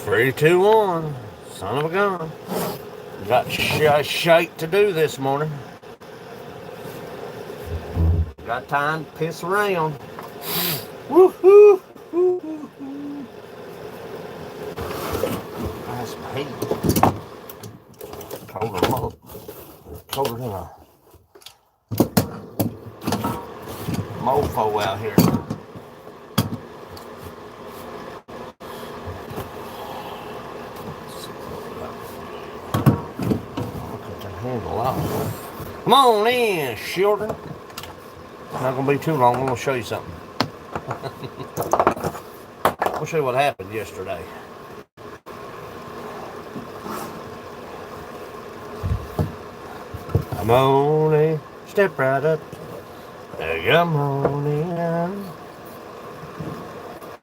3, 2, 1. Son of a gun. Got shite to do this morning. Got time to piss around. Woohoo! That's my heat. Colder than a mofo out here. Handle off. Come on in, children. Not gonna be too long. I'm gonna show you something. I'll show you what happened yesterday. Come on in, step right up. Come on in.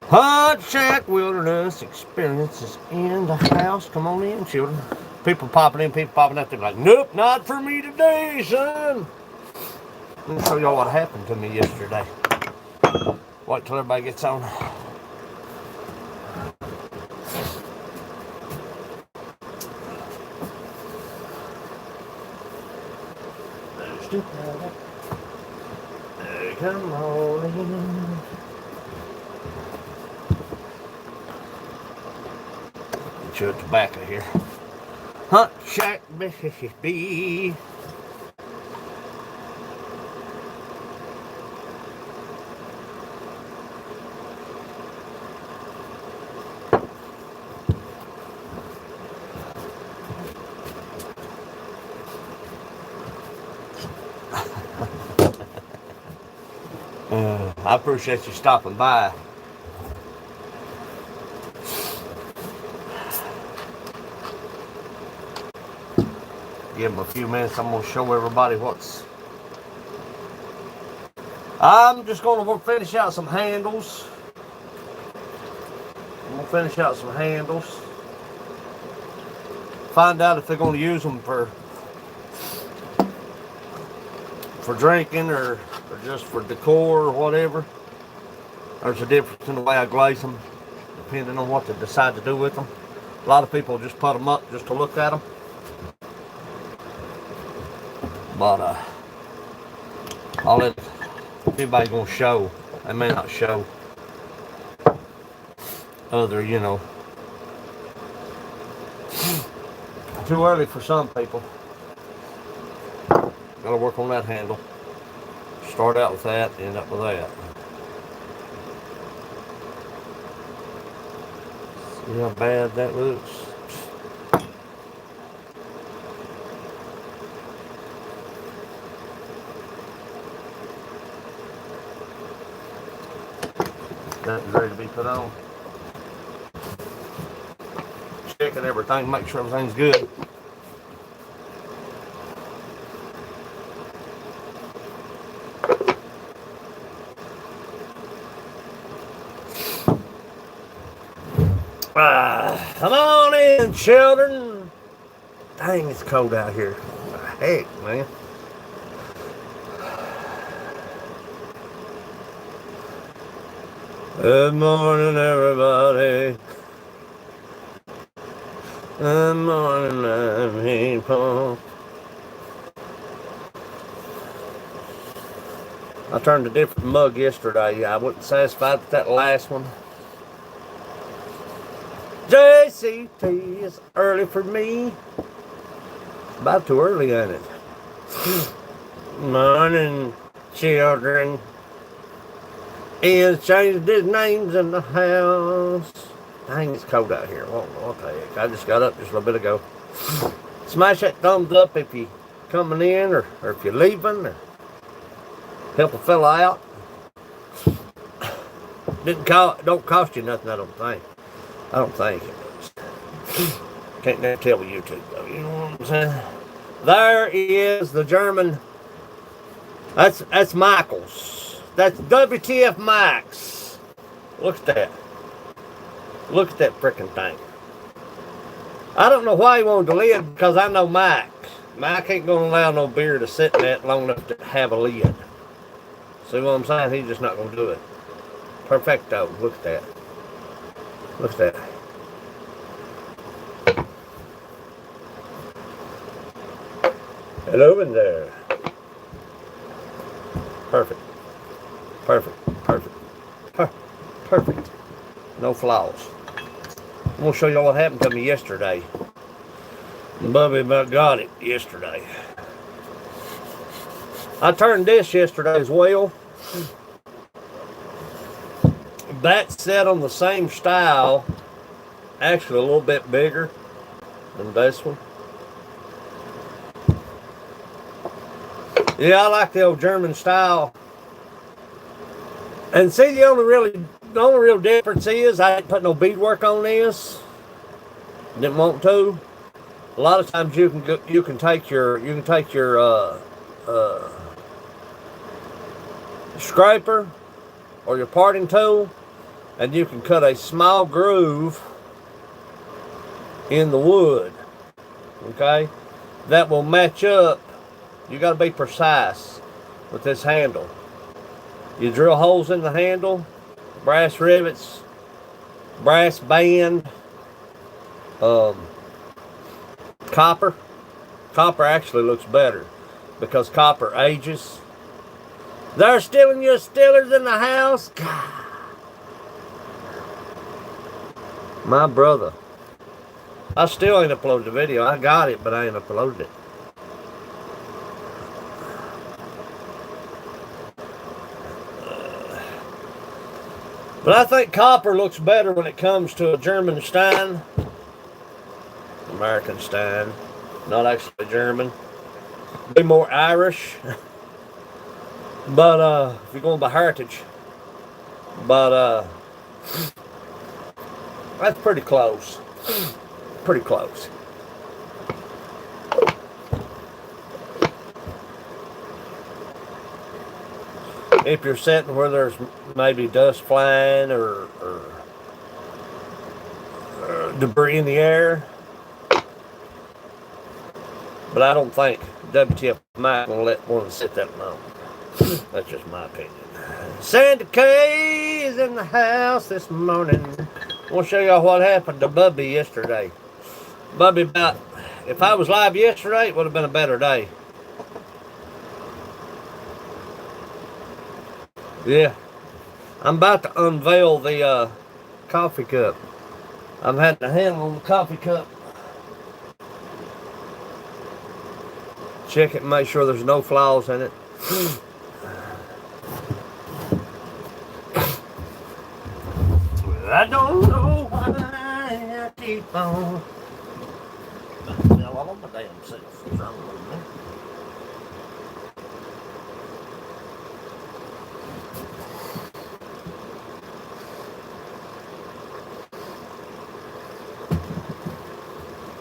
Hot Shack Wilderness Experiences in the house. Come on in, children. People popping in, people popping out. They're like, nope, not for me today, son. Let me show y'all what happened to me yesterday. Wait till everybody gets on. Come on in. Get you a tobacco here. Hot Shack, baby. I appreciate you stopping by. Give them a few minutes. I'm going to show everybody what's... I'm just going to finish out some handles. Find out if they're going to use them for drinking or just for decor or whatever. There's a difference in the way I glaze them, depending on what they decide to do with them. A lot of people just put them up just to look at them. But I'll let everybody gonna show. They may not show other, you know. Too early for some people. Gotta work on that handle. Start out with that, end up with that. See how bad that looks? That's ready to be put on. Checking everything, make sure everything's good. Come on in, children. Dang, it's cold out here. Heck, man. Good morning, everybody. Good morning, people. I turned a different mug yesterday. I wasn't satisfied with that last one. JCT is early for me. It's about too early, ain't it? Morning, children. Ian's changed his names in the house. Dang, it's cold out here. What the heck? I just got up just a little bit ago. Smash that thumbs up if you're coming in or if you're leaving or help a fella out. Don't cost you nothing, I don't think. I don't think it does. Can't never tell with YouTube though, you know what I'm saying? There is the German. That's Michael's. That's WTF Max. Look at that. Look at that freaking thing. I don't know why he wanted the lid, because I know Mike. Mike ain't going to allow no beer to sit in that long enough to have a lid. See what I'm saying? He's just not going to do it. Perfecto. Look at that. Look at that. Hello in there. Perfect. Perfect. Perfect. Perfect. No flaws. I'm going to show y'all what happened to me yesterday. Bubby about got it yesterday. I turned this yesterday as well. That set on the same style, actually a little bit bigger than this one. Yeah, I like the old German style. And see, the only real difference is I didn't put no beadwork on this. Didn't want to. A lot of times you can take your scraper or your parting tool, and you can cut a small groove in the wood. Okay, that will match up. You got to be precise with this handle. You drill holes in the handle, brass rivets, brass band, copper. Copper actually looks better because copper ages. They're stealing your Steelers in the house. God. My brother. I still ain't uploaded the video. I got it, but I ain't uploaded it. But I think copper looks better when it comes to a German Stein. American Stein. Not actually German. Be more Irish. But if you're going by heritage. But that's pretty close. Pretty close. If you're sitting where there's maybe dust flying or debris in the air. But I don't think WTF might going to let one sit that long. That's just my opinion. Santa K is in the house this morning. I want to show y'all what happened to Bubby yesterday. Bubby if I was live yesterday, it would have been a better day. Yeah, I'm about to unveil the coffee cup. I'm had the handle on the coffee cup. Check it and make sure there's no flaws in it. I don't know why I keep on. I fell all over my damn self. What's wrong with me?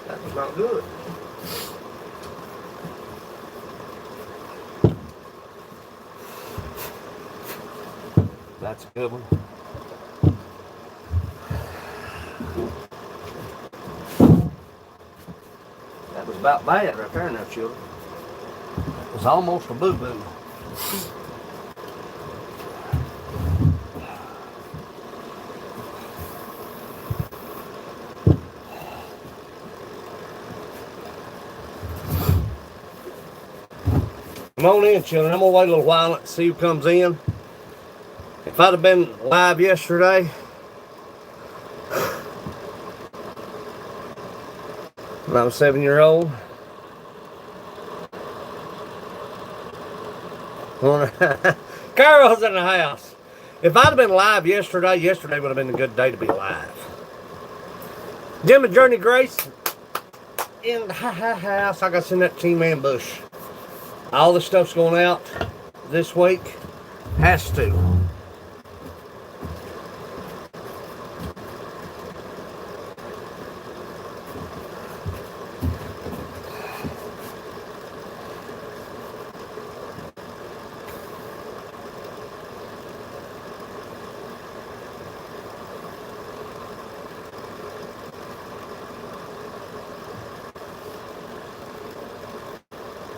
That was not good. That's a good one. That was about bad right there now, children. It was almost a boo-boo. Come on in, children. I'm going to wait a little while and see who comes in. If I'd have been live yesterday, when I was 7-year-old, Carol's in the house. If I'd have been live yesterday would have been a good day to be live. Jim and Journey Grace in the house. I got to send that Team Ambush. All the stuff's going out this week. Has to.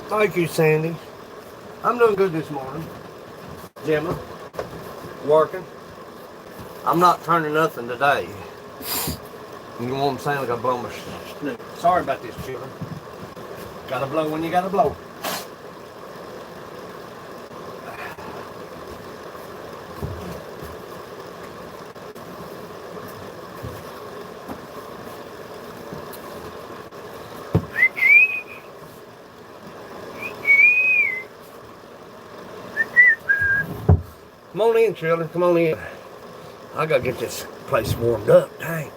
Thank you, Sandy. I'm doing good this morning. Gemma, working. I'm not turning nothing today. You know what I'm saying? Like I blow my snoot. Sorry about this, children. Gotta blow when you gotta blow. Come on in, children. Come on in. I gotta get this place warmed up. Dang.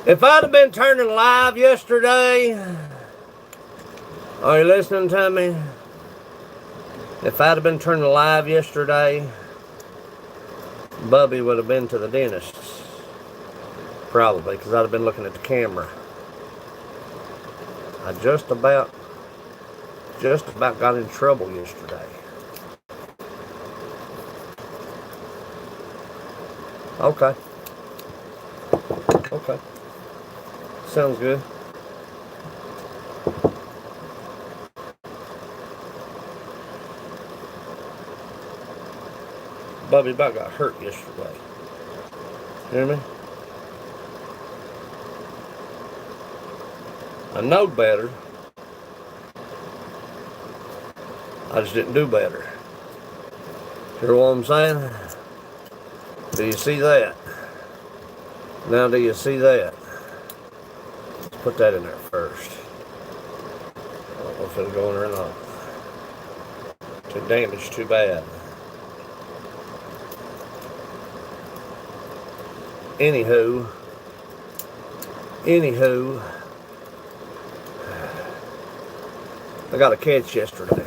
If I'd have been turning live yesterday, are you listening to me? If I'd have been turning live yesterday, Bubby would have been to the dentist. Probably, because I'd have been looking at the camera. I just about got in trouble yesterday. Okay. Okay. Sounds good. Bubby about got hurt yesterday. Hear me? I know better. I just didn't do better. Hear what I'm saying? Do you see that? Now do you see that? Let's put that in there first. I don't know if it'll go in there or not. Too damaged, too bad. Anywho, I got a catch yesterday.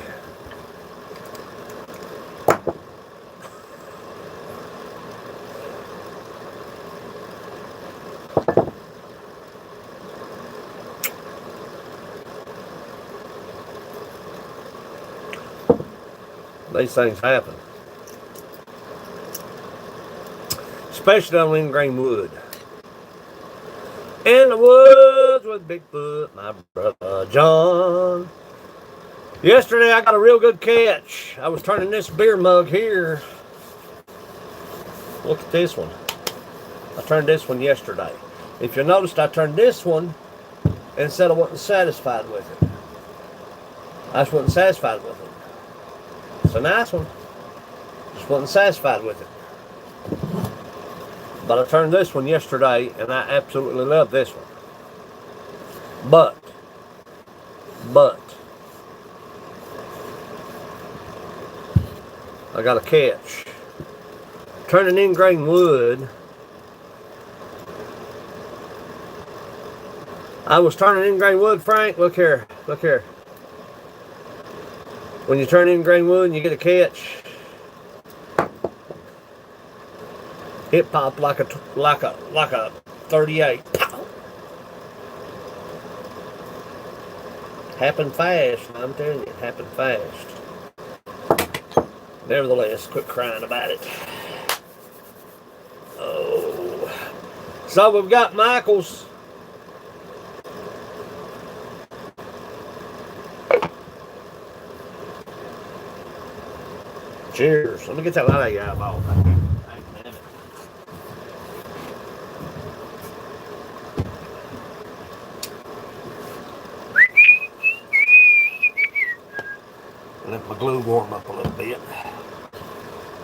These things happen. Especially on ingrained wood. In the woods with Bigfoot, my brother John. Yesterday I got a real good catch. I was turning this beer mug here. Look at this one. I turned this one yesterday. If you noticed, I turned this one and said I wasn't satisfied with it. I just wasn't satisfied with it. It's a nice one. Just wasn't satisfied with it. But I turned this one yesterday, and I absolutely love this one. But, I got a catch. Turning ingrained wood. I was turning ingrained wood, Frank. Look here, look here. When you turn ingrained wood and you get a catch, it popped like a 38. Pow! Happened fast, I'm telling you, it happened fast. Nevertheless, quit crying about it. Oh. So we've got Michael's. Cheers. Let me get that light out of your eyeball. Let my glue warm up a little bit.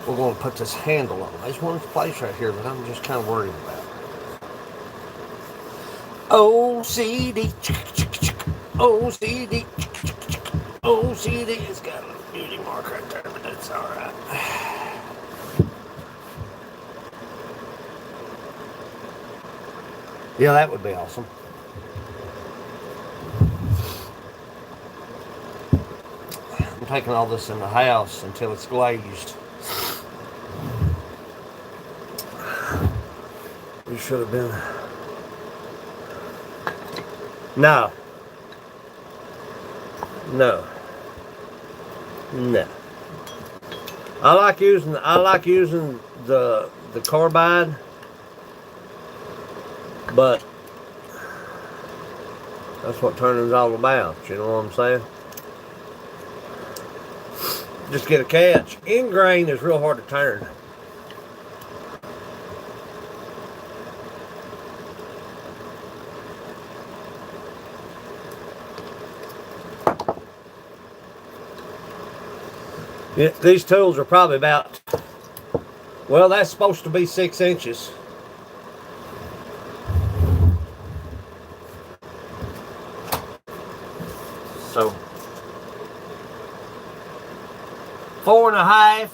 We're going to put this handle on. There's one place right here that I'm just kind of worried about. OCD. OCD. OCD. It's got a little beauty mark right there, but that's all right. Yeah, that would be awesome. I'm taking all this in the house until it's glazed. We should have been. No. I like using the carbide, but that's what turning's all about. You know what I'm saying? Just get a catch. Ingrain is real hard to turn. Yeah, these tools are probably about, well, that's supposed to be 6 inches. So 4.5.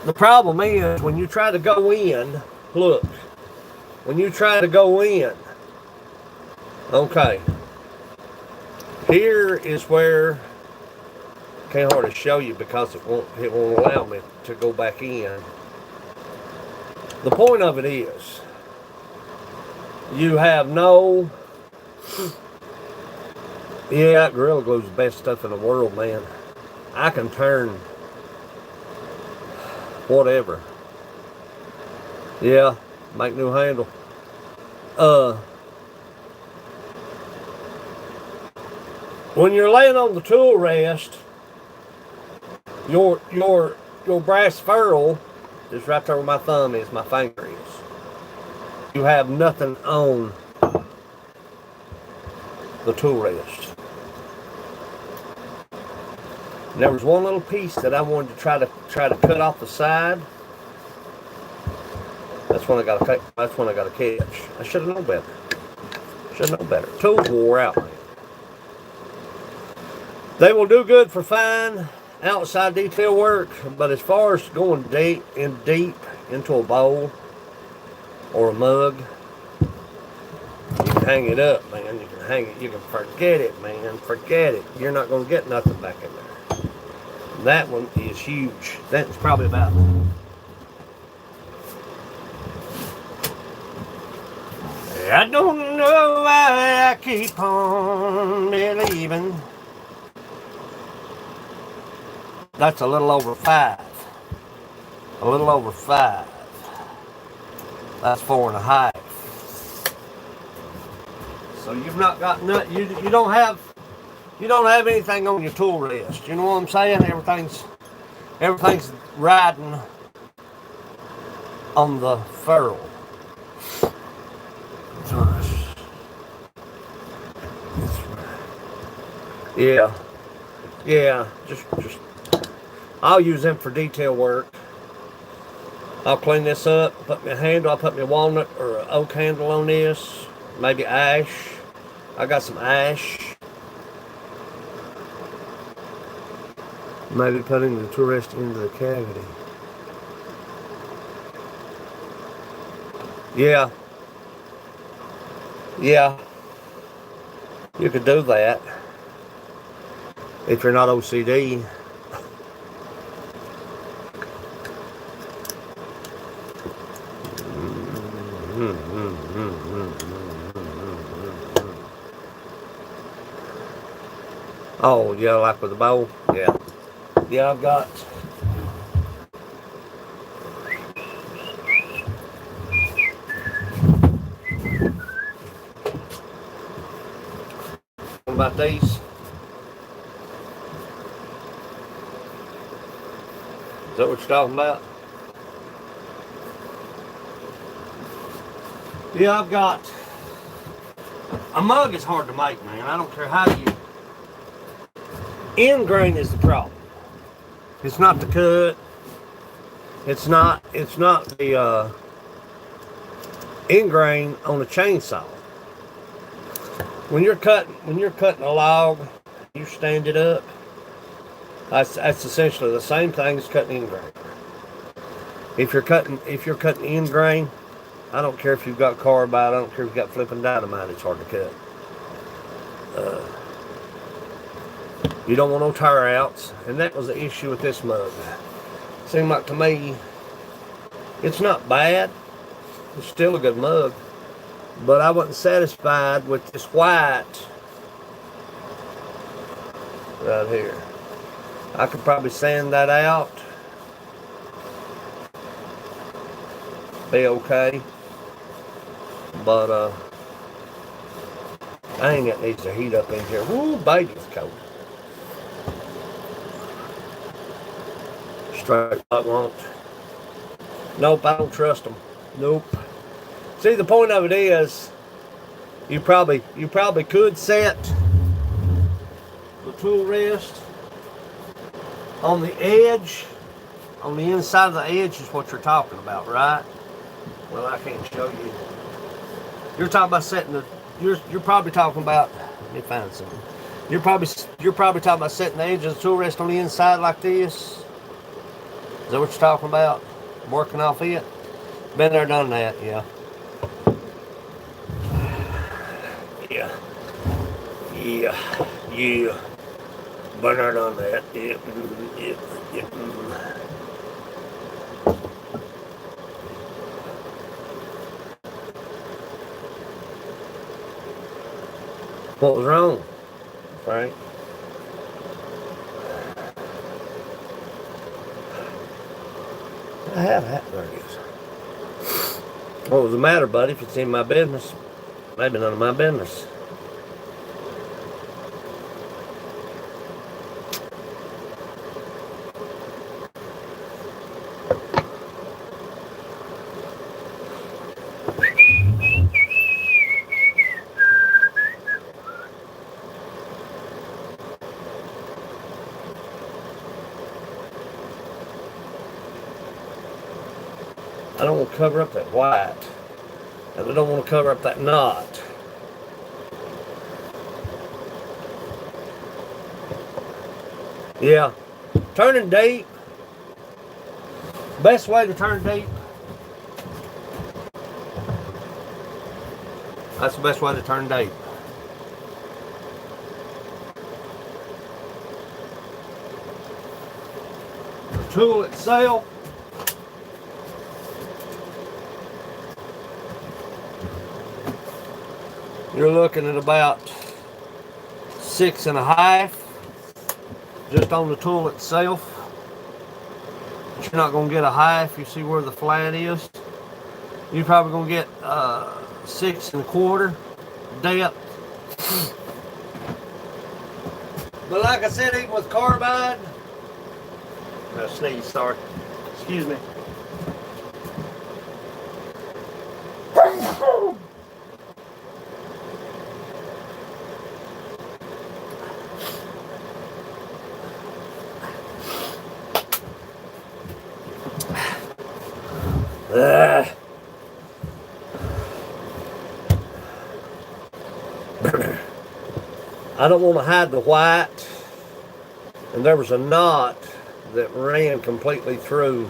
The problem is when you try to go in, look, when you try to go in, okay, here is where, can't hardly show you because it won't allow me to go back in. The point of it is, you have no, yeah, Gorilla Glue is the best stuff in the world, man. I can turn whatever. Yeah, make new handle. When you're laying on the tool rest, your brass ferrule is right there where my thumb is, my finger is. You have nothing on the tool rest. And there was one little piece that I wanted to try to cut off the side. That's when I got to catch. I should have known better. Tools wore out, man. They will do good for fine outside detail work, but as far as going deep into a bowl or a mug, you can hang it up, man. You can hang it. You can forget it, man. Forget it. You're not going to get nothing back in there. That one is huge. That's probably about, I don't know why I keep on believing. That's a little over 5. A little over 5. That's 4.5. So you've not got nothing. You don't have anything on your tool rest. You know what I'm saying? Everything's riding on the ferrule. Yeah. Just I'll use them for detail work. I'll clean this up, put my handle, I'll put my walnut or oak handle on this, maybe ash. I got some ash. Maybe putting the tool rest into the cavity. Yeah. You could do that if you're not OCD. Oh, yeah, like with the bowl? Yeah. Yeah, I've got. What about these? Is that what you're talking about? Yeah, I've got. A mug is hard to make, man. I don't care how you. End grain is the problem. It's not the cut. It's not the end grain on a chainsaw. When you're cutting a log, you stand it up. That's essentially the same thing as cutting end grain. If you're cutting end grain, I don't care if you've got carbide, I don't care if you've got flipping dynamite, it's hard to cut. You don't want no tire outs, and that was the issue with this mug. Seemed like to me, it's not bad. It's still a good mug, but I wasn't satisfied with this white right here. I could probably sand that out, be okay, but dang, it needs to heat up in here. Woo, baby's cold. Straight I won't. Nope, I don't trust them. Nope. See, the point of it is, you probably could set the tool rest on the edge, on the inside of the edge is what you're talking about, right? Well, I can't show you. You're talking about setting the. You're probably talking about. Let me find something. You're probably talking about setting the edge of the tool rest on the inside like this. Is that what you're talking about? Working off it? Been there, done that, yeah. Yeah. Yeah. Yeah. Been there, done that. Yeah. Yeah. Yeah. What was wrong, Frank? I have hat. There it is. What was the matter, buddy? If it's in my business, maybe none of my business. I don't want to cover up that white, and I don't want to cover up that knot. Yeah, turning deep. Best way to turn deep. That's the best way to turn deep. The tool itself. You're looking at about 6.5 just on the tool itself. But you're not going to get a half. You see where the flat is? You're probably going to get 6.25 depth. But like I said, even with carbide, sneeze, sorry. Excuse me. I don't want to hide the white, and there was a knot that ran completely through.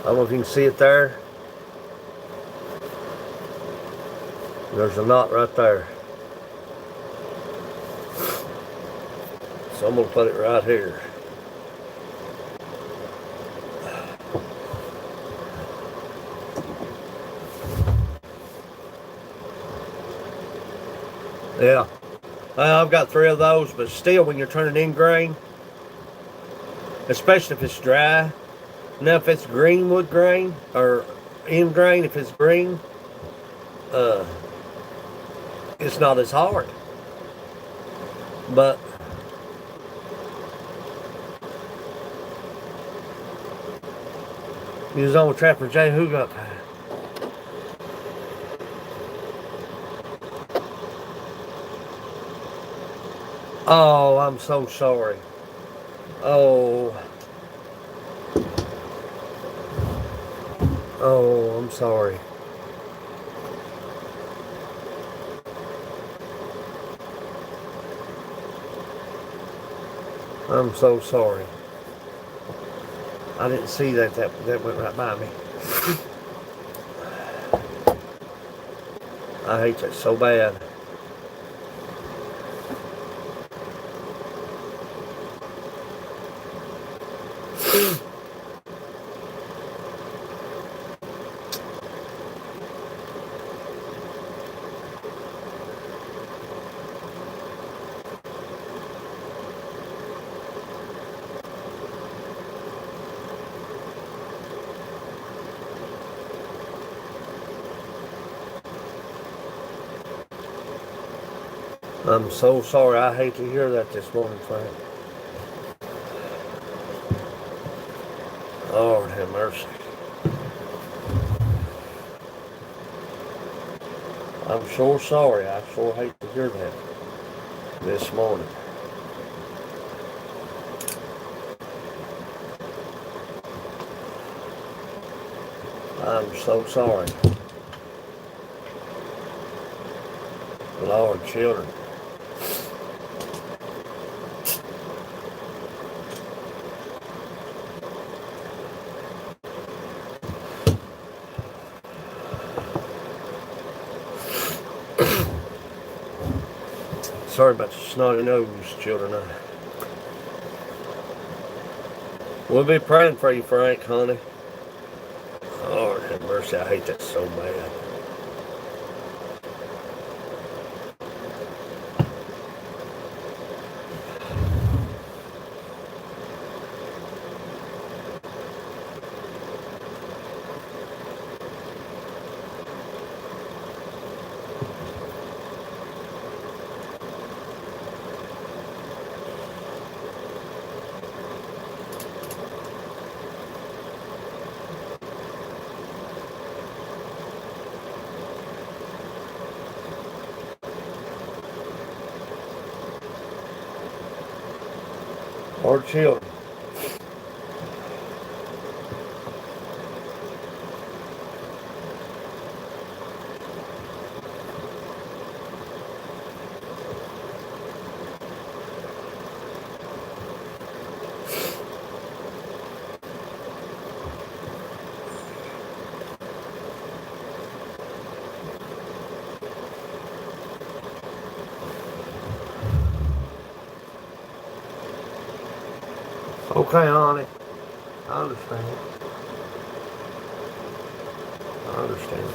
I don't know if you can see it there. There's a knot right there. So I'm going to put it right here. Yeah, I've got 3 of those, but still, when you're turning in grain, especially if it's dry. Now, if it's greenwood grain or end grain, if it's green, it's not as hard. But he was on with Trapper J. Who got that? Oh, I'm so sorry. Oh. Oh, I'm sorry. I'm so sorry. I didn't see that. That went right by me. I hate that so bad. I'm so sorry. I hate to hear that this morning, Frank. Lord have mercy. I'm sure sorry. I sure hate to hear that this morning. I'm so sorry. Lord, children. Sorry about the snotty nose, children. We'll be praying for you, Frank, honey. Lord have mercy, I hate that so bad. Or children. Okay, honey. I understand. I understand.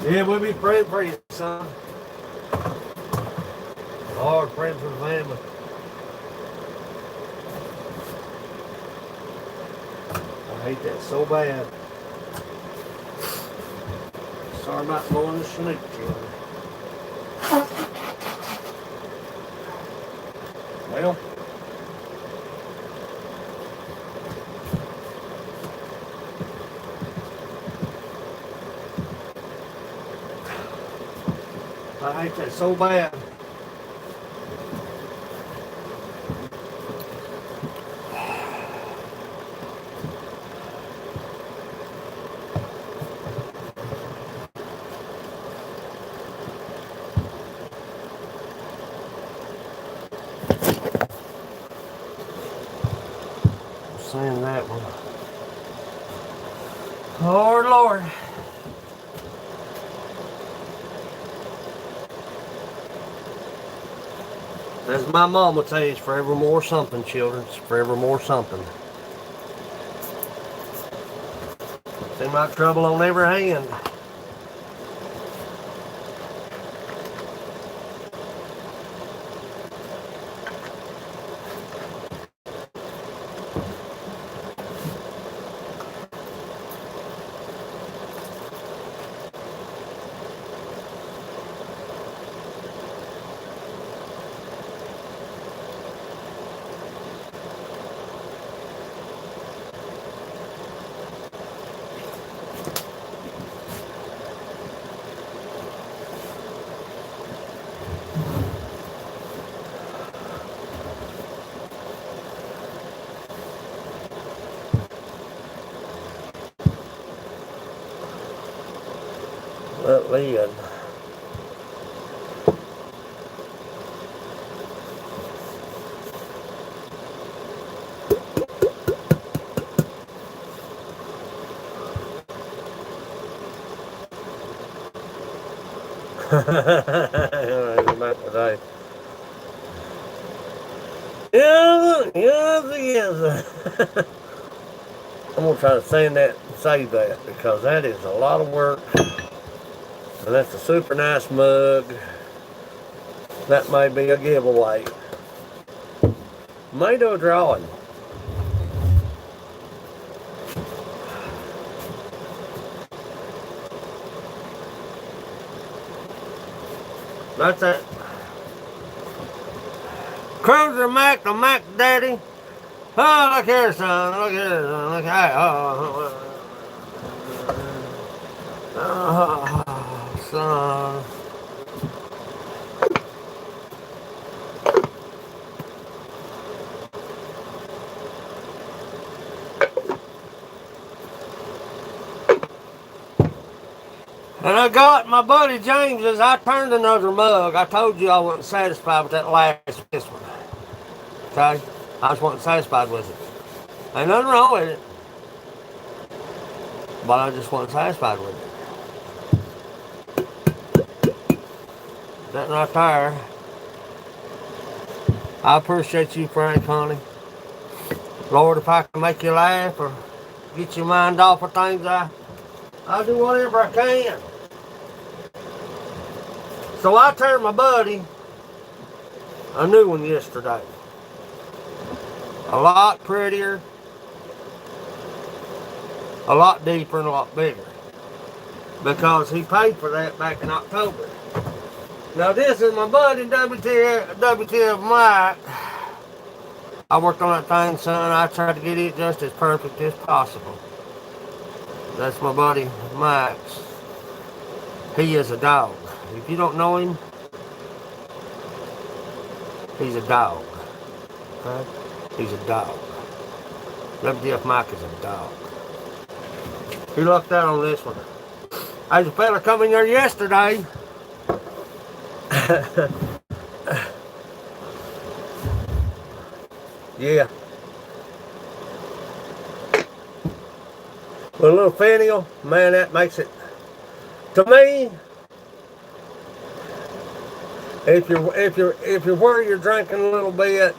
Yeah, we'll be praying for you, son. Lord, praying for the family. I hate that so bad. Sorry about blowing the sneak, children. Well, I hate that so bad. Saying that one. Lord, Lord. As my mama tells you, it's forevermore something, children. It's forevermore something. Seems like trouble on every hand. That lid. Today. Yes. I'm gonna try to save that because that is a lot of work. And that's a super nice mug. That may be a giveaway. May do a drawing. That's it. Cruiser Mac, the Mac Daddy. Oh, look here, son. Look here, son. Look here. Oh, son. And I got my buddy James's. I turned another mug. I told you I wasn't satisfied with that last this one. Okay? I just wasn't satisfied with it. Ain't nothing wrong with it. But I just wasn't satisfied with it. That right there. I appreciate you, Frank, honey. Lord, if I can make you laugh or get your mind off of things, I'll do whatever I can. So I turned my buddy a new one yesterday. A lot prettier, a lot deeper, and a lot bigger. Because he paid for that back in October. Now this is my buddy WTF Mike. I worked on that thing, son. I tried to get it just as perfect as possible. That's my buddy Max. He is a dog. If you don't know him, he's a dog. Okay? He's a dog. WTF Mike is a dog. He lucked out on this one. There's a fella coming here yesterday. Yeah. With a little fennel, man, that makes it. To me, if you're where you're drinking a little bit,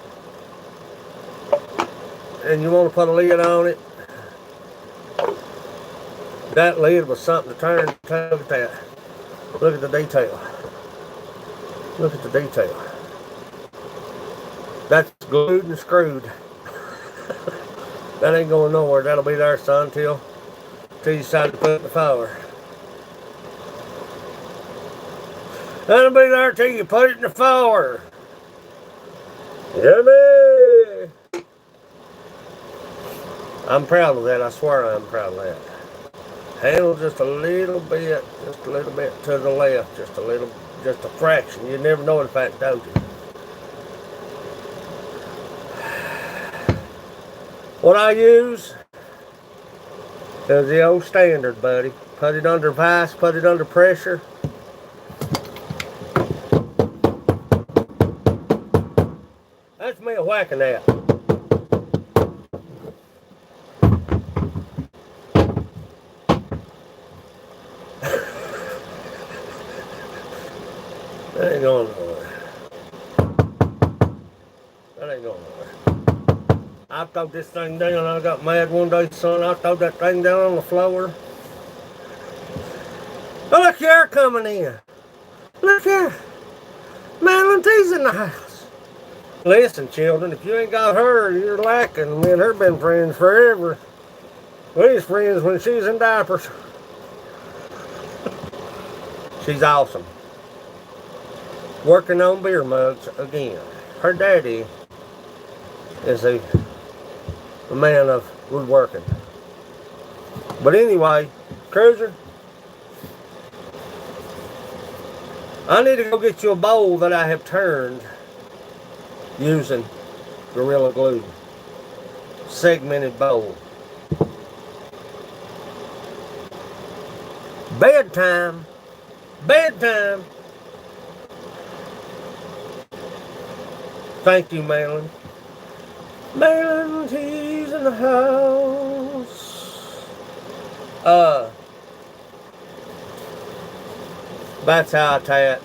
and you want to put a lid on it, that lid was something to turn. Look at that. Look at the detail. Look at the detail. That's glued and screwed. That ain't going nowhere. That'll be there, son, till you decide to put it in the fire. That'll be there till you put it in the fire. Yummy! I'm proud of that. I swear I'm proud of that. Handle just a little bit to the left, just a fraction. You never know if that does it. What I use is the old standard, buddy. Put it under vice, put it under pressure. That's me whacking that. That ain't going nowhere. That ain't going nowhere. I threw this thing down. I got mad one day, son. I threw that thing down on the floor. Oh, look here coming in. Look here. Madeline T's in the house. Listen, children, if you ain't got her, you're lacking. Me and her been friends forever. We was friends when she was in diapers. She's awesome. Working on beer mugs again. Her daddy is a man of woodworking. But anyway, Cruiser, I need to go get you a bowl that I have turned using Gorilla Glue. Segmented bowl. Bedtime. Bedtime. Thank you, Madeline. Madeline, she's in the house. That's how I attach.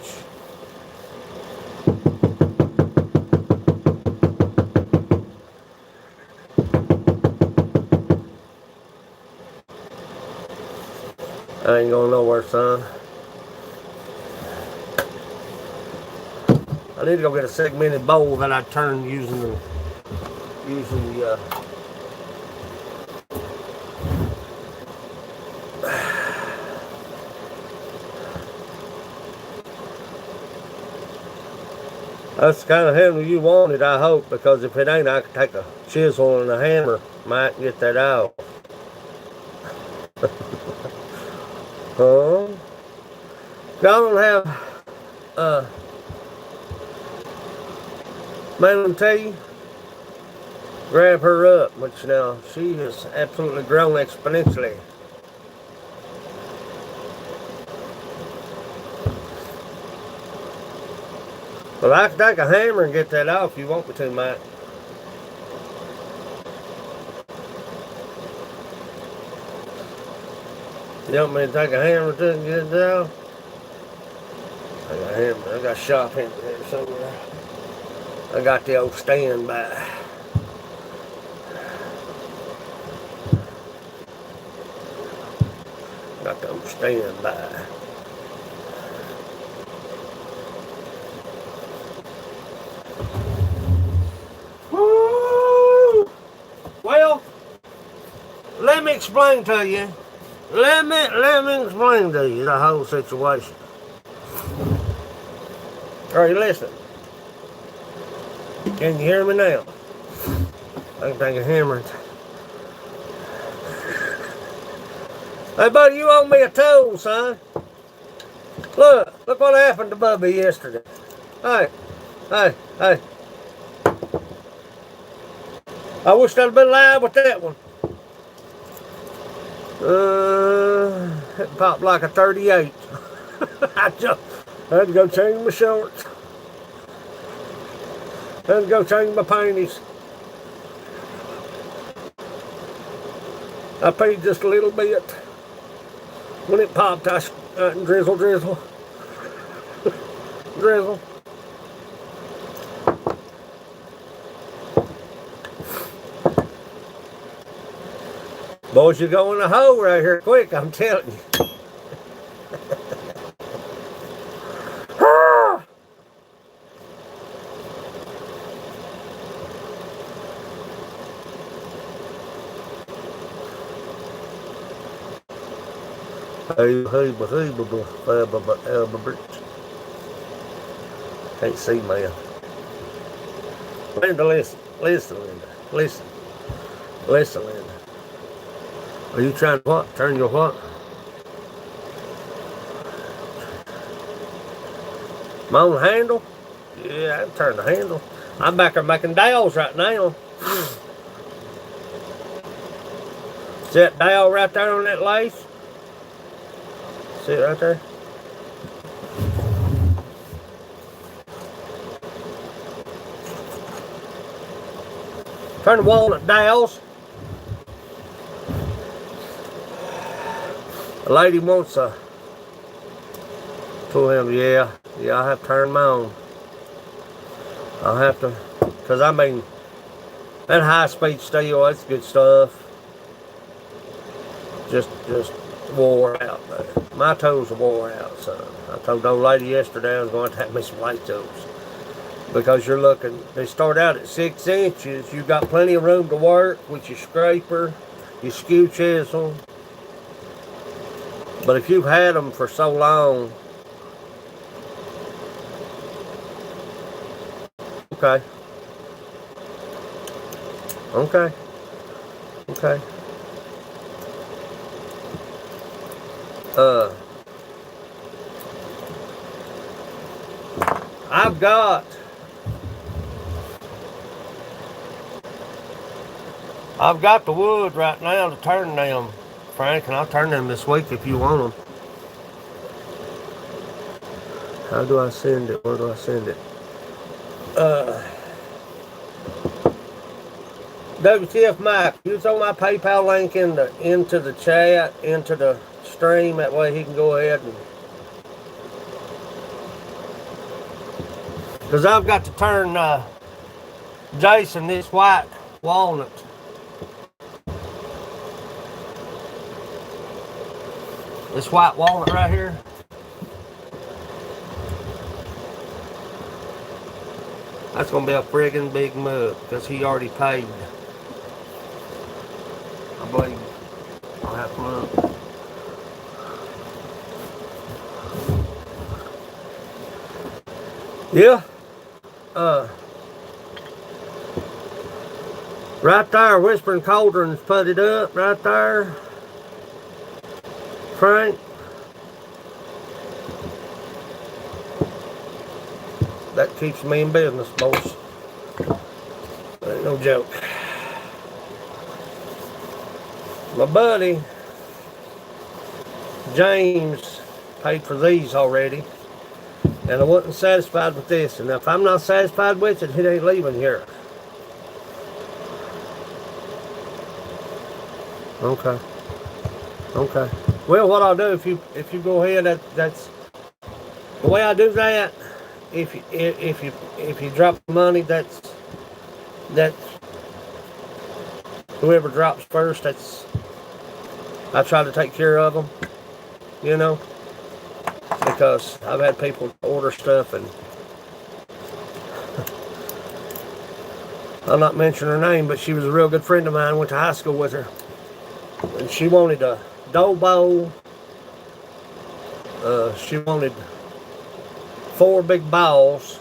I ain't going nowhere, son. I need to go get a segmented bowl that I turned using the that's the kind of handle you wanted, I hope, because if it ain't, I could take a chisel and a hammer, might get that out. Huh? Y'all don't have Madeline T, grab her up, which now she has absolutely grown exponentially. Well, I can take a hammer and get that off if you want me to, Mike. You want me to take a hammer to and get it out? I got hammer. I got shop in there somewhere. I got the old standby. Got the old standby. Woo! Well, let me explain to you. Let me explain to you the whole situation. Are you listening? Can you hear me now? I can take a hammer. Hey, buddy, you owe me a toll, son. Look what happened to Bubby yesterday. Hey. I wish I'd been live with that one. It popped like a 38. I had to go change my shorts. Had to go change my panties. I paid just a little bit. When it popped, I drizzle. Drizzle. Boys, you go in the hole right here quick, I'm telling you. Can't see, man. Linda, listen, Linda. Listen, Linda. Are you trying to what? Turn your what? My own handle? Yeah, I can turn the handle. I'm back there making dowels right now. See that dowel right there on that lace? See it right there? Turn the walnut dowels. The lady wants a pull him. Yeah, I have to turn my own. I'll have to, because I mean, that high speed steel, that's good stuff. Just wore out, man. My toes are wore out, son. I told the old lady yesterday I was going to have me some light toes. Because you're looking, they start out at 6 inches. You've got plenty of room to work with your scraper, your skew chisel. But if you've had them for so long, okay. I've got the wood right now to turn them, Frank, and I'll turn them this week if you want them. How do I send it? Where do I send it? WTF Mike, you throw my PayPal link into the chat, into the stream. That way he can go ahead and. Because I've got to turn Jason this white walnut. This white walnut right here. That's going to be a friggin' big mug because he already paid. I believe I'll have to look. Yeah. Right there, Whispering Cauldrons put it up right there. Frank. That keeps me in business, boys. That ain't no joke. My buddy, James, paid for these already. And I wasn't satisfied with this. And if I'm not satisfied with it, it ain't leaving here. Okay. Well, what I'll do if you go ahead, The way I do that, if you drop the money, that's whoever drops first. That's I try to take care of them, you know, because I've had people order stuff, and I'll not mention her name, but she was a real good friend of mine. Went to high school with her, and she wanted a dough bowl. She wanted 4 big balls.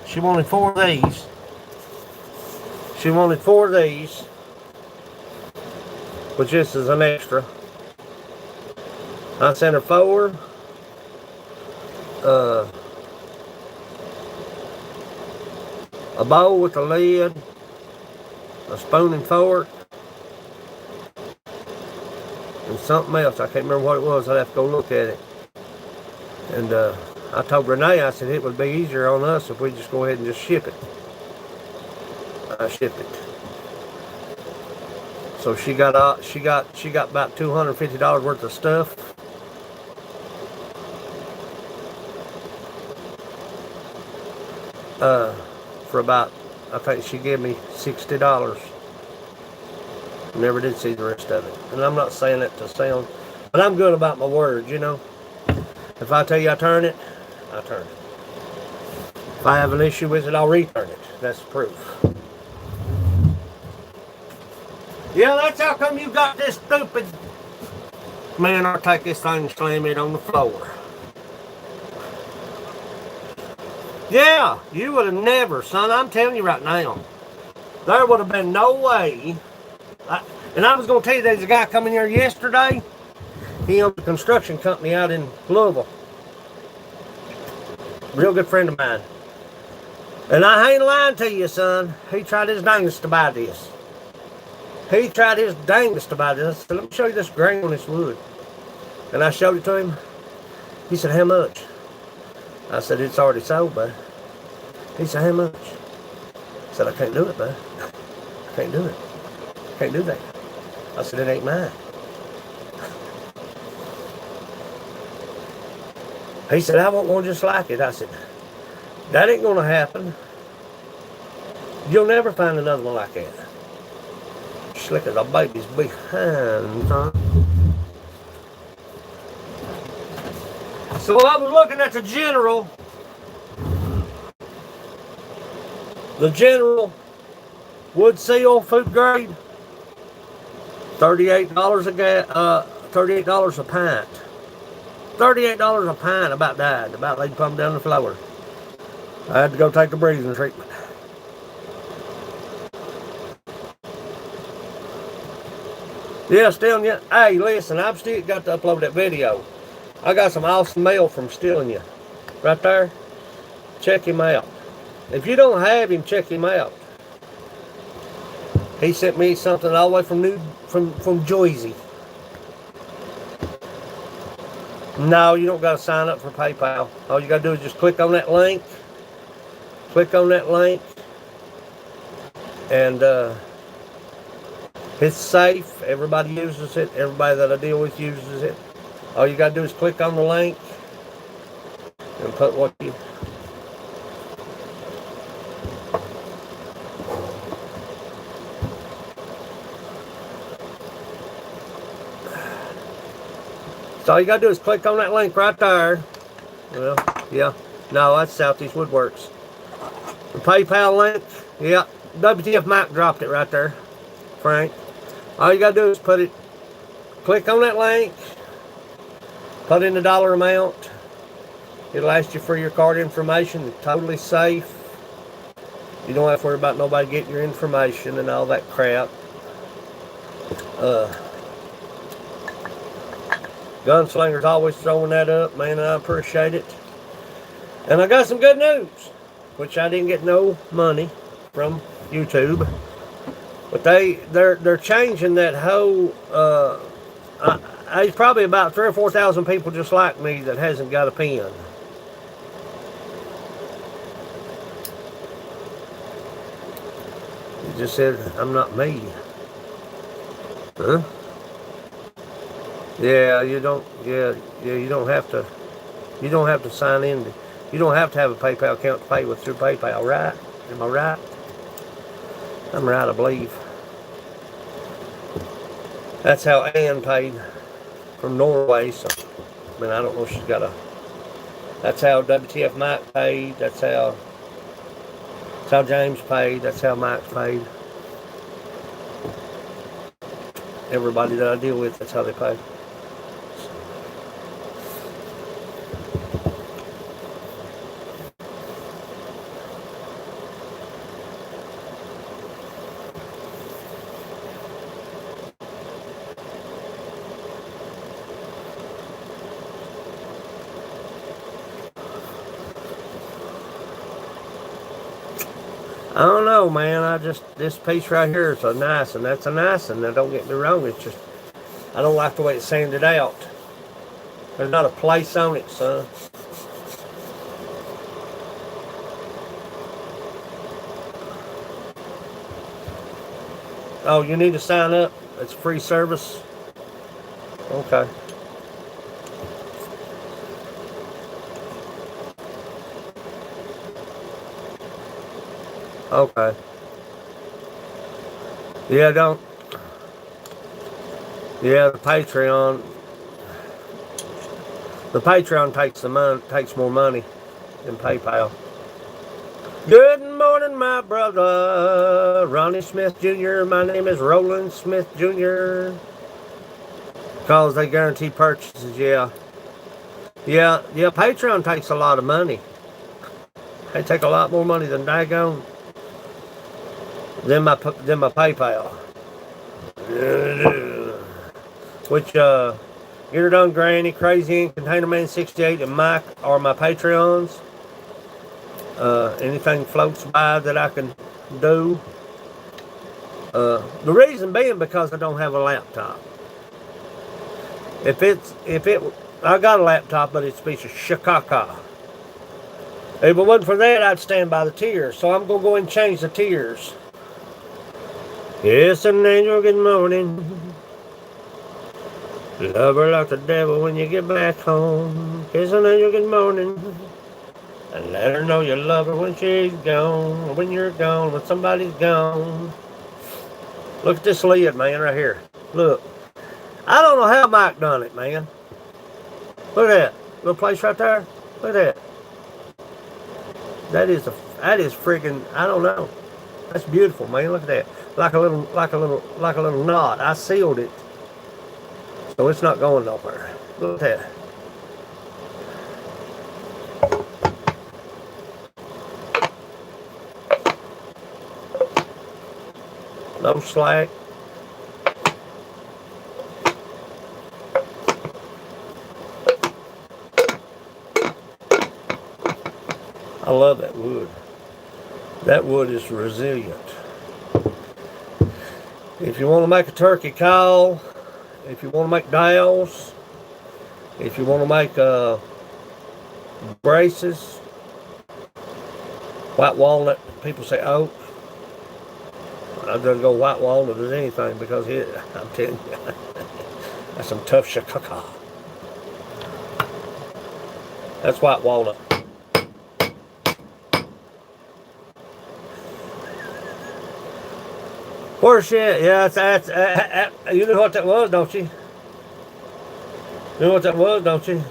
She wanted 4 of these. She wanted 4 of these, which this is an extra. I sent her 4. A bowl with a lid, a spoon and fork, and something else. I can't remember what it was. I'd have to go look at it. And I told Renee, I said it would be easier on us if we just go ahead and just ship it. I shipped it. So she got about $250 worth of stuff. For about, I think she gave me $60. Never did see the rest of it. And I'm not saying it to sound, but I'm good about my words, you know. If I tell you I turn it, I turn it. If I have an issue with it, I'll return it. That's proof. Yeah, that's how come you got this stupid... Man, I'll take this thing and slam it on the floor. Yeah, you would have never, son. I'm telling you right now. There would have been no way. And I was going to tell you, there's a guy coming here yesterday. He owns a construction company out in Louisville. Real good friend of mine. And I ain't lying to you, son. He tried his dangest to buy this. He tried his dangest to buy this. I said, let me show you this grain on this wood. And I showed it to him. He said, how much? I said, it's already sold, bud. He said, how much? I said, I can't do it, bud. I can't do it. I can't do that. I said, it ain't mine. He said, I want one just like it. I said, that ain't going to happen. You'll never find another one like that. Slick as a baby's behind, huh? So I was looking at the General wood seal food grade, $38 $38 a pint. $38 a pint. About died. About laid plumb down the floor. I had to go take a breathing treatment. Yeah, still, yeah. Hey, listen, I've still got to upload that video. I got some awesome mail from Stealing You. Right there. Check him out. If you don't have him, check him out. He sent me something all the way from Jersey. No, you don't got to sign up for PayPal. All you got to do is just click on that link. Click on that link. And it's safe. Everybody uses it. Everybody that I deal with uses it. All you got to do is click on the link and put what you... So all you got to do is click on that link right there. Well, yeah. No, that's Southeast Woodworks. The PayPal link. Yeah. WTF Mike dropped it right there. Frank. All you got to do is click on that link. Put in the dollar amount. It'll ask you for your card information. It's totally safe. You don't have to worry about nobody getting your information and all that crap. Gunslinger's always throwing that up, man, and I appreciate it. And I got some good news, which I didn't get no money from YouTube. But they're changing that whole. There's probably about 3,000 or 4,000 people just like me that hasn't got a pen. He just said, I'm not me. Huh? Yeah, you don't. Yeah, yeah. You don't have to sign in. You don't have to have a PayPal account to pay with through PayPal, right? Am I right? I'm right, I believe. That's how Ann paid from Norway. So, I mean, I don't know if she's got a. That's how WTF Mike paid. That's how James paid. That's how Mike's paid. Everybody that I deal with, that's how they pay. I don't know, man. This piece right here is a nice, and that's a nice, and now don't get me wrong. It's just I don't like the way it's sanded out. There's not a place on it, son. Oh, you need to sign up. It's free service. Okay. Okay. Yeah, don't. Yeah, the Patreon. The Patreon takes more money than PayPal. Good morning, my brother, Ronnie Smith Jr. My name is Roland Smith Jr. Because they guarantee purchases, yeah. Yeah, Patreon takes a lot of money. They take a lot more money than daggone than my PayPal. Which, Get Her Done Granny, Crazy Ink, Container Man 68, and Mike are my Patreons. Anything floats by that I can do. The reason being because I don't have a laptop. I got a laptop, but it's a piece of shakaka. If it wasn't for that, I'd stand by the tiers. So I'm gonna go and change the tiers. Yes, an angel, good morning. Love her like the devil when you get back home. Kiss an angel, good morning. And let her know you love her when she's gone. When you're gone, when somebody's gone. Look at this lid, man, right here. Look. I don't know how Mike done it, man. Look at that. Little place right there. Look at that. That is friggin', I don't know. That's beautiful, man. Look at that. Like a little knot. I sealed it. So it's not going nowhere. Look at that. No slack. I love that wood. That wood is resilient. If you want to make a turkey call, if you want to make dowels, if you want to make braces, white walnut, people say oak. I'd rather go white walnut as anything because I'm telling you, that's some tough shakaka. That's white walnut. Horseshit, yeah, that's you know what that was, don't you? You know what that was, don't you?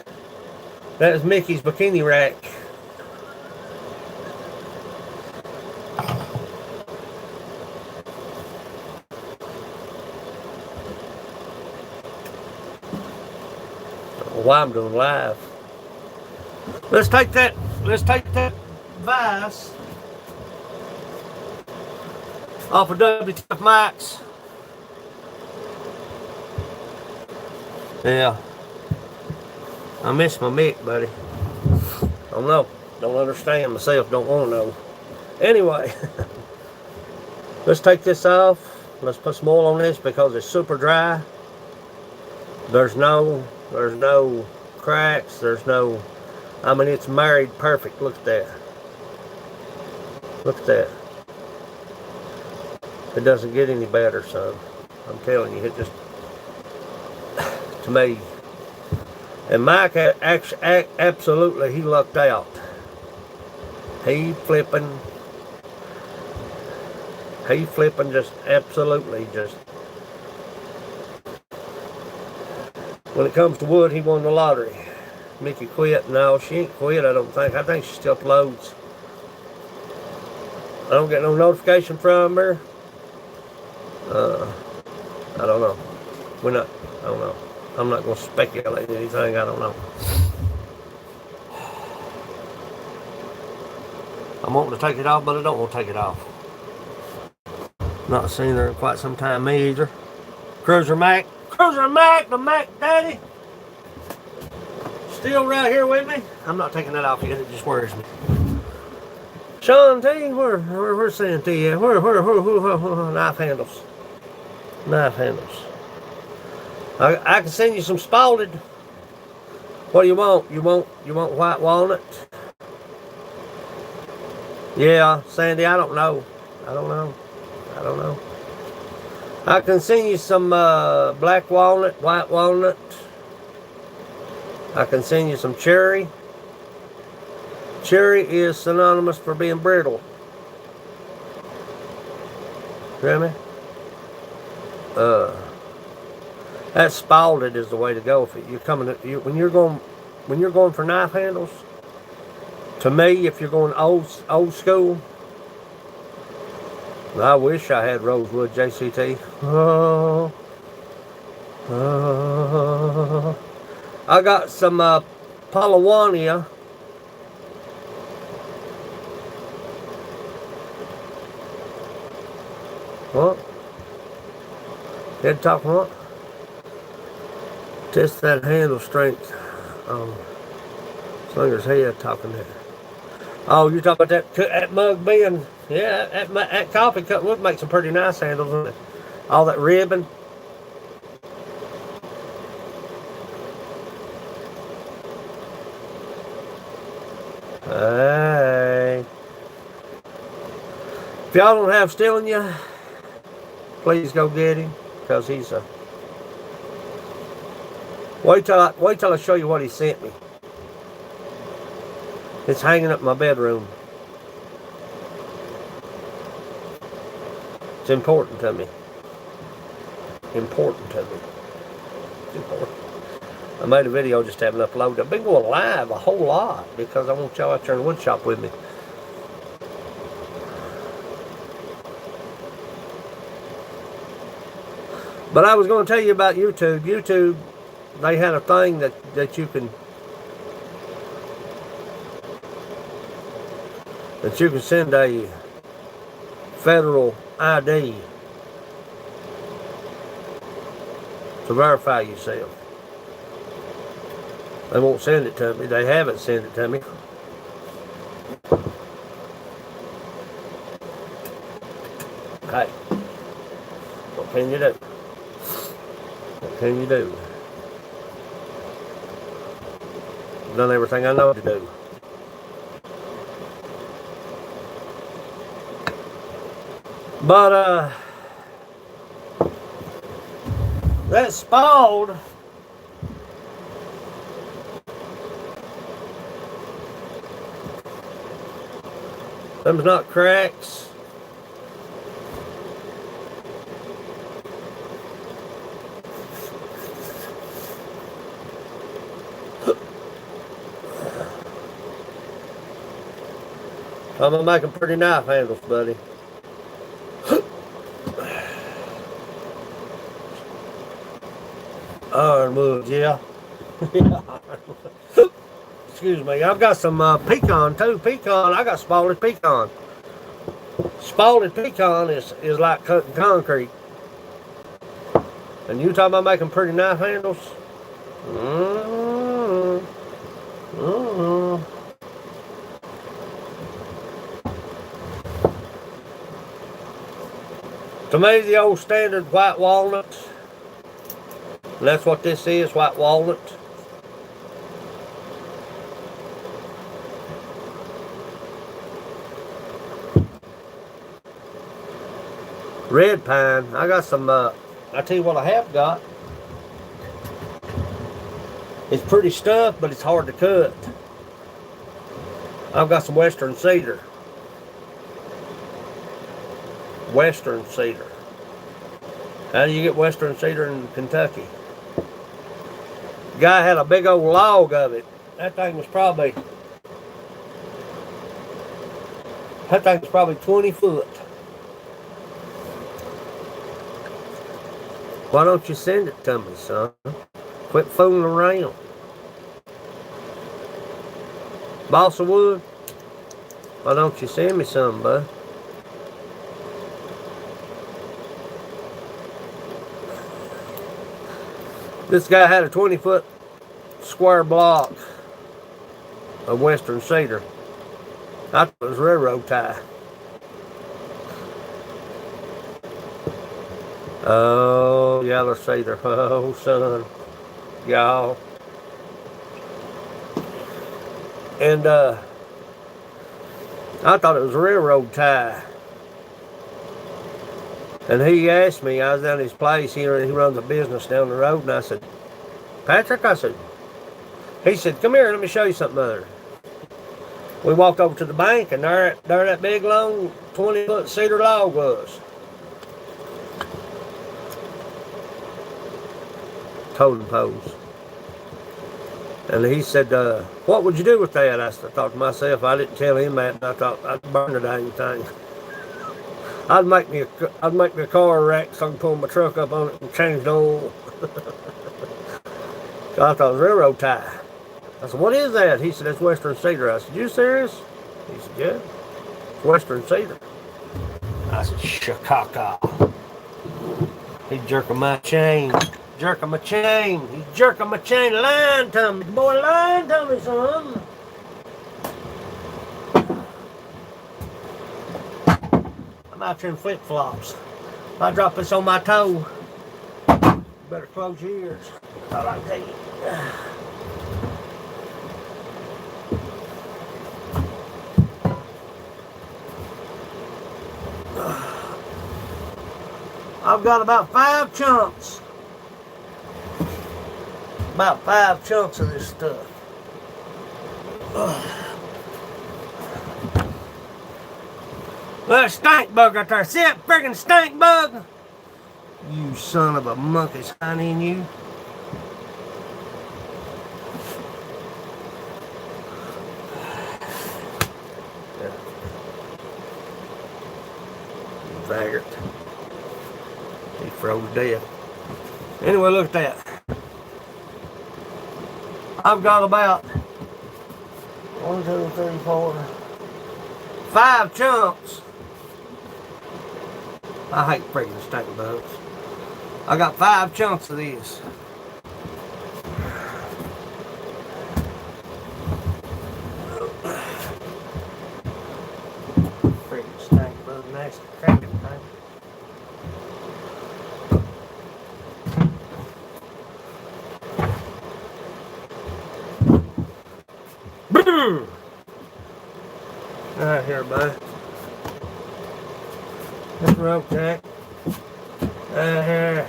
That was Mickey's bikini rack. Why I'm doing live. Let's take that vice off of WTF Max. Yeah. I miss my Mick, buddy. Don't know. Don't understand myself. Don't want to know. Anyway. Let's take this off. Let's put some oil on this because it's super dry. There's no cracks. I mean, it's married perfect. Look at that. Look at that. It doesn't get any better, son. I'm telling you, it just to me. And Mike absolutely, he lucked out. He flipping just absolutely just. When it comes to wood, he won the lottery. Mickey quit. No, she ain't quit, I don't think. I think she still uploads. I don't get no notification from her. I don't know. I don't know. I'm not going to speculate anything. I don't know. I'm wanting to take it off, but I don't want to take it off. Not seen her in quite some time, me either. Cruiser Mac, the Mac Daddy. Still right here with me. I'm not taking that off yet. It just worries me. Sean T, where's Santee at? Where, knife handles. Knife handles. I can send you some spalted. What do you want? You want white walnut? Yeah, Sandy, I don't know. I can send you some black walnut, white walnut. I can send you some cherry. Cherry is synonymous for being brittle. Hear me? That spalted is the way to go. If you're coming, when you're going for knife handles. To me, if you're going old school, I wish I had rosewood JCT. I got some Palawania. What? Head top what? Test that handle strength. Slinger's head talking there. Oh, you talking about that mug being, yeah, that coffee cup would make some pretty nice handles, wouldn't it? All that ribbon. Hey. If y'all don't have steel in you, please go get him, because he's a... Wait till I show you what he sent me. It's hanging up in my bedroom. It's important to me. Important to me. It's important. I made a video just having uploaded. I've been going live a whole lot because I want y'all out there in the wood shop with me. But I was going to tell you about YouTube. YouTube, they had a thing that you can send a federal ID to verify yourself. They won't send it to me. They haven't sent it to me. Okay. What can you do? What can you do? I've done everything I know to do. But, that spalled. Them's not cracks. I'm gonna make them pretty knife handles, buddy. Ironwood, yeah. Excuse me. I've got some pecan too. Pecan. I got spalted pecan. Spalted pecan is like cutting concrete. And you talking about making pretty knife handles? To me, the old standard white walnut. And that's what this is, white walnut. Red pine. I got some, I tell you what I have got. It's pretty stuff, but it's hard to cut. I've got some Western cedar. Western cedar. How do you get Western cedar in Kentucky? Guy had a big old log of it. That thing was probably 20 foot. Why don't you send it to me, son? Quit fooling around. Balsa wood? Why don't you send me some, bud? This guy had a 20-foot square block of Western cedar. I thought it was railroad tie. Oh, yellow cedar. Oh, son. Y'all. And I thought it was a railroad tie. And he asked me, I was down at his place, he runs a business down the road, and I said, Patrick, he said, come here, let me show you something other. We walked over to the bank, and there that big, long, 20-foot cedar log was. Totem poles. And he said, what would you do with that? I thought to myself, I didn't tell him that, and I thought I'd burn the dang thing. I'd make me a car rack so I can pull my truck up on it and change the oil. So I thought it was a railroad tie. I said, what is that? He said, that's Western cedar. I said, you serious? He said, yeah, it's Western cedar. I said, Chicago. He's jerking my chain. Jerking my chain. He's jerking my chain. Lying to me. Boy, lying to me, son. I'm out here in flip-flops. If I drop this on my toe, you better close your ears. All I tell you. I've got about 5 chunks. About 5 chunks of this stuff. Well, stink bug right there. See that friggin' stink bug? You son of a monkey's honey in you. Vaggart. He froze dead. Anyway, look at that. I've got about 1, 2, 3, 4, 5 chunks. I hate friggin' stink bugs. I got 5 chunks of this. Friggin' stink bug, nasty cracking thing. Alright, here, bud. This rope jack. Here.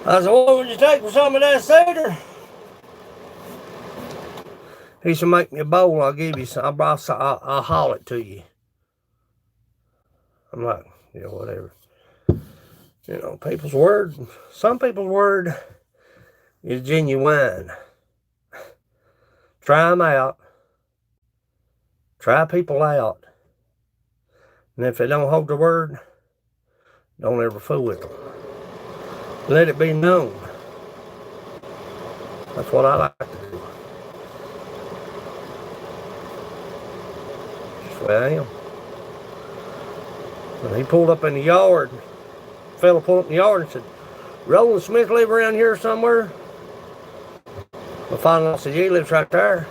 I said, what would you take for some of that cedar? He said, make me a bowl, I'll give you some. I'll haul it to you. I'm like, yeah, whatever. You know, people's word, some people's word is genuine. Try them out. Try people out. And if they don't hold their word, don't ever fool with them. Let it be known. That's what I like to do. That's the way I am. When he pulled up in the yard, a fella pulled up in the yard and said, Roland Smith live around here somewhere? My father-in-law said, yeah, he lives right there.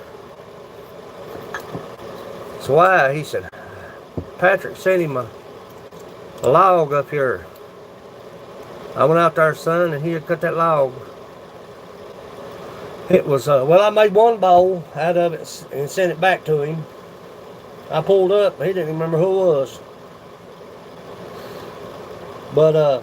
So why? He said, Patrick sent him a log up here. I went out there, son, and he had cut that log. It was, well, I made one bowl out of it and sent it back to him. I pulled up, he didn't even remember who it was. But,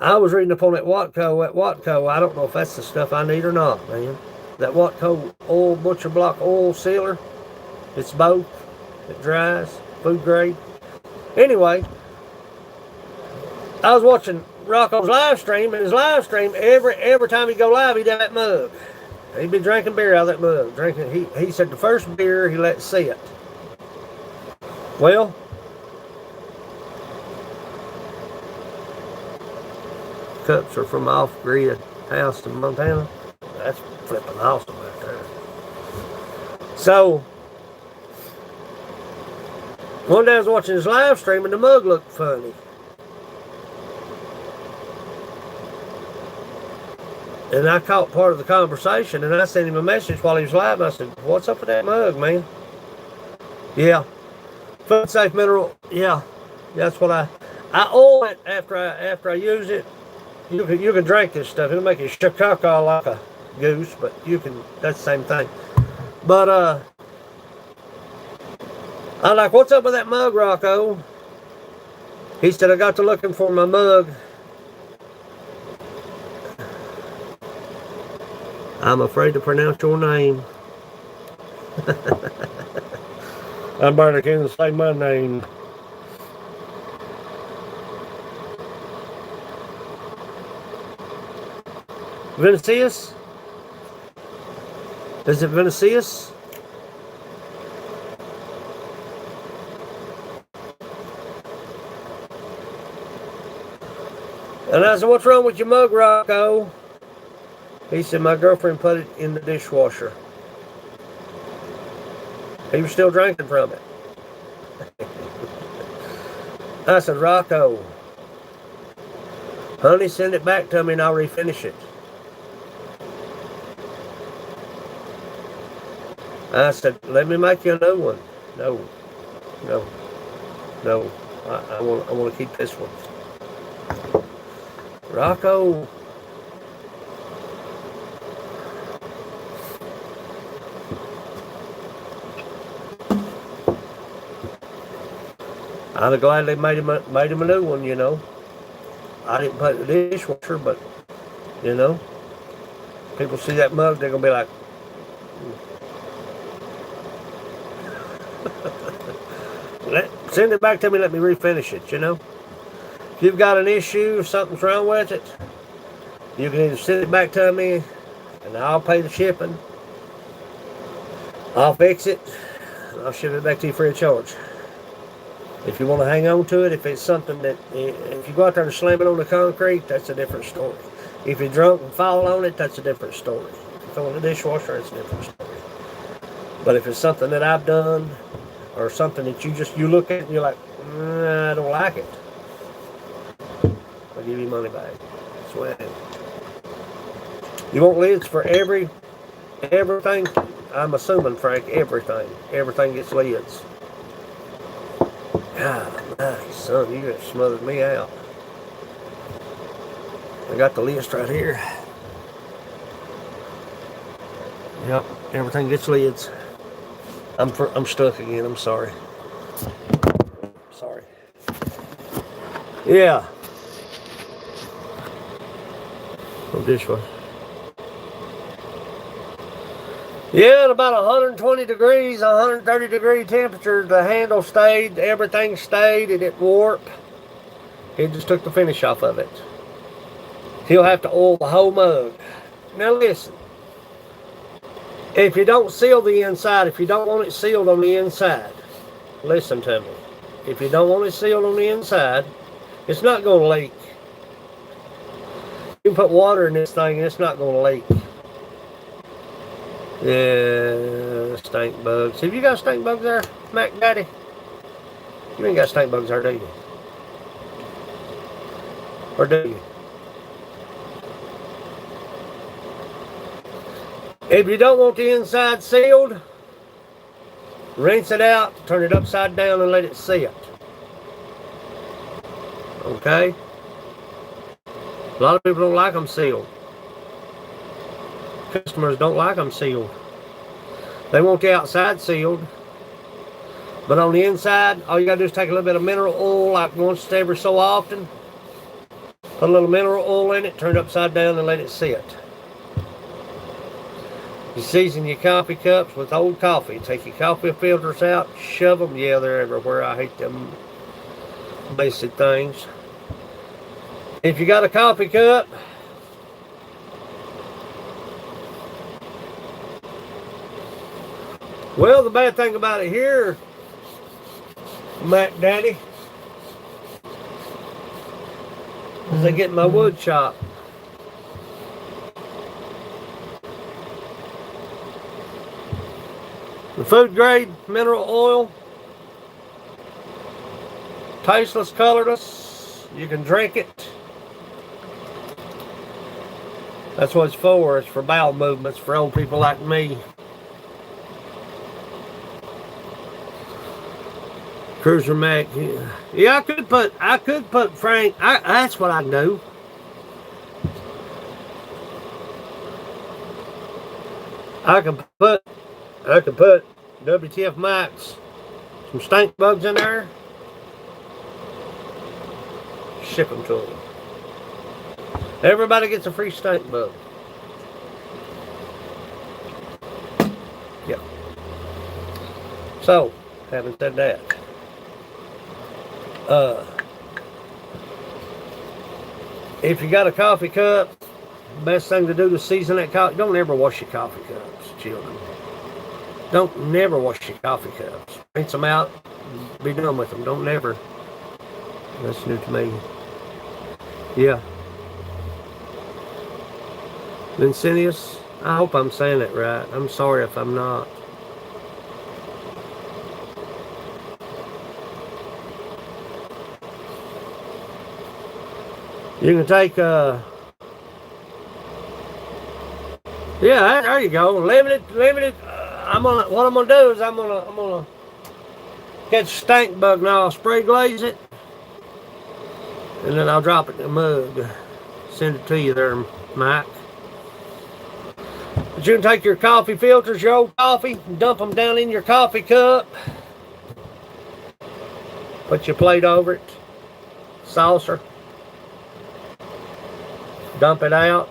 I was reading up on that Watco. That Watco, I don't know if that's the stuff I need or not, man. That Watco oil, butcher block oil sealer. It's both. It dries. Food grade. Anyway, I was watching Rocco's live stream, and his live stream, every time he go live, he'd have that mug. He'd be drinking beer out of that mug. Drinking. He said the first beer he let sit. Well, cups are from off-grid house in Montana. That's flipping awesome right there. So, one day I was watching his live stream and the mug looked funny. And I caught part of the conversation and I sent him a message while he was live. I said, what's up with that mug, man? Yeah. Food safe mineral. Yeah. That's what I oil it after I use it. You can drink this stuff. It'll make you shakaka like a goose, but that's the same thing. But I'm like, what's up with that mug, Rocco? He said, I got to looking for my mug. I'm afraid to pronounce your name. I'm barely can't say my name. Vinicius? Is it Vinicius? And I said, what's wrong with your mug, Rocco? He said, my girlfriend put it in the dishwasher. He was still drinking from it. I said, Rocco, honey, send it back to me and I'll refinish it. I said, let me make you a new one. No. I want to keep this one. Rocco. I'd have gladly made him a new one, you know. I didn't put it in the dishwasher, but, you know, people see that mug, they're going to be like, send it back to me, let me refinish it, you know. If you've got an issue, if something's wrong with it, you can either send it back to me, and I'll pay the shipping. I'll fix it, and I'll ship it back to you free of charge. If you want to hang on to it, if it's something that, if you go out there and slam it on the concrete, that's a different story. If you're drunk and fall on it, that's a different story. If you throw it in the dishwasher, it's a different story. But if it's something that I've done, or something that you look at and you're like, I don't like it, I'll give you money back. That's what it is. You want lids for everything? I'm assuming, Frank, everything. Everything gets lids. God, nice, son, you just smothered me out. I got the list right here. Yep, everything gets lids. I'm stuck again. I'm sorry. Sorry. Yeah. No dishwasher. Yeah, at about 120 degrees, 130 degree temperature, the handle stayed, everything stayed, it didn't warp. It just took the finish off of it. He'll have to oil the whole mug. Now listen, if you don't seal the inside, if you don't want it sealed on the inside, listen to me. If you don't want it sealed on the inside, it's not going to leak. You can put water in this thing and it's not going to leak. Yeah, stink bugs. Have you got stink bugs there, Mac Daddy? You ain't got stink bugs there, do you? Or do you? If you don't want the inside sealed, rinse it out, turn it upside down and let it sit. Okay? A lot of people don't like them sealed. Customers don't like them sealed. They want the outside sealed. But on the inside, all you gotta do is take a little bit of mineral oil, like once every so often. Put a little mineral oil in it, turn it upside down and let it sit. You season your coffee cups with old coffee. Take your coffee filters out, shove them. Yeah, they're everywhere. I hate them basic things. If you got a coffee cup, well, the bad thing about it here, Mac Daddy, is I get my wood shop. The food grade mineral oil, tasteless, colorless. You can drink it. That's what it's for. It's for bowel movements for old people like me. Cruiser Mac. Yeah, I could put Frank. That's what I do. I can put WTF Max, some stink bugs in there. Ship them to them. Everybody gets a free stink bug. Yep. So, having said that, if you got a coffee cup, best thing to do to season that coffee. Don't ever wash your coffee cups, children. Don't never wash your coffee cups. Rinse them out. Be done with them. Don't never. That's new to me. Yeah. Vincinius, I hope I'm saying it right. I'm sorry if I'm not. You can take yeah, there you go. Limited. What I'm gonna do is I'm gonna catch a stink bug now. I'll spray glaze it, and then I'll drop it in a mug. Send it to you there, Mike. But you can take your coffee filters, your old coffee, and dump them down in your coffee cup. Put your plate over it, saucer. Dump it out.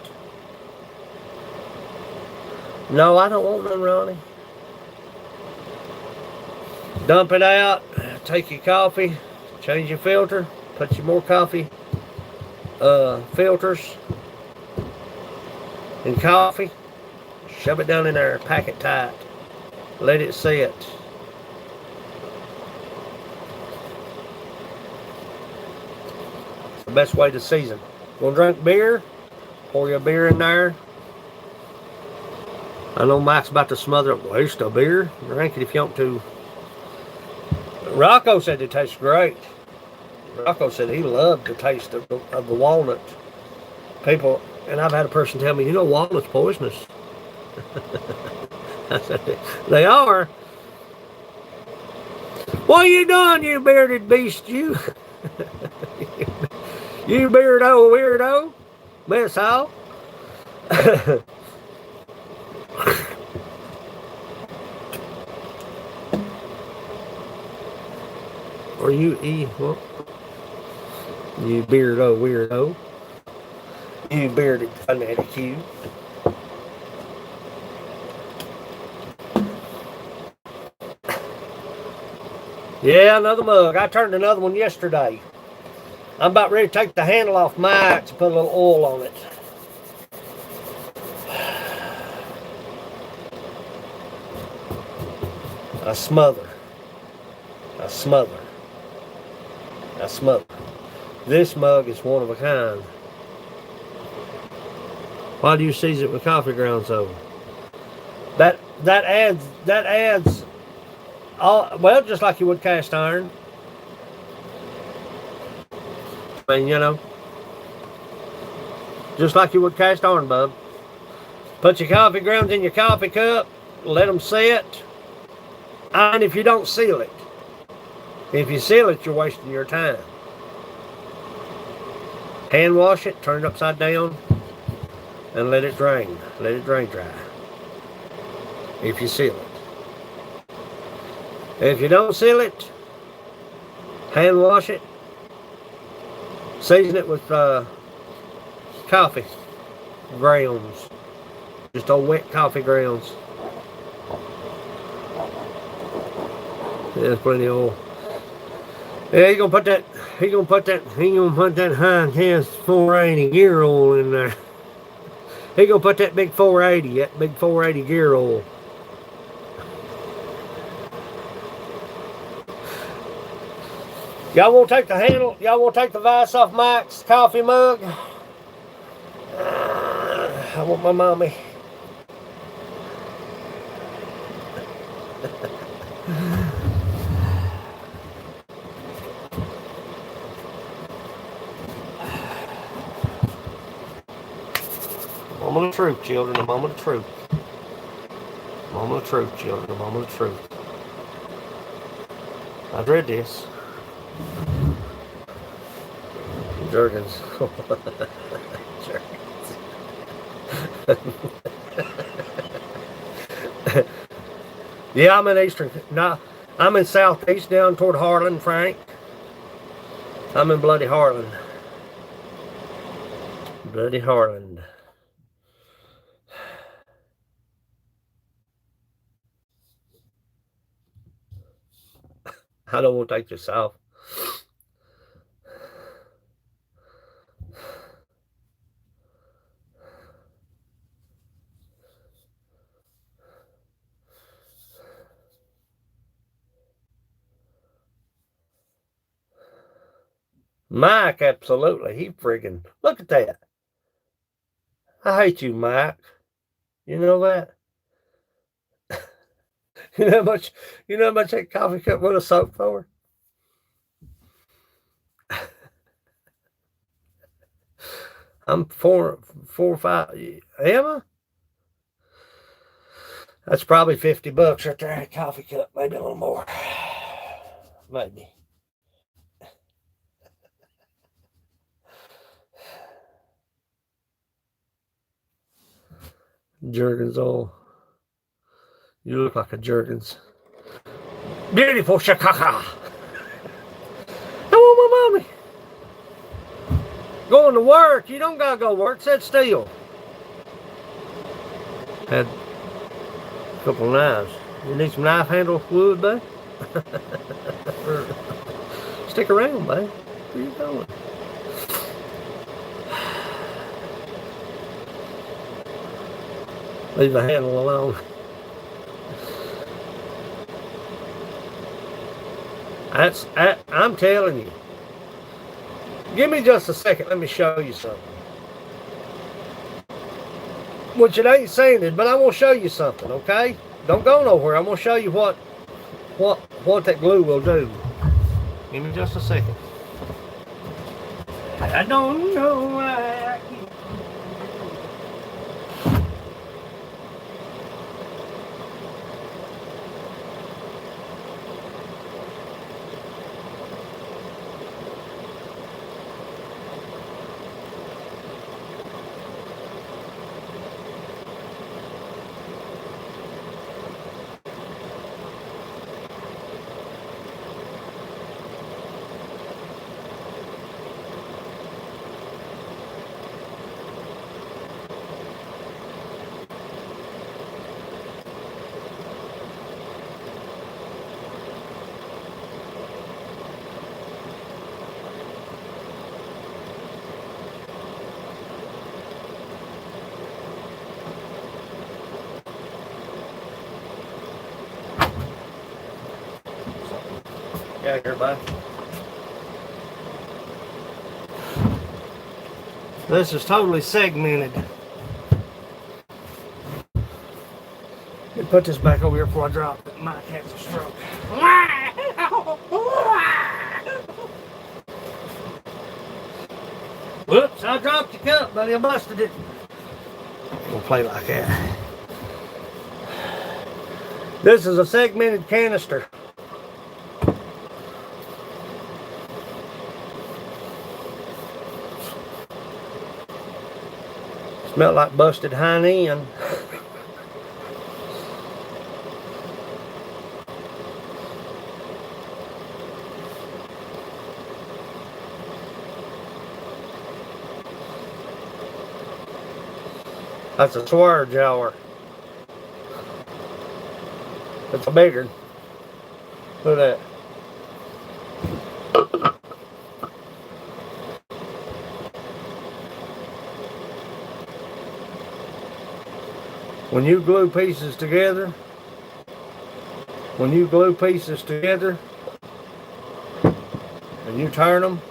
No, I don't want none, Ronnie. Dump it out. Take your coffee. Change your filter. Put your more coffee filters and coffee. Shove it down in there. Pack it tight. Let it sit. It's the best way to season. Gonna drink beer? Pour your beer in there. I know Mike's about to smother it. Waste of beer. Drink it if you want to. Rocco said it tastes great. Rocco said he loved the taste of the walnut. People, and I've had a person tell me, you know, walnut's poisonous. I said, they are. What are you doing, you bearded beast, you? You beardo weirdo. Miss how? Or you what? You beardo weirdo. You bearded fanatic, you. Yeah, another mug. I turned another one yesterday. I'm about ready to take the handle off Mike's and put a little oil on it. I smother. This mug is one of a kind. Why do you season it with coffee grounds though? That adds all, well, just like you would cast iron. I mean, you know, just like you would cast iron, bub. Put your coffee grounds in your coffee cup, let them sit. And if you don't seal it, if you seal it, you're wasting your time. Hand wash it, turn it upside down, and let it drain. Let it drain dry. If you seal it. If you don't seal it, hand wash it. Season it with coffee grounds. Just old wet coffee grounds. There's plenty of oil. Yeah, he gonna put that high intense 480 gear oil in there. He gonna put that big 480 gear oil. Y'all want to take the handle? Y'all want to take the vice off Mike's coffee mug? I want my mommy. Moment of truth, children. A moment of truth. Moment of truth, children. A moment of truth. I've read this. Jergens. Yeah, I'm in Eastern. No, I'm in Southeast down toward Harlan, Frank. I'm in bloody Harlan. Bloody Harlan. I don't want to take this off. Mike, absolutely. He friggin' look at that. I hate you, Mike. You know that? You know how much that coffee cup would have soaked for? I'm four or five. Am I? That's probably $50 right there. A coffee cup, maybe a little more. Maybe. Jergens oil. You look like a Jergens. Beautiful Chicago. I want my mommy. Going to work. You don't gotta go work. Sit still. Had a couple of knives. You need some knife handle wood, babe? Stick around, babe. Where you going? Leave the handle alone. I'm telling you. Give me just a second. Let me show you something. Which it ain't saying it, but I want to show you something, okay? Don't go nowhere. I'm going to show you what that glue will do. Give me just a second. I don't know why I keep... Yeah, everybody. This is totally segmented. Let me put this back over here before I drop it. Mike has a stroke. Whoops, I dropped the cup, buddy. I busted it. We'll play like that. This is a segmented canister. Smelled like busted hind end. That's a swear jar. It's a bigger one. Look at that. When you glue pieces together, and you turn them,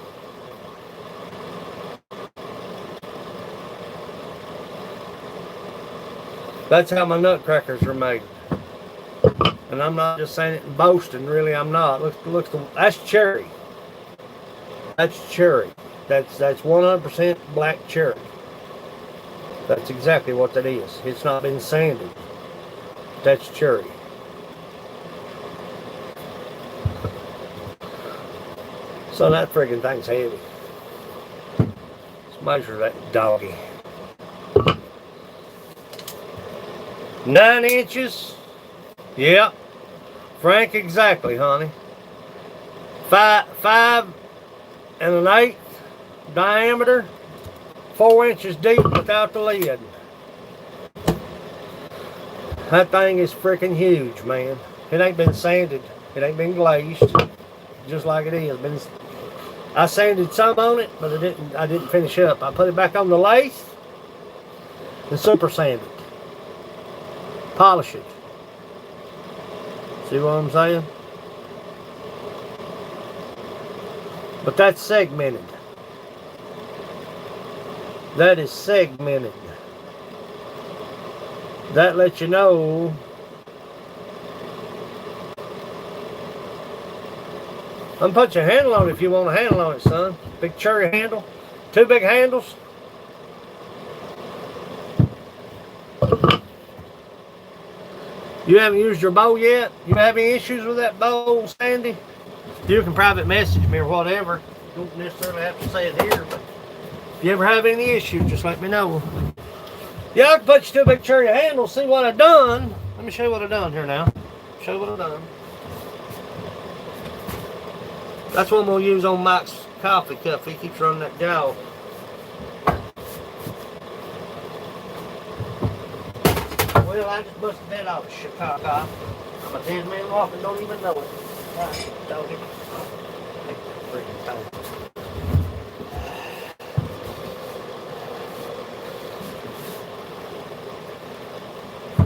that's how my nutcrackers are made. And I'm not just saying it and boasting, really I'm not. Look, that's cherry. That's cherry. That's 100% black cherry. That's exactly what that is. It's not been sanded. That's cherry. So that friggin' thing's heavy. Let's measure that doggy. 9 inches. Yep. Frank, exactly, honey. 5 1/8 diameter. 4 inches deep without the lid. That thing is freaking huge, man. It ain't been sanded. It ain't been glazed. Just like it is. I sanded some on it, but I didn't finish up. I put it back on the lathe and super sand it. Polish it. See what I'm saying? But that's segmented. That is segmented. That lets you know I'm put your handle on it if you want a handle on it, son. Big cherry handle. 2 big handles. You haven't used your bow yet? You have any issues with that bow, Sandy? You can private message me or whatever. You don't necessarily have to say it here, but if you ever have any issues, just let me know. Yeah, I can put you 2 big cherry handles, see what I've done. Let me show you what I've done here now. Show you what I've done. That's what I'm going to use on Mike's coffee cup. He keeps running that jaw. Well, I just busted that out of Chicago. I'm a dead man walking, don't even know it. Right, doggy. Freaking time.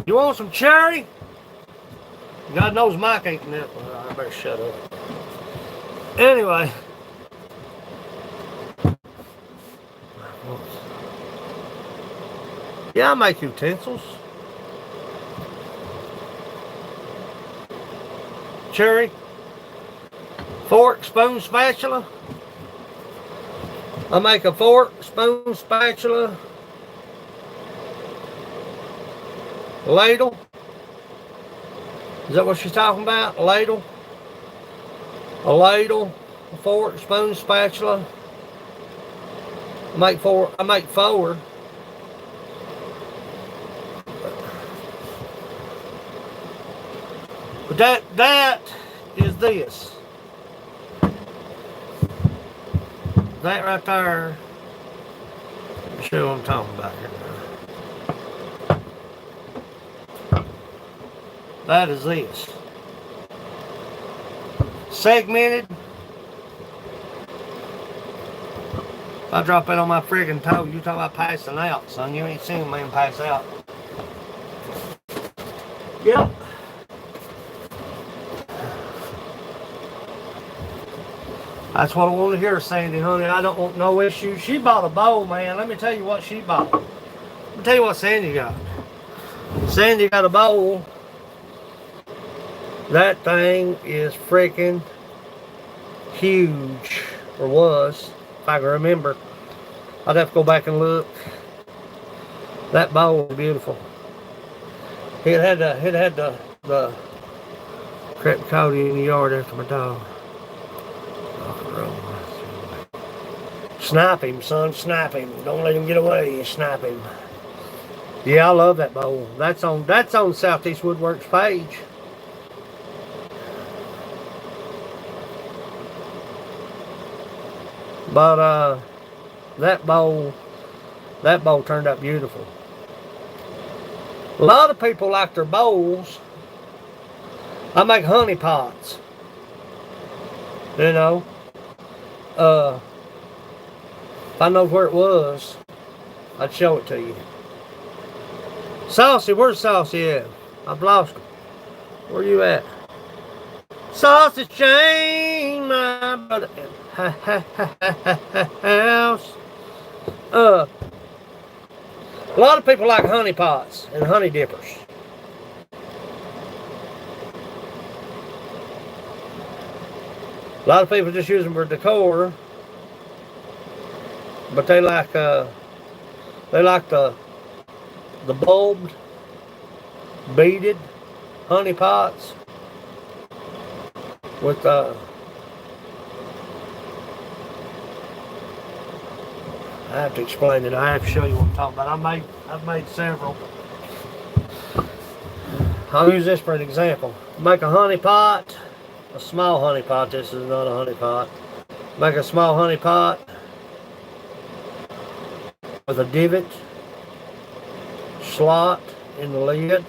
You want some cherry? God knows Mike ain't that one. I better shut up. Anyway. Yeah, I make utensils. Cherry. Fork, spoon, spatula. I make a fork, spoon, spatula. Ladle. Is that what she's talking about? A ladle? A ladle, a fork, spoon, spatula. I make 4. But that is this. That right there. Let me show you what I'm talking about here now. That is this. Segmented. If I drop it on my friggin' toe, you talking about passing out, son. You ain't seen a man pass out. Yep. That's what I want to hear, Sandy, honey. I don't want no issues. She bought a bowl, man. Let me tell you what she bought. Let me tell you what Sandy got. Sandy got a bowl. That thing is freaking huge, or was, if I can remember. I'd have to go back and look. That bowl was beautiful. It had the crap Cody in the yard after my dog. Snipe him, son, snipe him. Don't let him get away. Snipe him. Yeah, I love that bowl. That's on Southeast Woodworks page. But that bowl turned out beautiful. A lot of people like their bowls. I make honey pots. You know. If I know where it was, I'd show it to you. Saucy, where's Saucy at? I've lost him. Where you at? Sausage chain, my brother. House. A lot of people like honey pots and honey dippers. A lot of people just use them for decor, but they like the bulbed, beaded honey pots with I have to explain it. I have to show you what I'm talking about. I've made several. I'll use this for an example. Make a honey pot, a small honey pot. This is not a honey pot. Make a small honey pot with a divot slot in the lid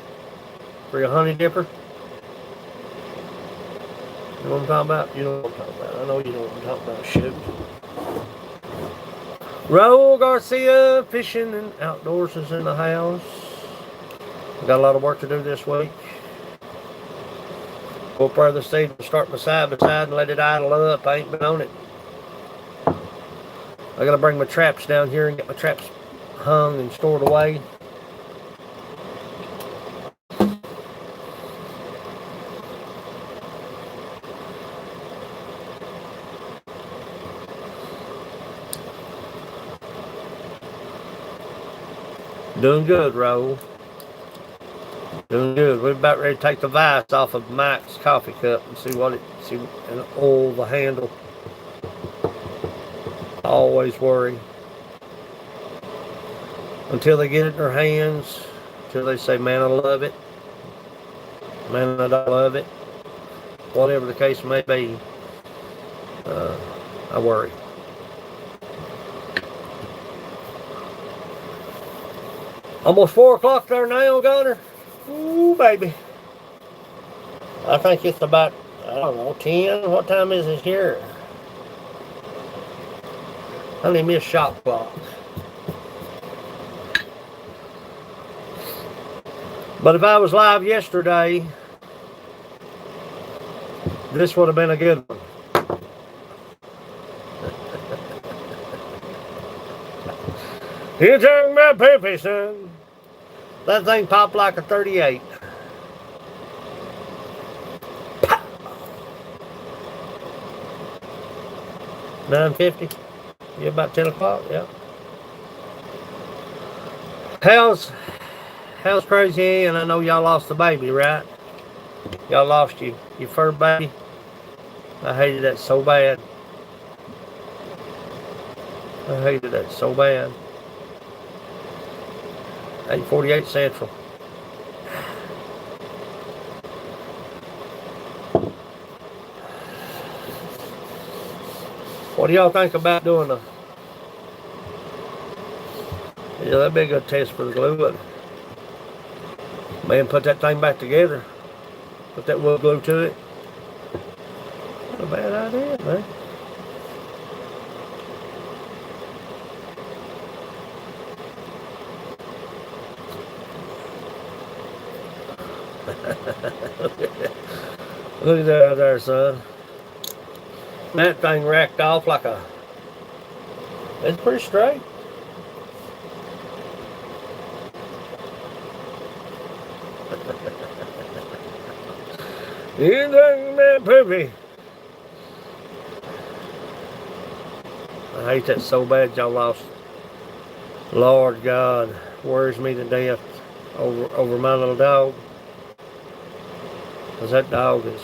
for your honey dipper. You know what I'm talking about? You know what I'm talking about. I know you know what I'm talking about. Shoot. Raul Garcia, fishing and outdoors is in the house. Got a lot of work to do this week. Go up there this evening, start my side by side and let it idle up. I ain't been on it. I gotta bring my traps down here and get my traps hung and stored away. Doing good, Raul. Doing good. We're about ready to take the vise off of Mike's coffee cup and see and oil the handle. I always worry. Until they get it in their hands, until they say, man, I love it. Man, I don't love it. Whatever the case may be, I worry. Almost 4 o'clock there now, Gunner. Ooh, baby. I think it's about, I don't know, 10. What time is it here? I need me a shop clock. But if I was live yesterday, this would have been a good one. You took my pippy, son. That thing popped like a 38. Pow! 9:50. Yeah, about 10 o'clock. Yeah. How's crazy? And I know y'all lost the baby, right? Y'all lost your fur baby. I hated that so bad. I hated that so bad. 8:48 Central. What do y'all think about doing a... Yeah, that'd be a good test for the glue, but... Man, put that thing back together. Put that wood glue to it. Not a bad idea, man. Look at that there, son. That thing racked off like a... It's pretty straight. You think that poopy? I hate that so bad y'all lost. Lord God, worries me to death over my little dog. Because that dog is...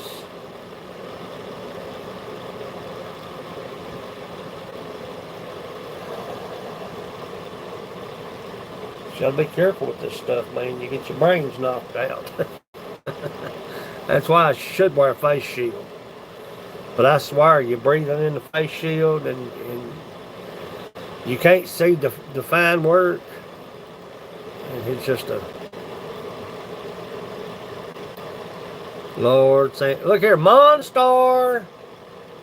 You gotta be careful with this stuff, man. You get your brains knocked out. That's why I should wear a face shield. But I swear, you're breathing in the face shield and you can't see the fine work. And it's just a... Lord, look here, Monstar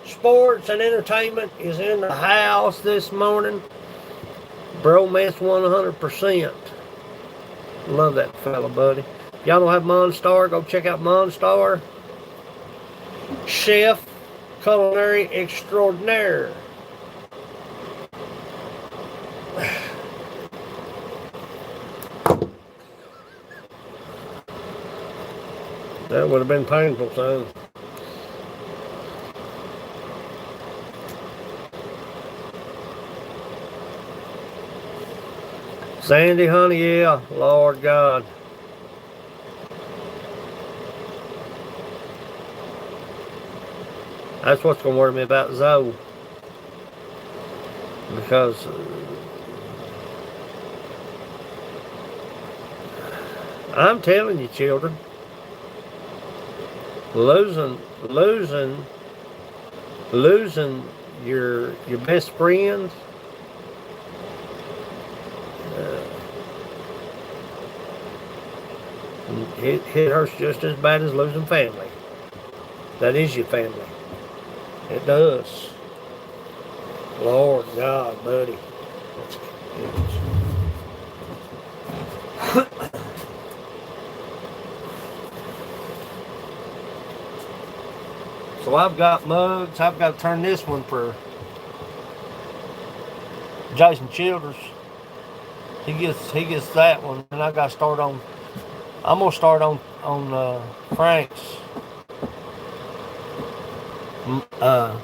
Sports and Entertainment is in the house this morning. Bro Mess 100%. Love that fella, buddy. If y'all don't have Monstar, go check out Monstar. Chef Culinary Extraordinaire. That would have been painful, son. Sandy, honey, yeah, Lord God. That's what's going to worry me about Zoe. Because I'm telling you, children, losing your best friends, it hurts just as bad as losing family. That is your family. It does. Lord God, buddy. So I've got mugs. I've got to turn this one for Jason Childers. He gets that one, and I got to start on. I'm gonna start on Frank's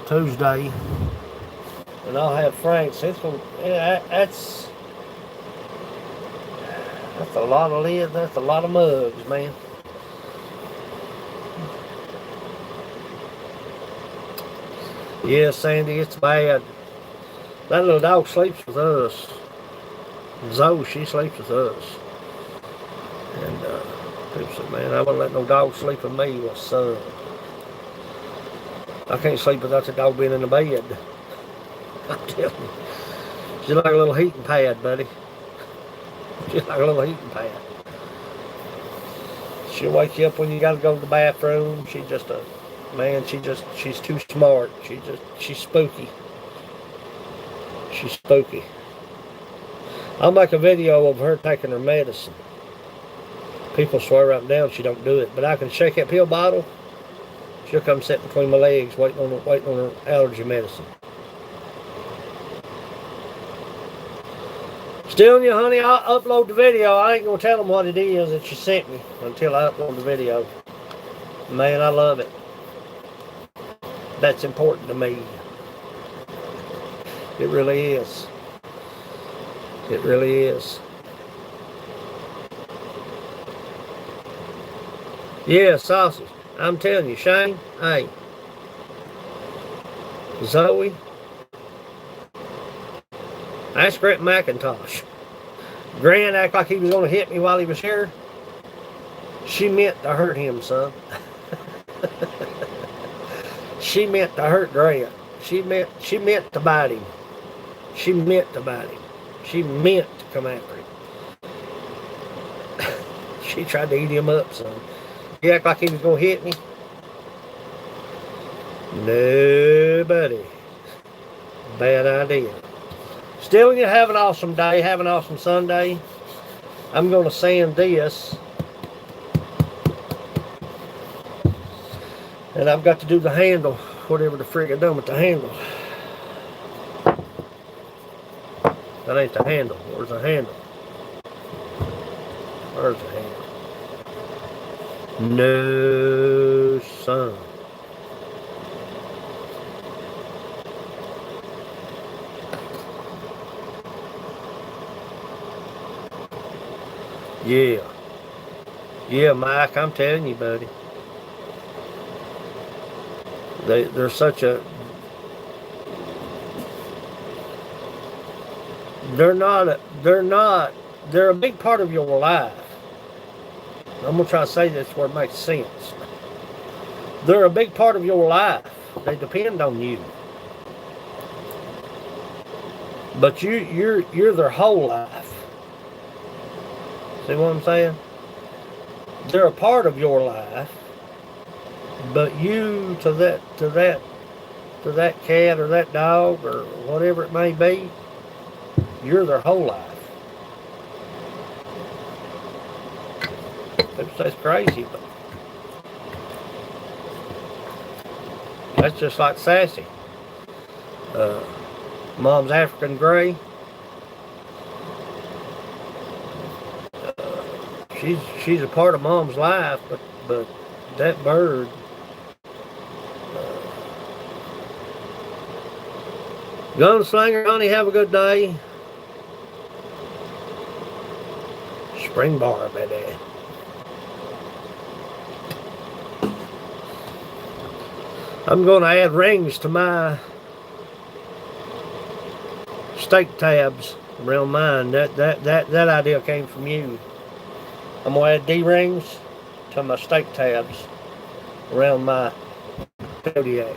Tuesday, and I'll have Frank's. It's gonna, that's a lot of lids. That's a lot of mugs, man. Yeah, Sandy, it's bad. That little dog sleeps with us. Zoe, she sleeps with us. And people said, man, I wouldn't let no dog sleep with me. Well, son, I can't sleep without the dog being in the bed. I'm telling you. She's like a little heating pad, buddy. She's like a little heating pad. She'll wake you up when you got to go to the bathroom. She's just a, man, she's too smart. She's spooky. She's spooky. I'll make a video of her taking her medicine. People swear up and down she don't do it, but I can shake that pill bottle. She'll come sit between my legs waiting on her allergy medicine. Still, you honey, I'll upload the video. I ain't gonna tell them what it is that you sent me until I upload the video. Man, I love it. That's important to me. It really is. It really is. Yeah, sausage. I'm telling you, Shane, hey. Zoe. That's Grant McIntosh. Grant acted like he was going to hit me while he was here. She meant to hurt him, son. She meant to hurt Grant. She meant to bite him. She meant to bite him. She meant to come after him. She tried to eat him up, son. He acted like he was going to hit me. Nobody. Bad idea. Still, you have an awesome day. Have an awesome Sunday. I'm going to sand this. And I've got to do the handle. Whatever the frig I done with the handle. That ain't the handle. Where's the handle? Where's the handle? No, son. Yeah. Yeah, Mike, I'm telling you, buddy. They're such a... They're a big part of your life. I'm going to try to say this where it makes sense. They're a big part of your life. They depend on you. But you're their whole life. See what I'm saying? They're a part of your life, But you to that cat or that dog or whatever it may be, you're their whole life. People say it's crazy, but that's just like Sassy. Mom's African Gray. She's a part of Mom's life, but that bird. Gunslinger, honey, have a good day. Spring bar, baby. I'm going to add rings to my steak tabs around mine. That idea came from you. I'm going to add D-rings to my steak tabs around my Kodiak.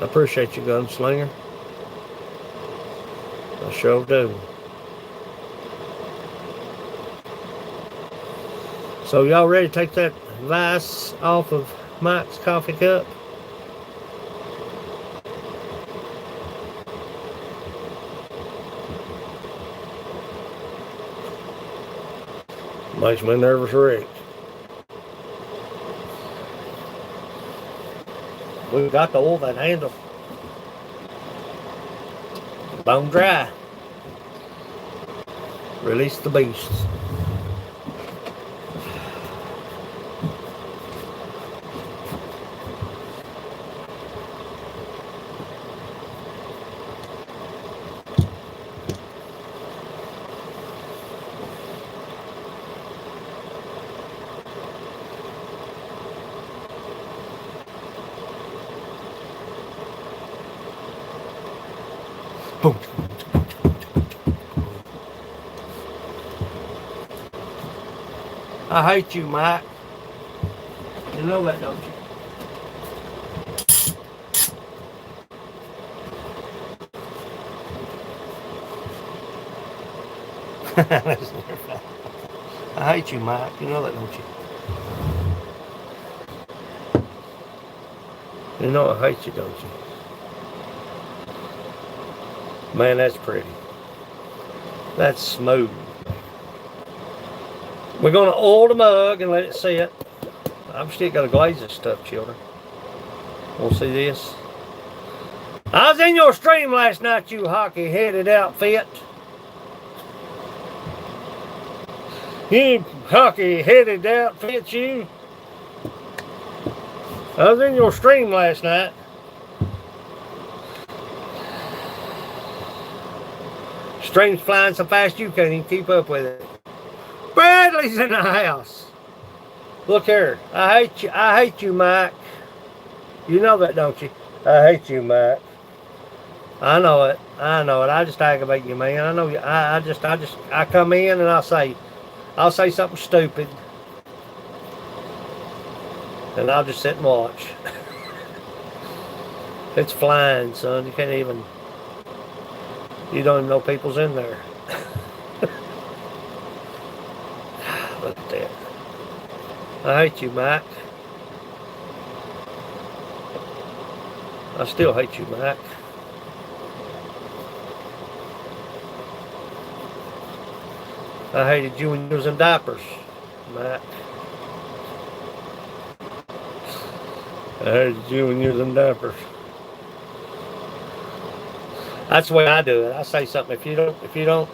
I appreciate you, Gunslinger. I sure do. So y'all ready to take that vice off of Mike's coffee cup? Makes me nervous, Rick. We've got to oil that handle. Bone dry. Release the beasts. Boom. I hate you, Mike. You know that, don't you? I hate you, Mike. You know that, don't you? You know I hate you, don't you? Man, that's pretty. That's smooth. We're going to oil the mug and let it sit. I've still got to glaze this stuff, children. Want to see this? I was in your stream last night, you hockey-headed outfit. You hockey-headed outfit, you. I was in your stream last night. Stream's flying so fast you can't even keep up with it. Bradley's in the house. Look here. I hate you, Mike. You know that, don't you? I hate you, Mike. I know it. I just aggravate you, man. I know you. I come in and I'll say something stupid. And I'll just sit and watch. It's flying, son. You can't even. You don't even know people's in there. Look at that. I hate you, Mike. I still hate you, Mike. I hated you when you was in diapers, Mike. I hated you when you was in diapers. That's the way I do it. I say something. If you don't,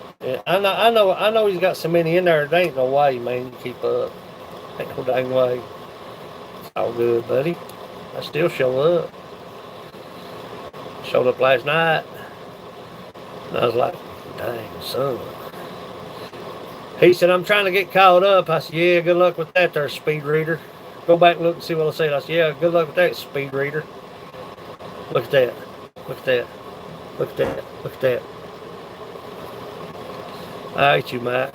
I know he's got so many in there. There ain't no way, man, you keep up. Ain't no dang way. It's all good, buddy. I still show up. Showed up last night. And I was like, dang, son. He said, I'm trying to get caught up. I said, yeah, good luck with that there, speed reader. Go back and look and see what I said. I said, yeah, good luck with that, speed reader. Look at that. Look at that. Look at that. Look at that. I hate you, Mike.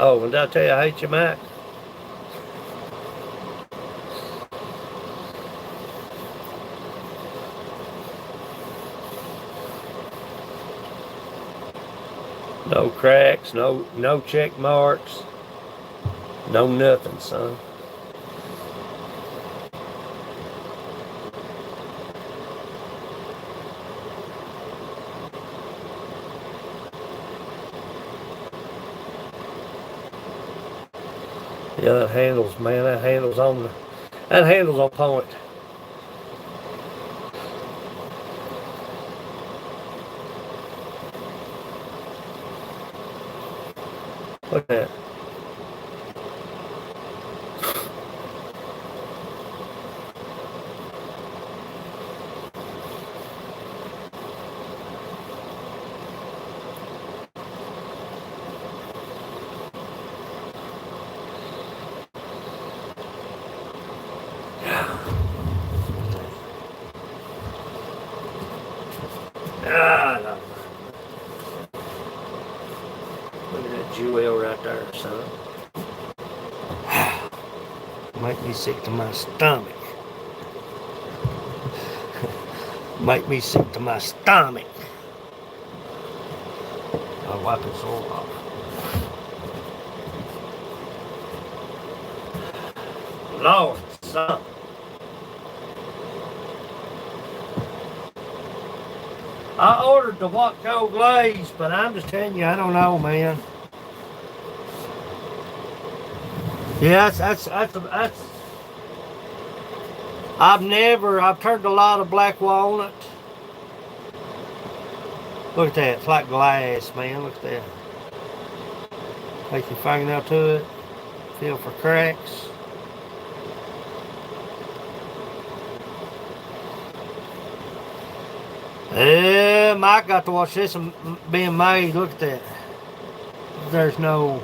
Oh, and did I tell you I hate you, Mac? No cracks, no check marks, no nothing, son. Yeah, that handles, man, that handles on point. Look at that. Ah, no. Look at that jewel right there, son. Make me sick to my stomach. Make me sick to my stomach. I'll wipe this all off. Lord, son. I ordered the what cold glaze, but I'm just telling you, I don't know, man. Yeah, that's I've turned a lot of black walnut. Look at that, it's like glass, man, look at that. Take your fingernail to it, feel for cracks. Yeah, Mike got to watch this being made, look at that. There's no,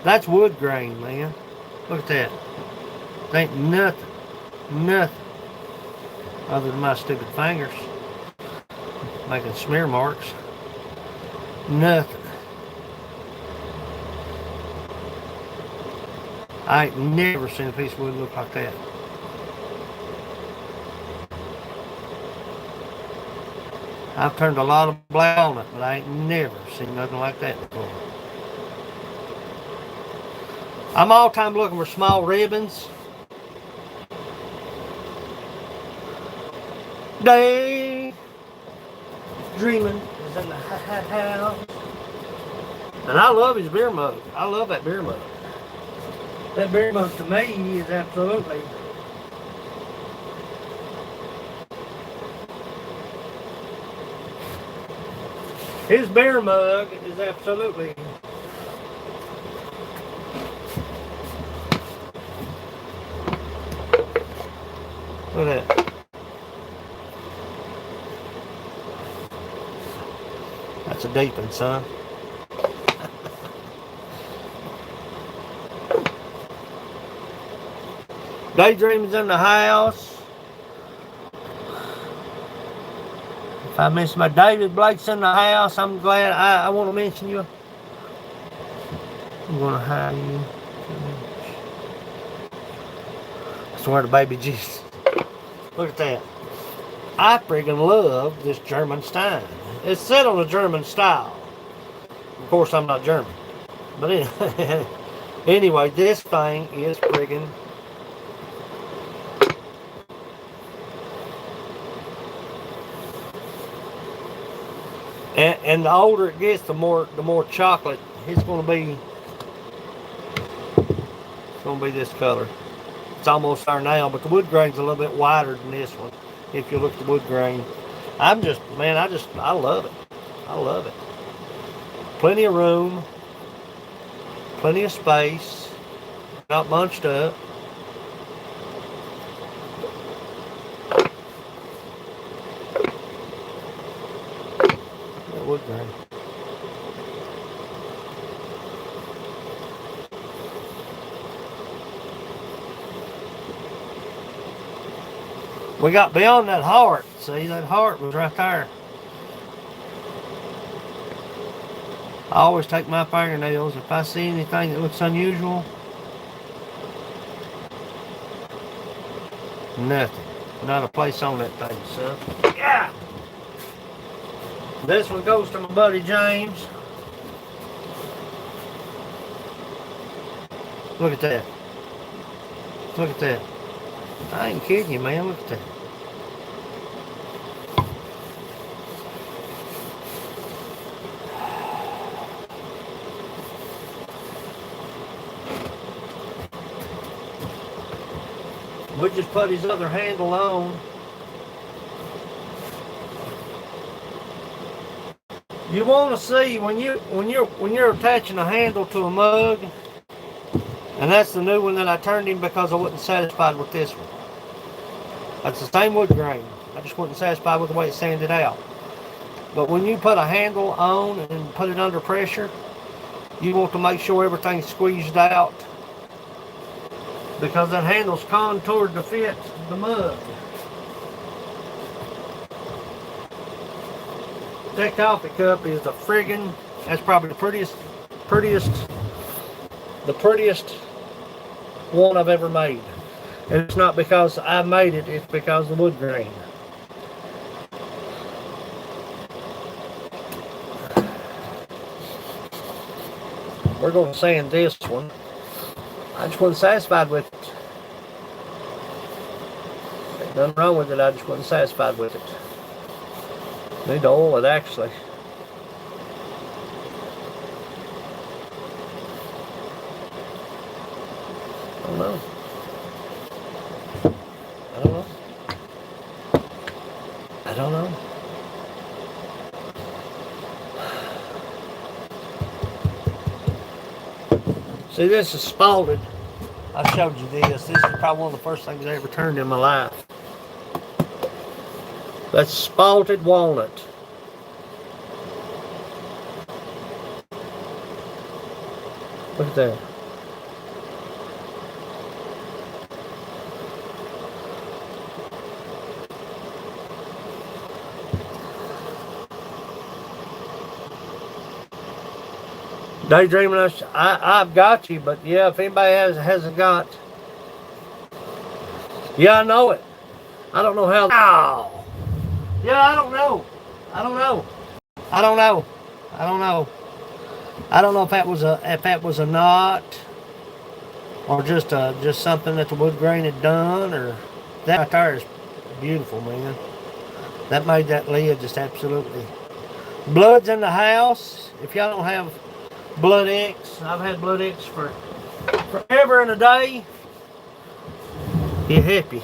that's wood grain, man. Look at that. Ain't nothing, other than my stupid fingers making smear marks. Nothing. I ain't never seen a piece of wood look like that. I've turned a lot of black on it, but I ain't never seen nothing like that before. I'm all time looking for small ribbons. Day dreaming is in the house. And I love his beer mug. I love that beer mug. That beer mug to me is absolutely his beer mug is absolutely look at that. That's a deep one, son. Daydreaming's in the house. If I miss my David Blake's in the house, I'm glad. I want to mention you. I'm going to hire you. I swear to baby Jesus. Look at that. I friggin' love this German stein. It's set on a German style. Of course, I'm not German. But anyway, this thing is friggin' and the older it gets, the more chocolate it's going to be. It's going to be this color. It's almost there now, but the wood grain's a little bit wider than this one. If you look at the wood grain, I love it. I love it. Plenty of room, plenty of space, not bunched up. That wood grain. We got beyond that heart. See, that heart was right there. I always take my fingernails. If I see anything that looks unusual, nothing. Not a place on that thing, son. Yeah! This one goes to my buddy James. Look at that. Look at that. I ain't kidding you, man. Look at that. We just put his other handle on. You want to see when you're attaching a handle to a mug, and that's the new one that I turned him because I wasn't satisfied with this one. That's the same wood grain. I just wasn't satisfied with the way it sanded out. But when you put a handle on and put it under pressure, you want to make sure everything's squeezed out, because that handle's contoured to fit the mug. That coffee cup is the friggin', that's probably the prettiest one I've ever made. And it's not because I made it, it's because of the wood grain. We're going to sand this one. I just wasn't satisfied with it. There's nothing wrong with it, I just wasn't satisfied with it. Need to oil it actually. I don't know. I don't know. See, this is spalted. I showed you this. This is probably one of the first things I ever turned in my life. That's spalted walnut. Look at that. Daydreaming, I've got you, but yeah, if anybody hasn't got, yeah, I know it. I don't know how. Ow. Yeah, I don't know. I don't know if that was a knot or just something that the wood grain had done, or that right there is beautiful, man. That made that lid just absolutely. Blood's in the house. If y'all don't have Blood X, I've had Blood X for forever and a day. He happy.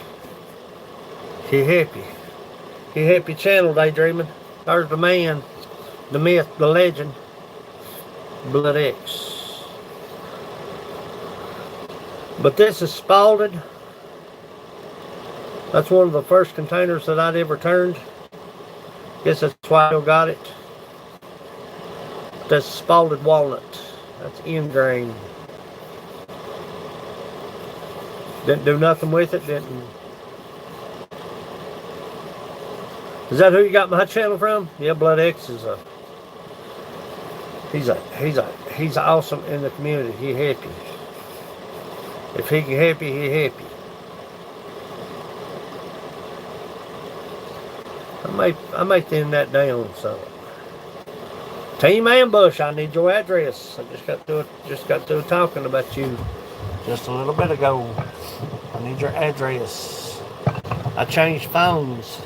He happy channel, Daydreaming. There's the man, the myth, the legend, Blood X. But this is spalted. That's one of the first containers that I'd ever turned. Guess that's why I still got it. That's spalted walnut. That's end grain. Didn't do nothing with it. Didn't. Is that who you got my channel from? Yeah, Blood X is a. He's awesome in the community. He happy. If he can happy, he happy. I might thin that down some. Team Ambush, I need your address. I just got through talking about you just a little bit ago. I need your address. I changed phones.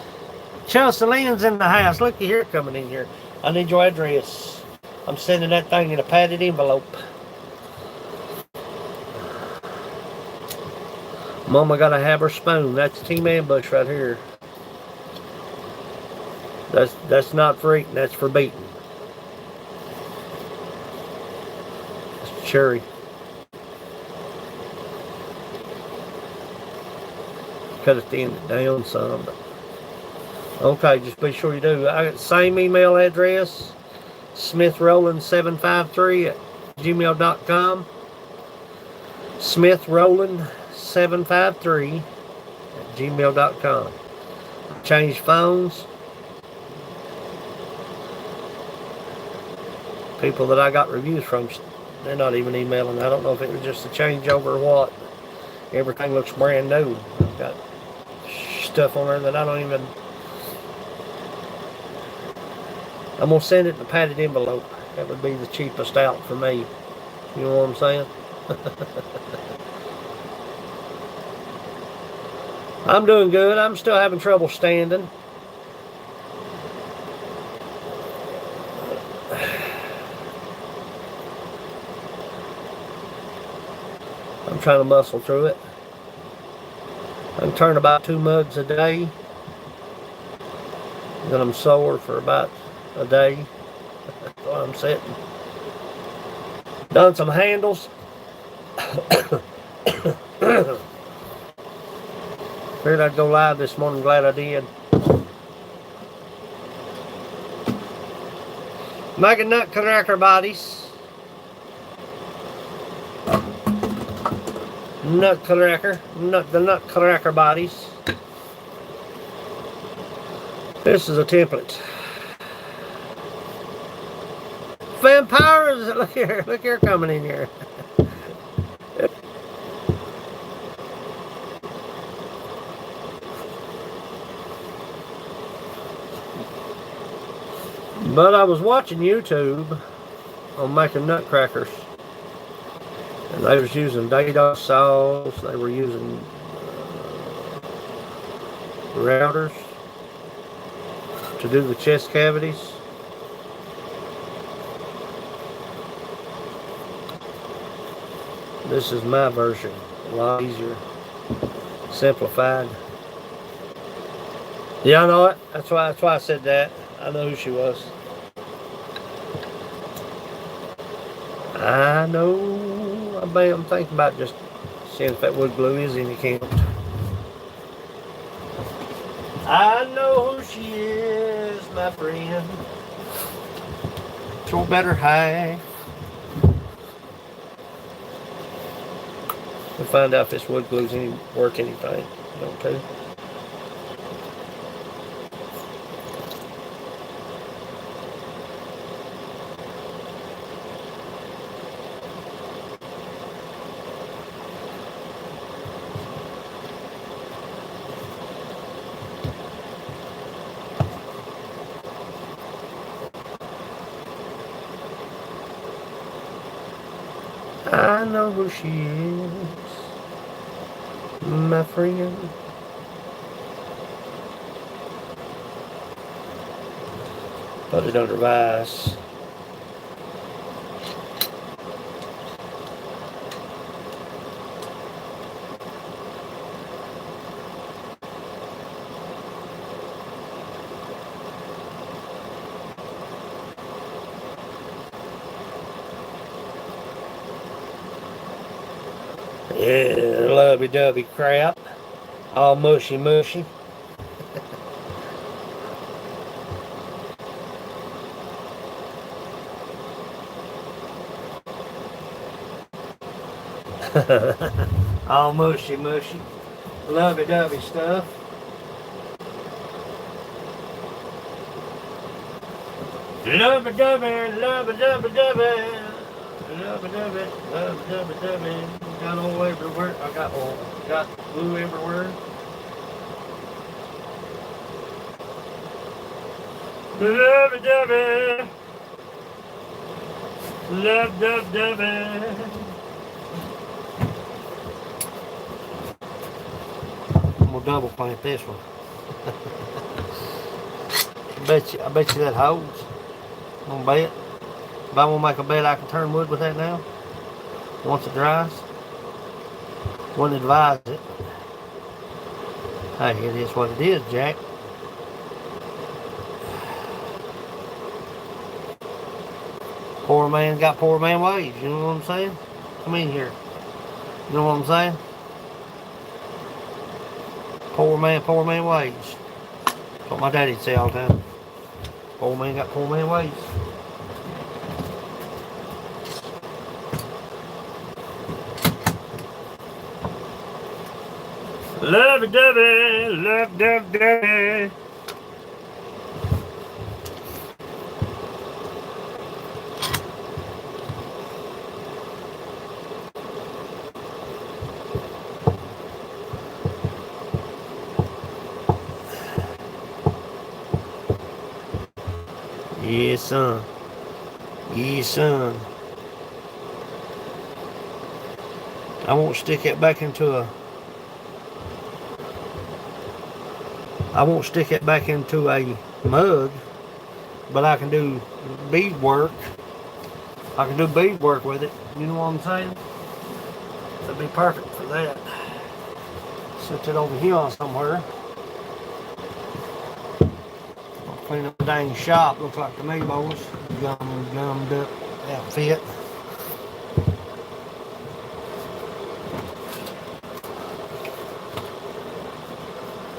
Chelsea Lynn's in the house. Looky here, coming in here. I need your address. I'm sending that thing in a padded envelope. Mama gotta have her spoon. That's Team Ambush right here. That's not for eating. That's for beating. It's cherry. Cut it thin down some. But okay, just be sure you do. I got the same email address, SmithRowland753@gmail.com. SmithRowland753@gmail.com. Change phones. People that I got reviews from, they're not even emailing. I don't know if it was just a changeover or what. Everything looks brand new. I've got stuff on there that I don't even... I'm going to send it in a padded envelope. That would be the cheapest out for me. You know what I'm saying? I'm doing good. I'm still having trouble standing. I'm trying to muscle through it. I can turn about 2 mugs a day. Then I'm sore for about a day. That's why I'm sitting. Done some handles. Figured I'd go live this morning. Glad I did. Making nutcracker bodies. The nutcracker bodies. This is a template. Vampires, look here coming in here. But I was watching YouTube on making nutcrackers, and they was using dado saws. They were using routers to do the chest cavities. This is my version, a lot easier, simplified. Yeah, I know it. That's why I said that. I know who she was. I know. I'm thinking about just seeing if that wood glue is any count. I know who she is, my friend. It's your better half. We'll find out if this wood glue's worth anything. Okay. I know who she is, my friend. Put it under vice. Yeah, lovey-dovey crap. All mushy. All mushy. Lovey-dovey stuff. Lovey-dovey. Got all everywhere. I got glue everywhere. Lovey-dovey. Love-dovey. I'm gonna double paint this one. I bet you that holds. I'm gonna bet. If I want to make a bed, I can turn wood with that now. Once it dries. Wouldn't advise it. Hey, it is what it is, Jack. Poor man got poor man ways. You know what I'm saying? Come in here. You know what I'm saying? Poor man ways. That's what my daddy'd say all the time. Poor man got poor man ways. Lovey-dovey, love-dovey. Yes, son. Yes, son. I won't stick it back into a... I won't stick it back into a mug, but I can do beadwork. I can do beadwork with it. You know what I'm saying? That'd be perfect for that. Set it over here somewhere. I'll clean up the dang shop. Looks like to me, boys. Gummed up outfit.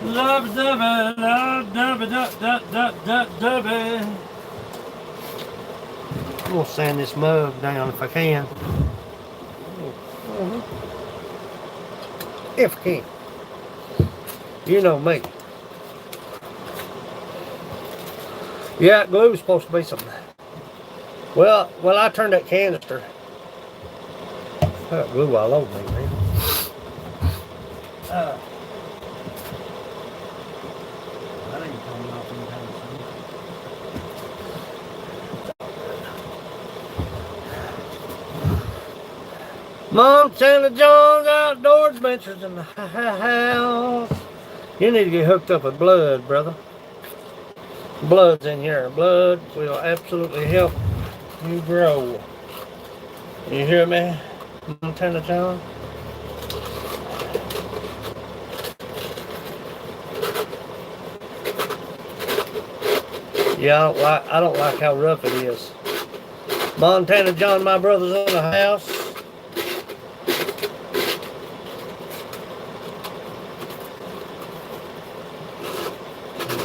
Love, I'm gonna sand this mug down if I can. If I can. You know me. Yeah, glue's supposed to be something. Well, I turned that canister. I got glue all over me, man. That ain't coming off anytime soon. Montana John's Outdoor Adventures in the house. You need to get hooked up with blood, brother. Blood's in here. Blood will absolutely help you grow. You hear me, Montana John? Yeah, I don't like how rough it is. Montana John, my brother's in the house.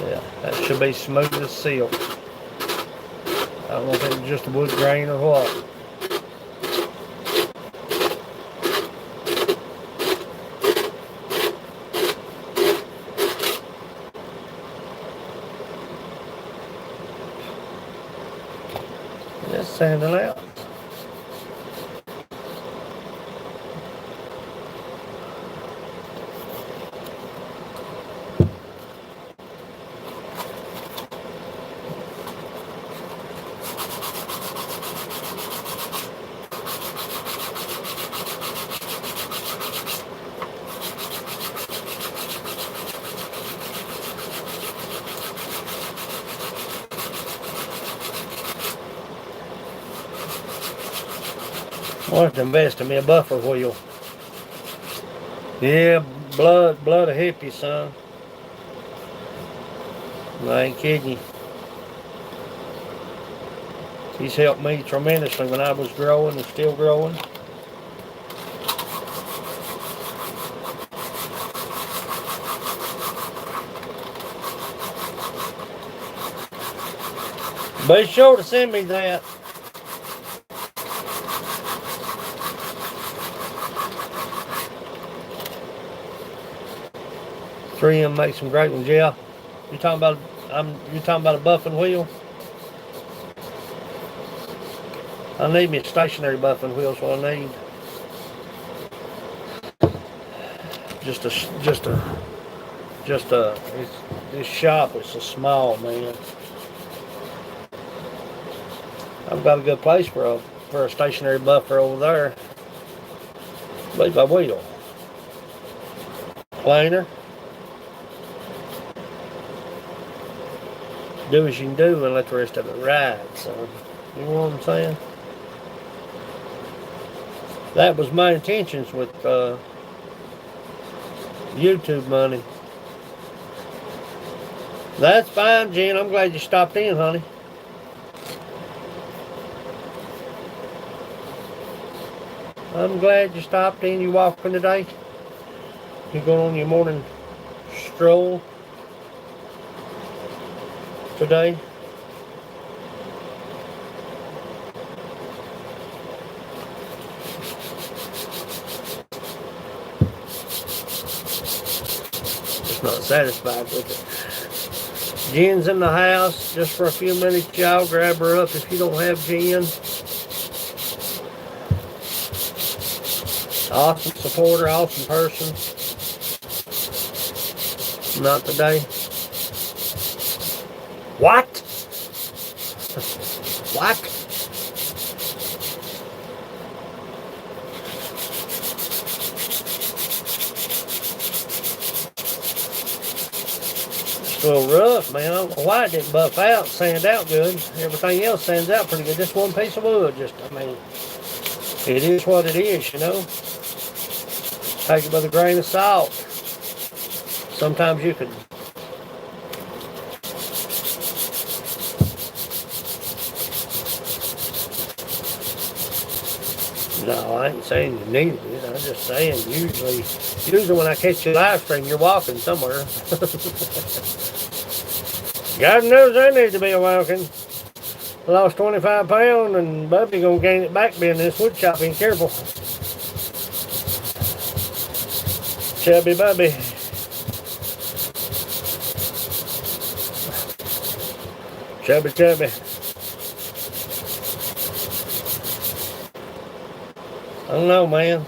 Yeah, that should be smooth as silk. I don't know if it's just a wood grain or what. Just sand it out. I want to invest in me a buffer wheel. Yeah, blood will help you, son. I ain't kidding you. He's helped me tremendously when I was growing and still growing. Be sure to send me that. Three of them make some great ones, yeah. You talking about a buffing wheel? I need me a stationary buffing wheel, so I need this shop is so small, man. I've got a good place for a stationary buffer over there. Leave my wheel. Planer. Do as you can do and let the rest of it ride, son. You know what I'm saying? That was my intentions with YouTube money. That's fine, Jen. I'm glad you stopped in, honey. I'm glad you stopped in. You walking today? You going on your morning stroll today? Just not satisfied with it. Jen's in the house just for a few minutes. Y'all grab her up if you don't have Jen. Awesome supporter, awesome person. Not today. What? Whack. It's a little rough, man. I don't know why it didn't buff out, sand out good. Everything else sands out pretty good. Just one piece of wood, I mean, it is what it is, you know. Take it with a grain of salt. Sometimes you can. No, I ain't saying you needed it. I'm just saying usually when I catch you live stream, you're walking somewhere. God knows I need to be walking. Lost 25 pounds and Bubby gonna gain it back being this wood shop. Be careful. Chubby Bubby. Chubby. I don't know, man.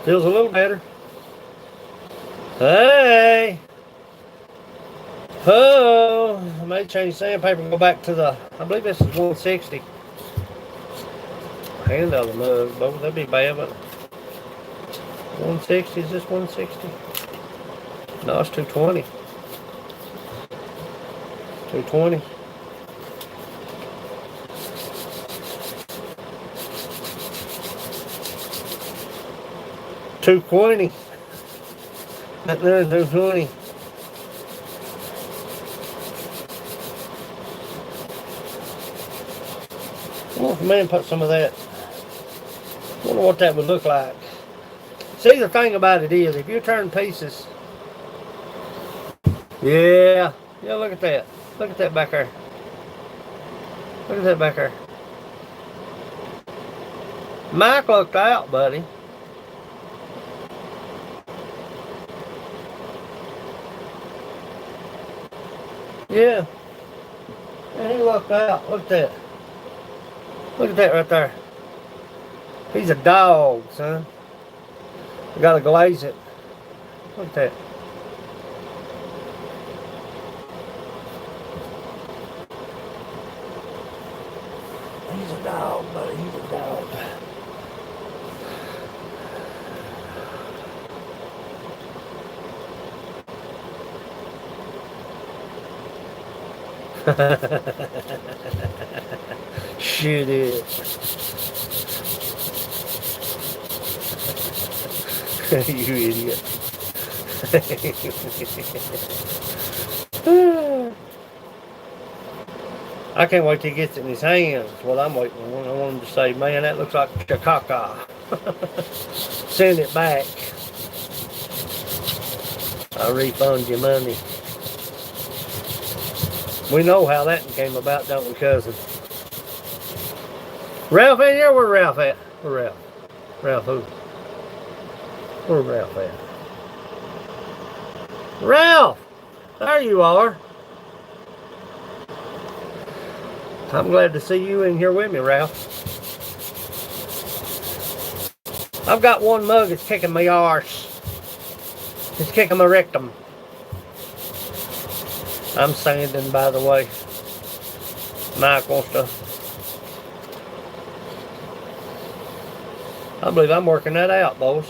Feels a little better. Hey! Oh! I may change sandpaper and go back to I believe this is 160. Hand out of the mug, but that'd be bad, but 160, is this 160? No, it's 220. 220. $220. That there, $220. Well, if a man put some of that, I wonder what that would look like. See, the thing about it is, if you turn pieces, yeah, look at that. Look at that back there. Look at that back there. Mike looked out, buddy. Yeah. And he looked out. Look at that. Look at that right there. He's a dog, son. You gotta glaze it. Look at that. He's a dog, buddy. He's a dog. Shit it. You idiot. I can't wait till he gets it in his hands. What I'm waiting on. I want him to say, man, that looks like Chicaca. Send it back. I'll refund your money. We know how that came about, don't we, cousin? Ralph in here? Where Ralph at? Where Ralph? Ralph who? Where Ralph at? Ralph! There you are. I'm glad to see you in here with me, Ralph. I've got one mug that's kicking my arse. It's kicking my rectum. I'm sanding, by the way. Mike wants to. I believe I'm working that out, boys.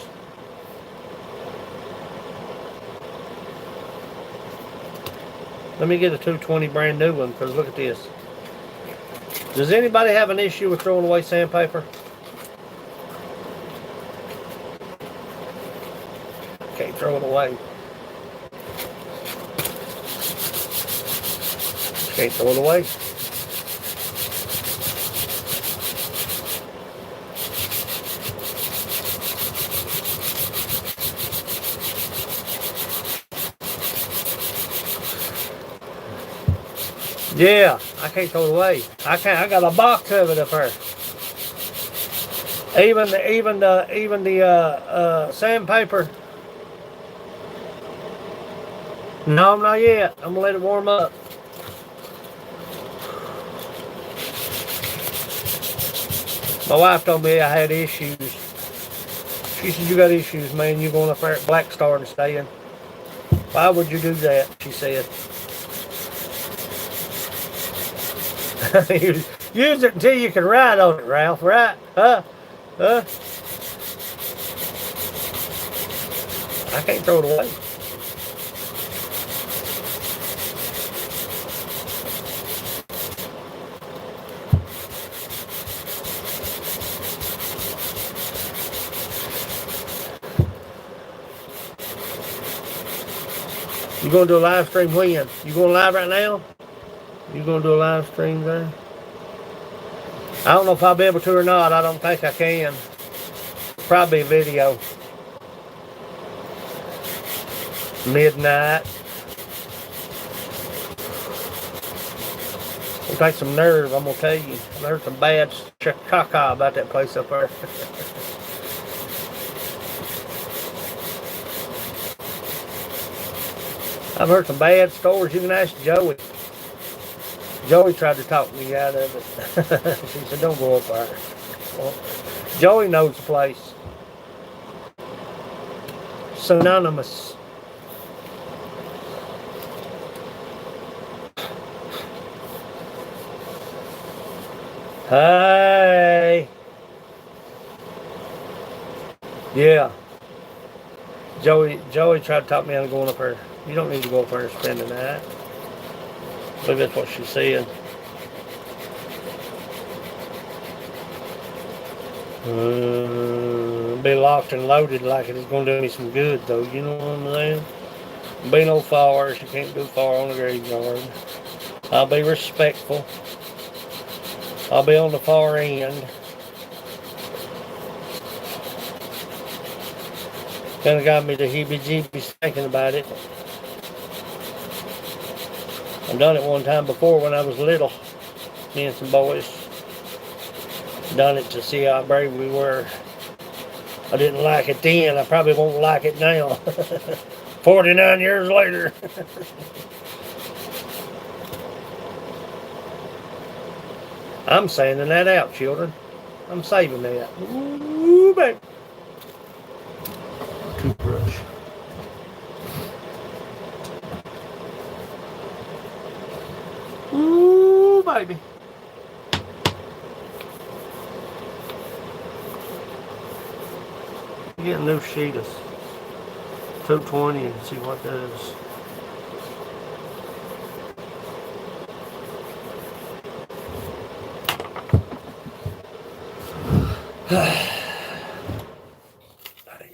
Let me get a 220 brand new one, because look at this. Does anybody have an issue with throwing away sandpaper? Can't throw it away. Can't throw it away. Yeah, I can't throw it away. I can't. I got a box of it up there. Even the sandpaper. No, not yet. I'm gonna let it warm up. My wife told me I had issues. She said, you got issues, man. You're going up there at Black Star and staying. Why would you do that? She said. Use it until you can ride on it, Ralph, right? Huh? Huh? I can't throw it away. You gonna do a live stream when? You going live right now? You gonna do a live stream there? I don't know if I'll be able to or not. I don't think I can. Probably a video. Midnight. It'll take some nerve, I'm gonna tell you. I heard some bad caca about that place up there. I've heard some bad stories. You can ask Joey. Joey tried to talk me out of it. She said, don't go up there. Well, Joey knows the place. Synonymous. Hey. Yeah. Joey tried to talk me out of going up there. You don't need to go up there and spend the night. I believe that's what she said. Be locked and loaded like it is going to do me some good, though. You know what I'm saying? Be no fires. You can't do fire on the graveyard. I'll be respectful. I'll be on the far end. Kind of got me the heebie-jeebies thinking about it. I've done it one time before when I was little. Me and some boys. Done it to see how brave we were. I didn't like it then. I probably won't like it now. 49 years later. I'm sanding that out, children. I'm saving that. Ooh, baby. Toothbrush. Ooh, baby. Get a new sheet of 220 and see what does.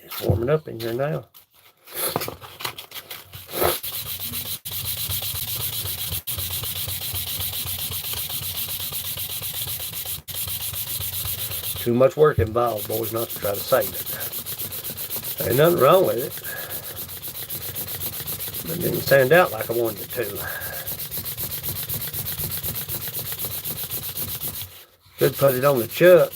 It's warming up in here now. Too much work involved, boys, not to try to save it. Ain't nothing wrong with it. But it didn't stand out like I wanted it to. Could put it on the chuck.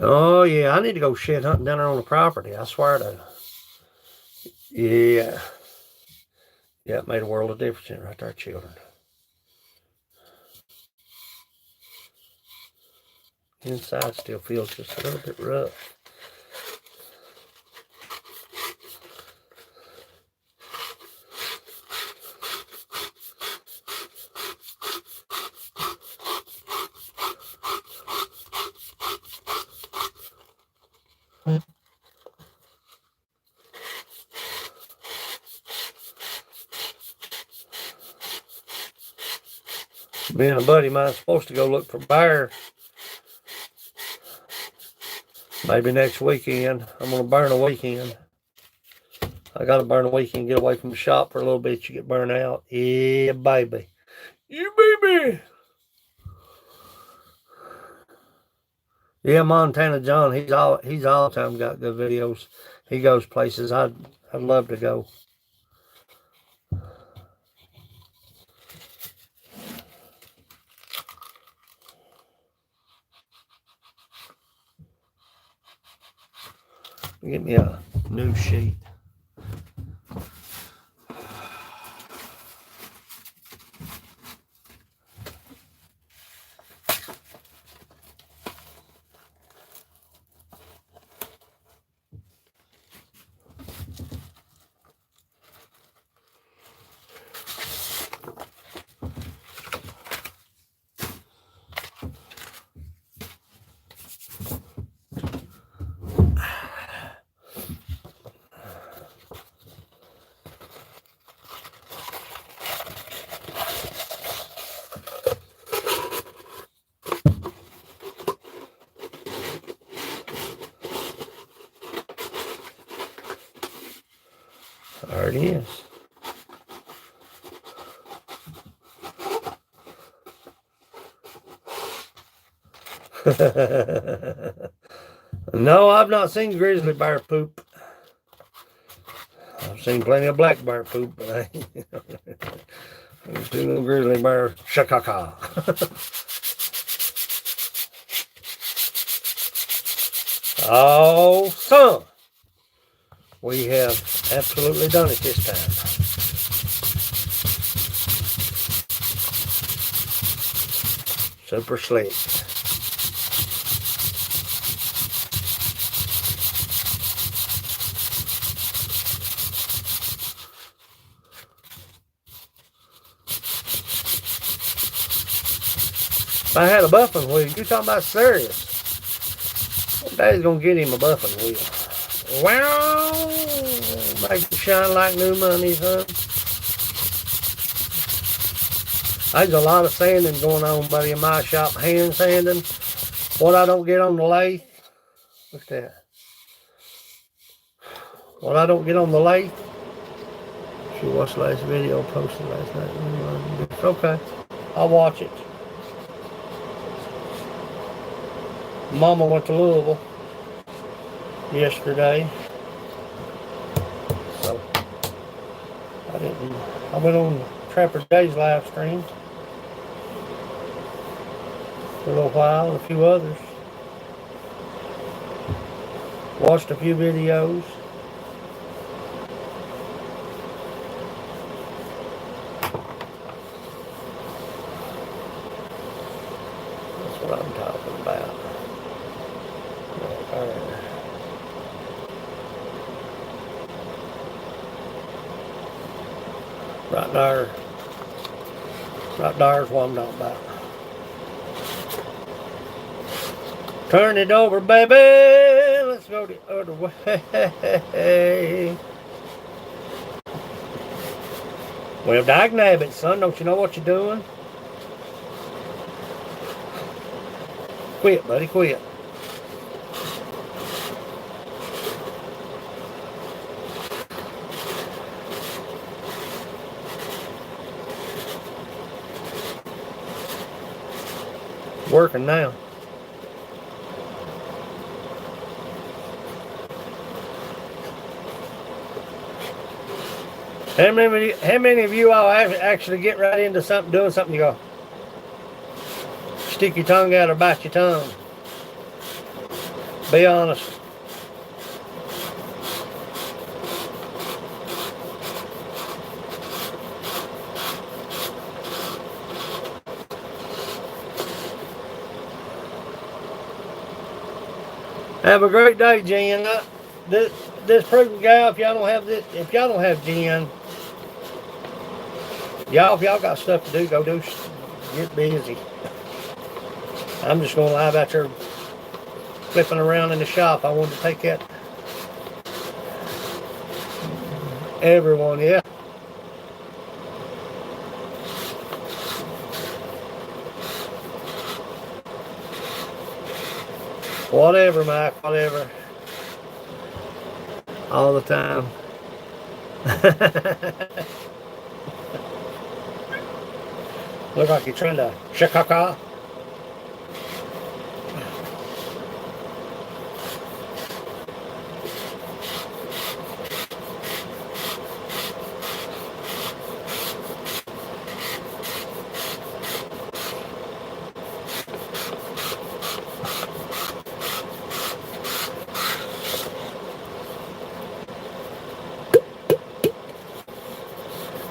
Oh, yeah, I need to go shit hunting down there on the property. I swear to. Yeah. Yeah, it made a world of difference right there, children. Inside still feels just a little bit rough. Me and a buddy of mine supposed to go look for bear. Maybe next weekend. I'm going to burn a weekend. I got to burn a weekend, get away from the shop for a little bit. You get burned out. Yeah, baby. You baby. Yeah, Montana John, he's all the time got good videos. He goes places I'd love to go. Get me a new sheet. There it is. No, I've not seen grizzly bear poop. I've seen plenty of black bear poop, but I ain't seen no grizzly bear shakaka. Oh, son. We have absolutely done it this time. Super slick. If I had a buffing wheel, you talking about serious. One day's gonna get him a buffing wheel. Wow! Make it shine like new money, son. There's a lot of sanding going on, buddy, in my shop. Hand sanding. What I don't get on the lathe. Look at that. What I don't get on the lathe. If you watched the last video posted last night. Okay. I'll watch it. Mama went to Louisville yesterday. So I went on Trapper Jay's live stream for a little while, and a few others. Watched a few videos. That's what I'm talking about. Right there. Right there's what I'm talking about. Turn it over, baby. Let's go the other way. Well, dag nabbit, son. Don't you know what you're doing? Quit, buddy, quit. Working now. How many of you all actually get right into something, doing something, you go, stick your tongue out or bite your tongue? Be honest. Have a great day, Jen. This pregnant gal, if y'all don't have Jen, if y'all got stuff to do, get busy. I'm just gonna lie out there flipping around in the shop. I wanted to take that. Everyone, yeah. Whatever, Mike, whatever. All the time. Look like you're trying to shakaka.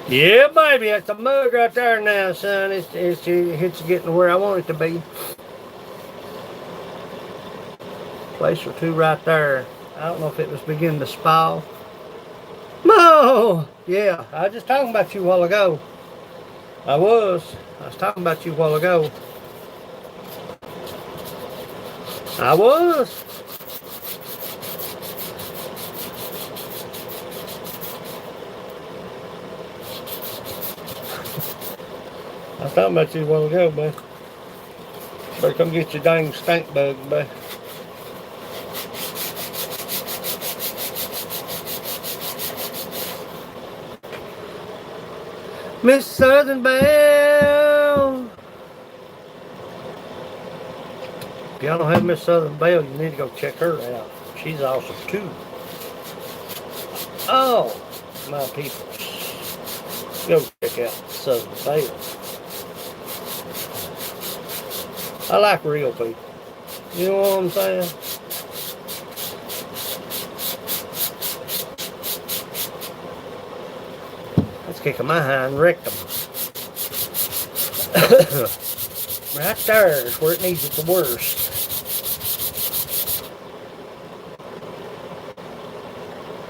Yeah, baby, that's the mug right there now, son. It's getting to where I want it to be. Place or two right there. I don't know if it was beginning to spoil. No! Yeah, I was just talking about you a while ago. I was talking about you a while ago. I was. I was talking about you a while ago, man. Better come get your dang stink bug, man. Miss Southern Belle. If y'all don't have Miss Southern Belle, you need to go check her out. She's awesome too. Oh, my people. Go check out Southern Belle. I like real people. You know what I'm saying? That's kicking my hind rectum. Right there is where it needs it the worst.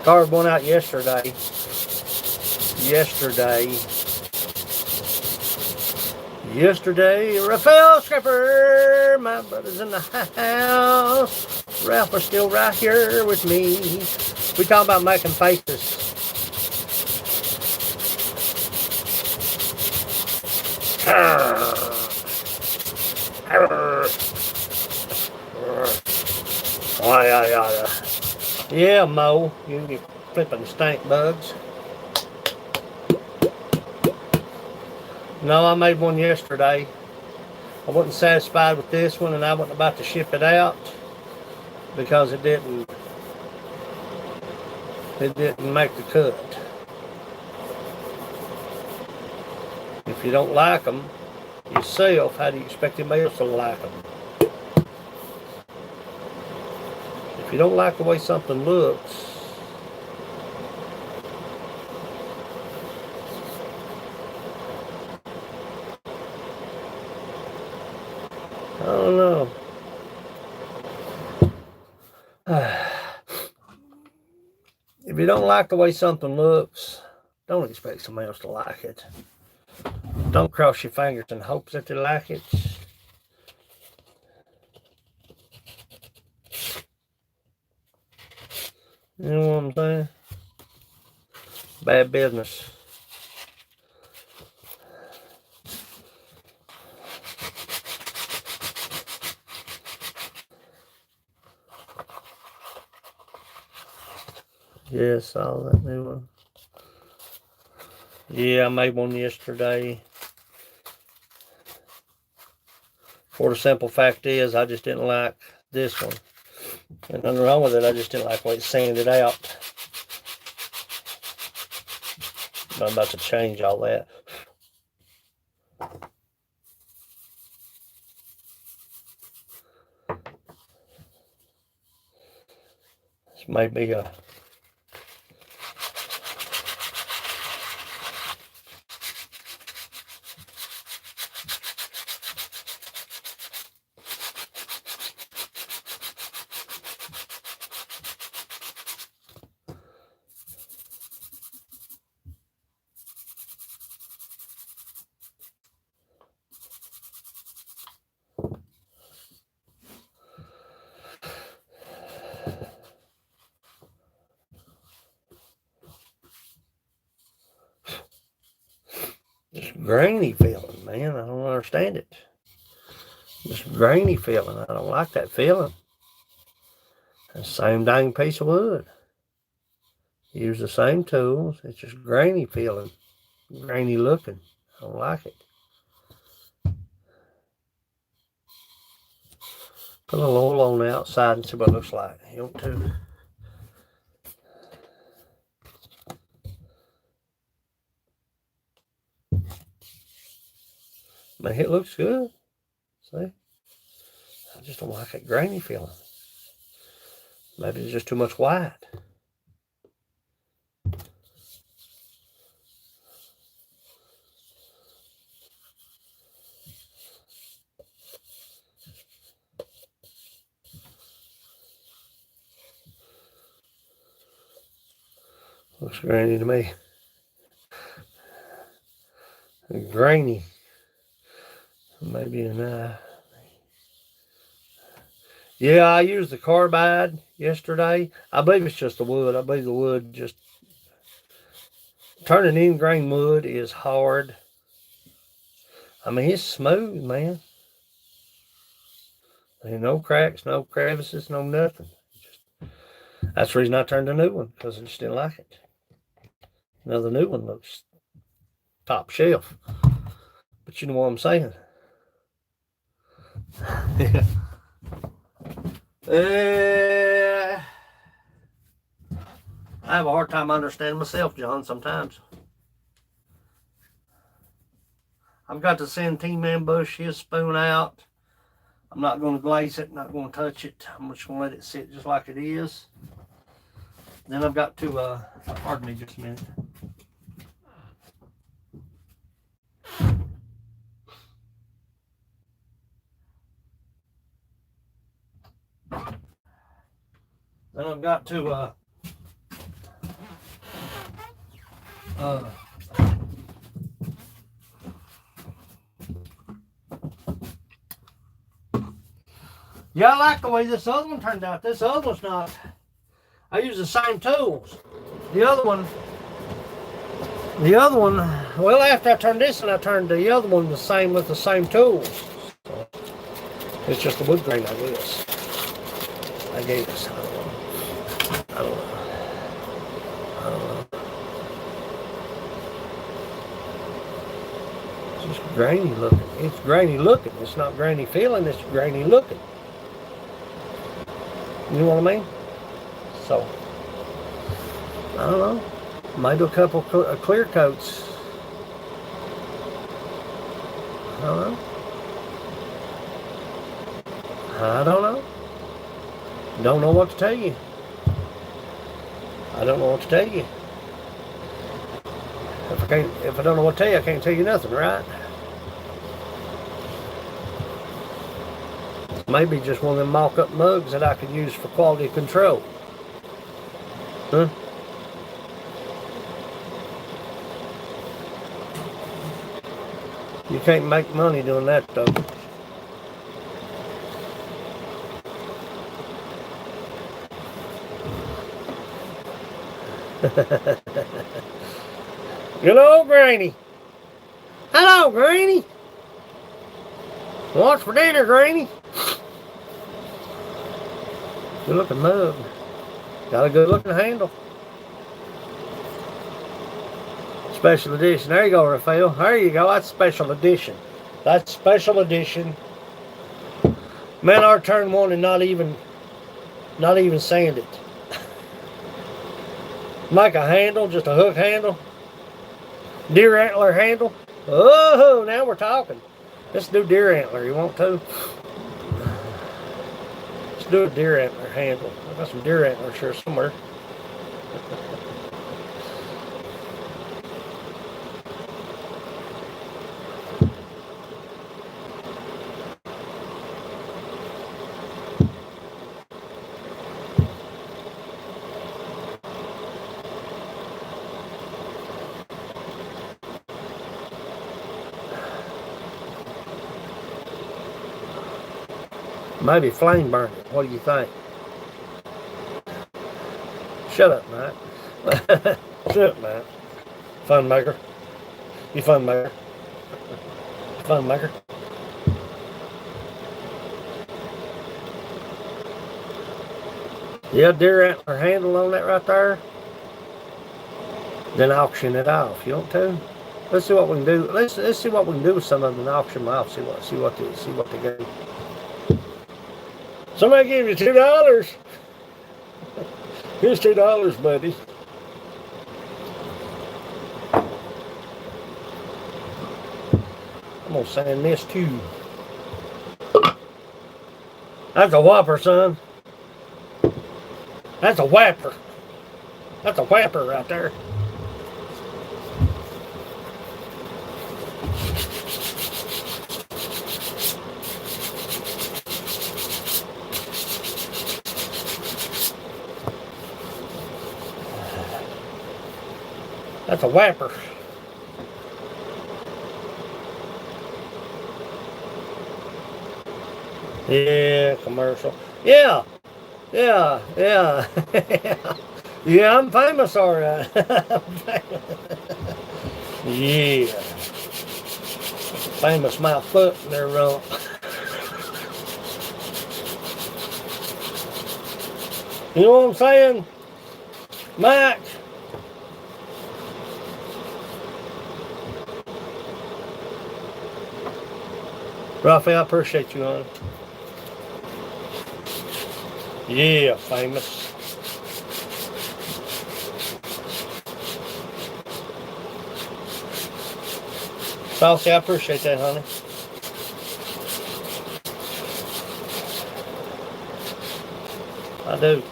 Card went out yesterday. Yesterday, Raphael Scrapper, my brother's in the house. Ralph is still right here with me. We talking about making faces. Yeah, Mo, you flipping stink bugs. No, I made one yesterday. I wasn't satisfied with this one, and I wasn't about to ship it out because it didn't make the cut. If you don't like them yourself, how do you expect anybody else to like them? If you don't like the way something looks, I don't know. If you don't like the way something looks, don't expect somebody else to like it. Don't cross your fingers and hope that they like it. You know what I'm saying? Bad business. Yeah, saw that new one. Yeah, I made one yesterday. For the simple fact is, I just didn't like this one. And nothing wrong with it, I just didn't like the way it sanded out. But I'm about to change all that. This may be a grainy feeling, man. I don't understand it. Just grainy feeling. I don't like that feeling. The same dang piece of wood. Use the same tools. It's just grainy feeling. Grainy looking. I don't like it. Put a little oil on the outside and see what it looks like. You want to. But it looks good. See? I just don't like that grainy feeling. Maybe it's just too much white. Looks grainy to me. Grainy. Maybe yeah, I used the carbide yesterday. I believe it's just the wood. I believe the wood just turning in grain wood is hard. I mean, it's smooth, man. Ain't no cracks, no crevices, no nothing. That's the reason I turned the new one, because I just didn't like it. Now the new one looks top shelf. But you know what I'm saying? I have a hard time understanding myself, John, sometimes. I've got to send Team Ambush his spoon out. I'm not going to glaze it, not going to touch it. I'm just going to let it sit just like it is. Then I've got to, pardon me just a minute. Then I've got to, yeah, I like the way this other one turned out. This other one's not. I use the same tools. The other one, well, after I turned this and I turned the other one the same with the same tools. So it's just a wood grain, I guess. I guess. I don't know. It's just grainy looking. It's grainy looking. It's not grainy feeling. It's grainy looking. You know what I mean? So, I don't know. Maybe a couple clear coats. I don't know. I don't know. Don't know what to tell you. I don't know what to tell you. If I don't know what to tell you, I can't tell you nothing, right? Maybe just one of them mock-up mugs that I could use for quality control. Huh? You can't make money doing that, though. Hello, Granny. Hello, Granny. What's for dinner, Granny? Good looking mug. Got a good looking handle. Special edition. There you go, Raphael. There you go. That's special edition. That's special edition. Man, I turned one and not even sand it. Make a handle, just a hook handle. Deer antler handle. Oh, now we're talking. Let's do deer antler. You want to? Let's do a deer antler handle. I got some deer antlers here somewhere. Maybe flame burn it. What do you think? Shut up, Matt. Shut up, Matt. Fun maker. You fun maker. Fun maker. Yeah, deer antler handle on that right there. Then auction it off. You want to? Let's see what we can do. Let's see what we can do with some of them and auction them off. See what they get. Somebody give you $2. Here's $2, buddy. I'm gonna sand this too. That's a whopper, son. That's a whapper. That's a whapper right there. That's a whapper. Yeah, commercial. Yeah, yeah, yeah. Yeah, I'm famous, all right. Yeah. Famous my foot in their rump. You know what I'm saying? Mac. Rafi, I appreciate you, honey. Yeah, famous. Saucy, I appreciate that, honey. I do.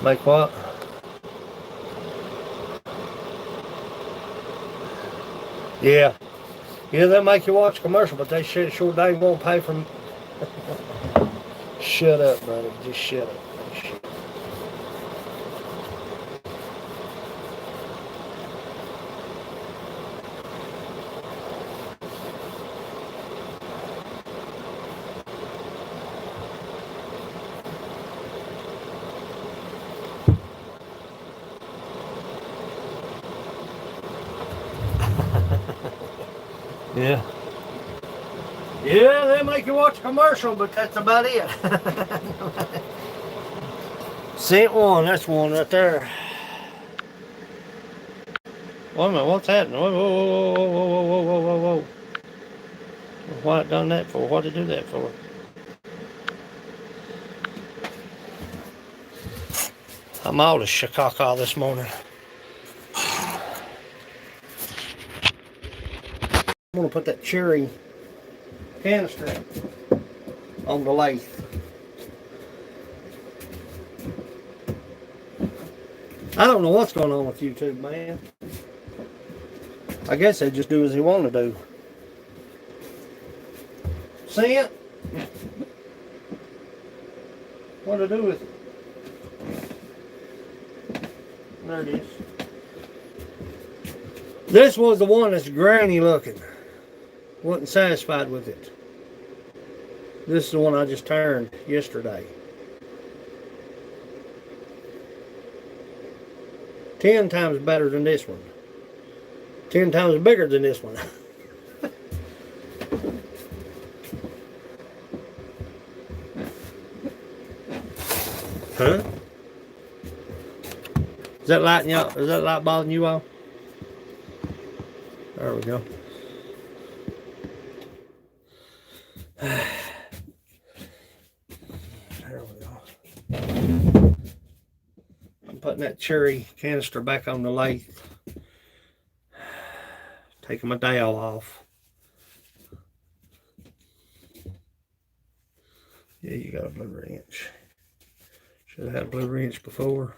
Make what? Yeah. Yeah, they'll make you watch a commercial, but they sure dang won't pay for. Shut up, brother. Just shut up. Yeah. Yeah, they make you watch a commercial, but that's about it. Sent one, that's one right there. Wait a minute, what's happening? Whoa, whoa, whoa, whoa, whoa, whoa, whoa, whoa, whoa. Why it done that for? What did it do that for? I'm all the Chicago this morning. I'm gonna put that cherry canister on the lathe. I don't know what's going on with YouTube, man. I guess they just do as they want to do. See it? What to do with it? There it is. This was the one that's grainy looking. Wasn't satisfied with it. This is the one I just turned yesterday. 10 times better than this one. 10 times bigger than this one. Huh? Is that lighting you up? Is that light bothering you all? There we go. There we go. I'm putting that cherry canister back on the lathe. Taking my dowel off. Yeah, you got a blue wrench. Should have had a blue wrench before.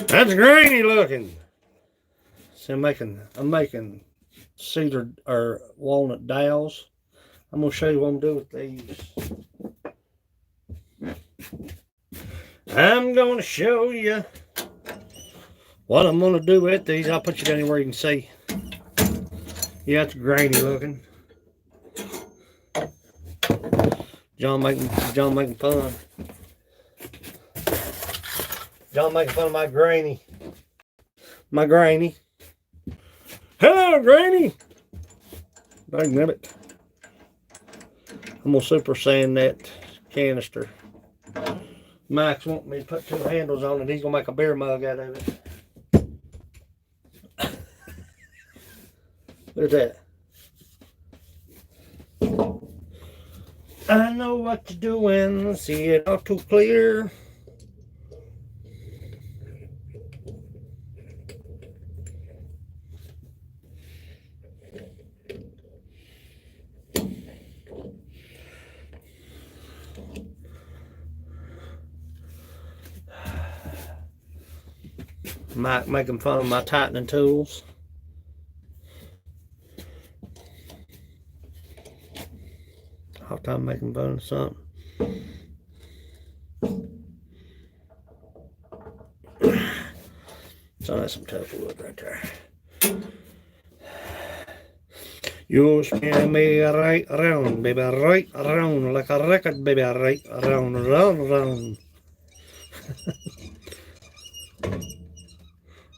That's grainy looking. So I'm making cedar or walnut dowels. I'm gonna show you what I'm doing with these. I'm gonna show you what I'm gonna do with these. I'll put you down here where you can see. Yeah, it's grainy looking. John making fun. John making fun of my grainy. My grainy. Hello, grainy. Dang it. I'm gonna super sand that canister. Mike's wanting me to put 2 handles on it. He's gonna make a beer mug out of it. Look at that. I know what you're doing. See it all too clear. making fun of my tightening tools. Hard time making fun of something. So that's some tough wood right there. You spin me right around, baby, right around, like a record, baby, right around, round, round.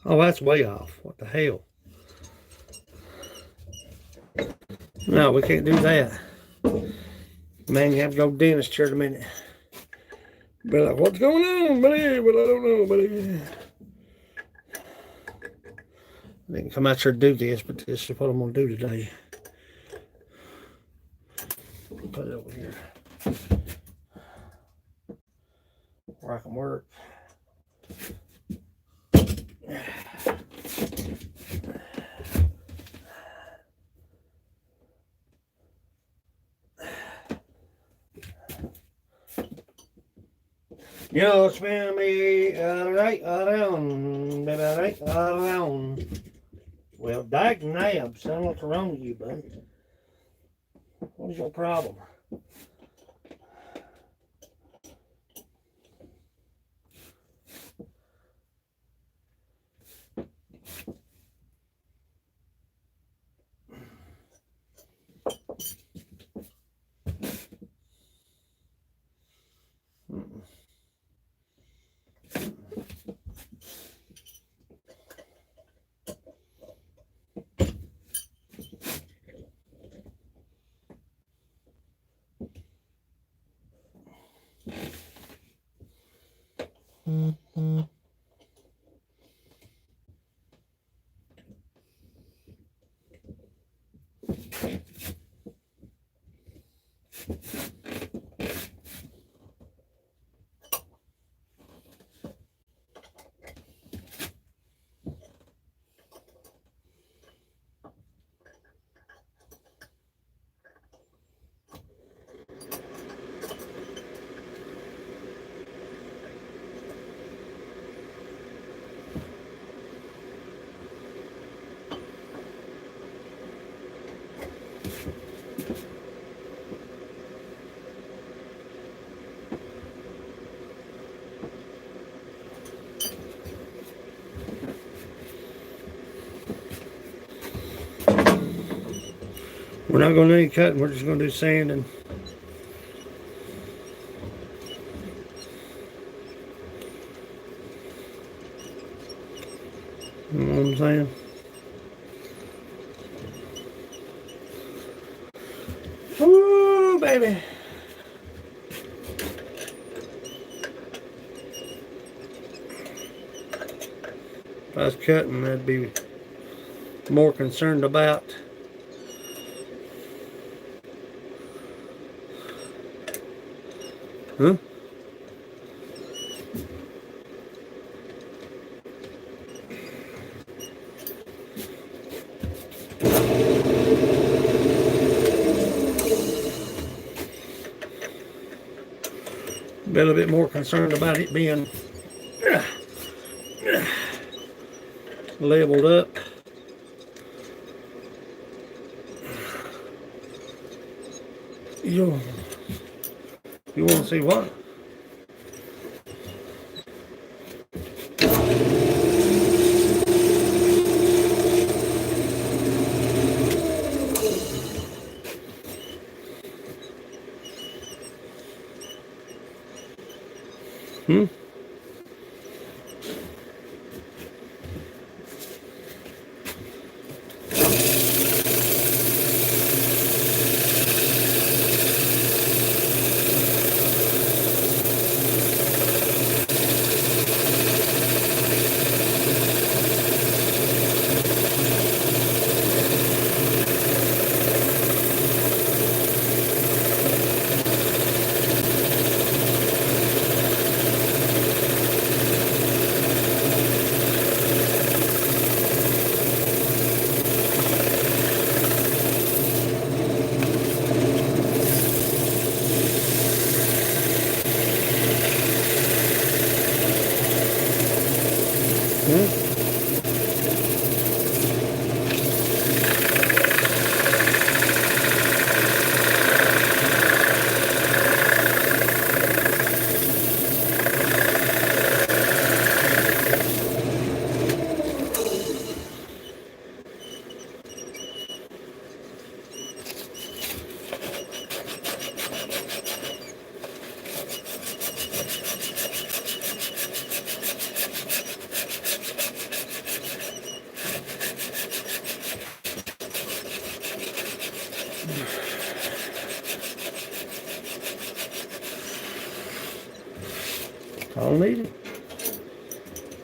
Oh, that's way off. What the hell? No, we can't do that. Man, you have to go to the dentist here in a minute. Be like, what's going on, buddy? Well, I don't know, buddy. I didn't come out here to do this, but this is what I'm going to do today. Put it over here where I can work. You spin me right around, baby, right around. Well, dag nab, son, what's wrong with you, buddy? What is your problem? We're not going to do any cutting, we're just going to do sanding. You know what I'm saying? Ooh, baby. If I was cutting, I'd be more concerned about huh? Be a little bit more concerned about it being leveled up. You want to see what? Hmm? All I needed.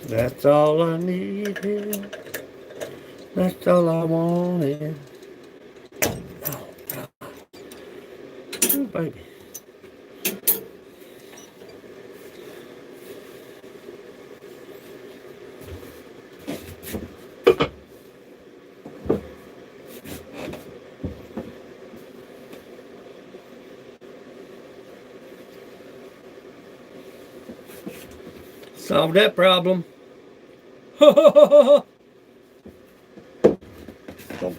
That's all I needed. That's all I wanted. Oh, ooh, baby. Solved that problem. Don't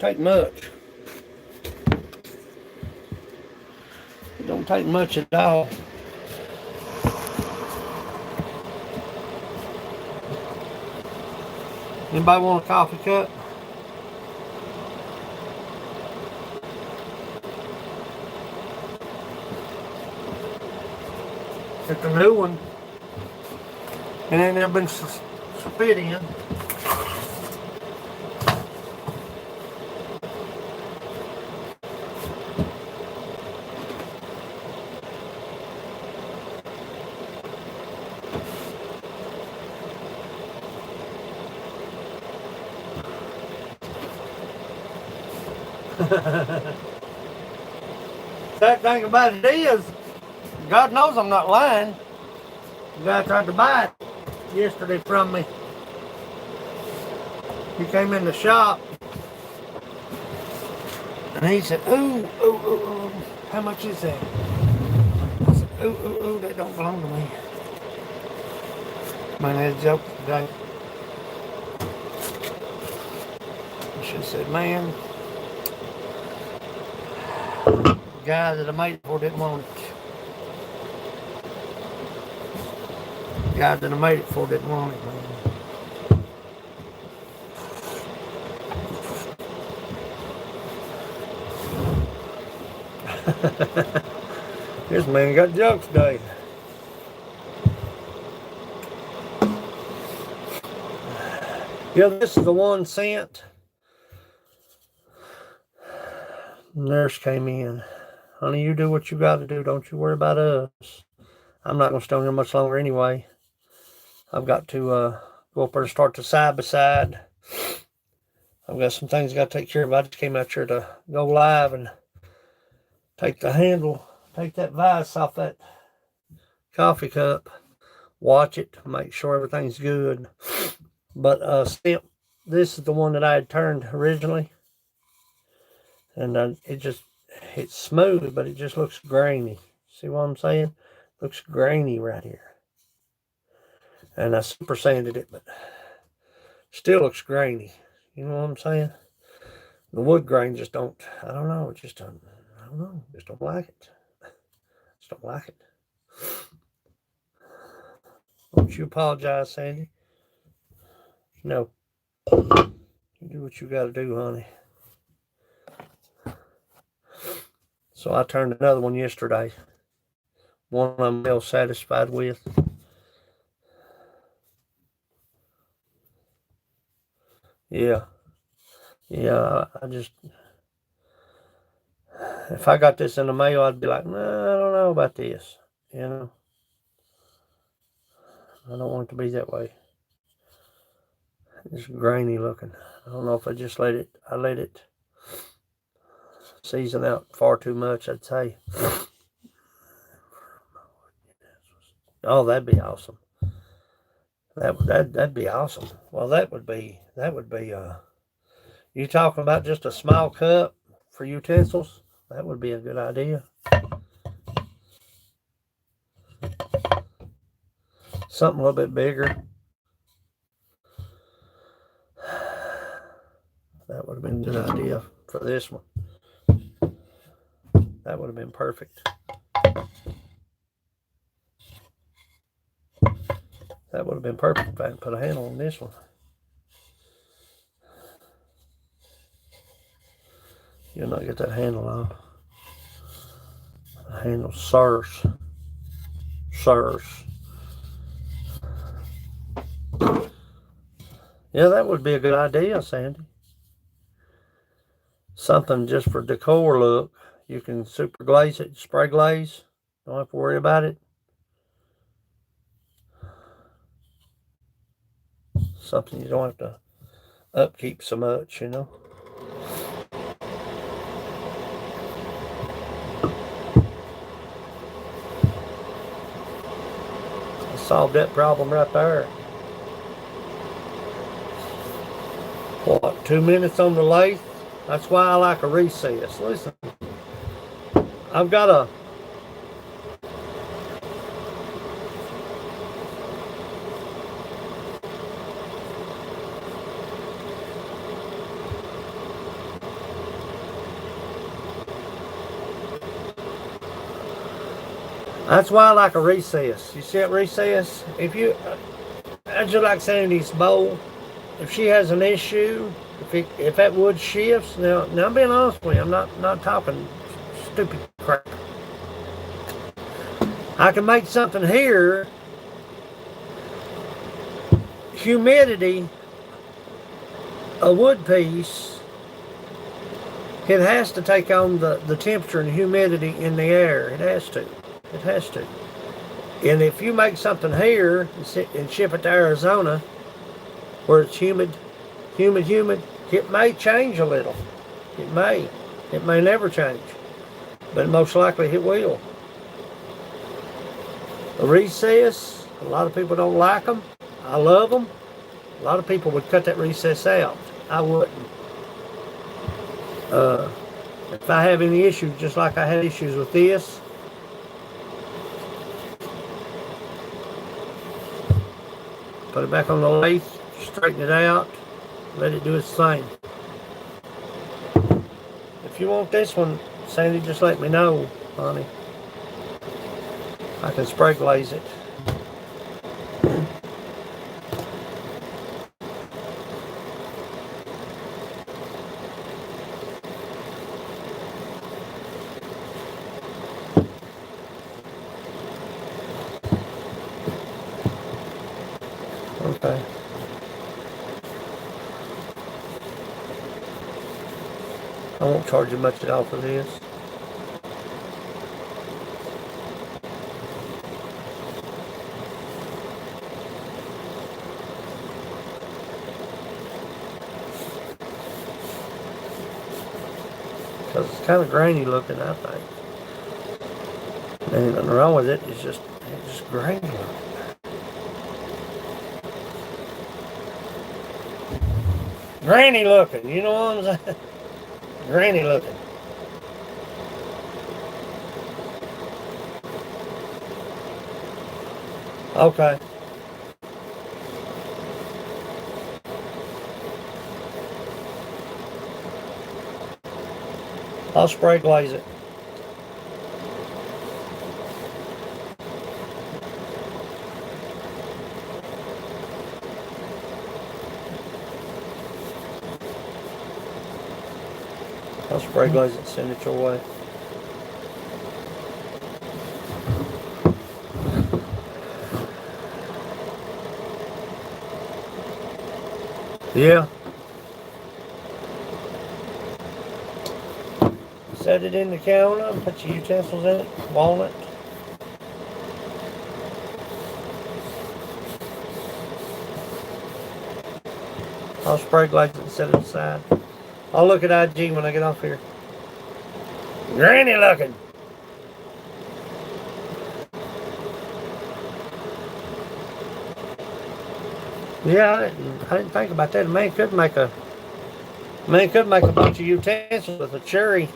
take much. It don't take much at all. Anybody want a coffee cup? It's a new one. And then they've been spit in. Sad thing about it is, God knows I'm not lying. The guy tried to buy it yesterday from me. He came in the shop and he said, ooh, how much is that? I said, ooh, that don't belong to me. Man, that's a joke today. She said, man, the guy that I made it for didn't want it. The guy that I made it for didn't want it, man. This man got jokes today. Yeah, this is the 1 cent. Nurse came in. Honey, you do what you got to do. Don't you worry about us. I'm not going to stay here much longer anyway. I've got to go up there and start the side by side. I've got some things I got to take care of. I just came out here to go live and take the handle, take that vise off that coffee cup, watch it, make sure everything's good. But stamp, this is the one that I had turned originally. And it's smooth, but it just looks grainy. See what I'm saying? Looks grainy right here. And I super sanded it, but still looks grainy. You know what I'm saying? The wood grain just don't, I don't know, it just don't, I don't know, just don't like it. Just don't like it. Don't you apologize, Sandy? No. You do what you got to do, honey. So I turned another one yesterday. One I'm well satisfied with. Yeah. Yeah, I just, if I got this in the mail, I'd be like, nah, I don't know about this. You know? I don't want it to be that way. It's grainy looking. I don't know if I just let it season out far too much, I'd say. Oh, that'd be awesome. That'd be awesome. Well, that would be you talking about just a small cup for utensils? That would be a good idea. Something a little bit bigger. That would have been a good idea for this one. That would have been perfect. That would have been perfect if I hadn't put a handle on this one. You'll not get that handle off. The handle sirs. Yeah, that would be a good idea, Sandy. Something just for decor look. You can super glaze it, spray glaze. Don't have to worry about it. something you don't have to upkeep so much, you know. Solved that problem right there. What, 2 minutes on the lathe? That's why I like a recess. Listen, I've got a that's why I like a recess. You see that recess? I just like Sandy's bowl. If she has an issue, if that wood shifts, now I'm being honest with you, I'm not talking stupid crap. I can make something here. Humidity, a wood piece, it has to take on the temperature and humidity in the air. It has to. It has to. And if you make something here and ship it to Arizona, where it's humid, it may change a little. It may. It may never change. But most likely it will. A recess, a lot of people don't like them. I love them. A lot of people would cut that recess out. I wouldn't. If I have any issues, just like I had issues with this, put it back on the lathe, straighten it out, let it do its thing. If you want this one, Sandy, just let me know, honey. I can spray glaze it. Okay. I won't charge you much at all for this. Because it's kind of grainy looking, I think. Ain't nothing wrong with it, it's just grainy looking. Granny looking, you know what I'm saying? Granny looking. Okay. I'll spray glaze it. I'll spray glaze it and send it your way. Yeah. Set it in the counter and put your utensils in it, walnut. I'll spray glaze it and set it aside. I'll look at IG when I get off here. Granny looking. Yeah, I didn't think about that. A man could make a bunch of utensils with a cherry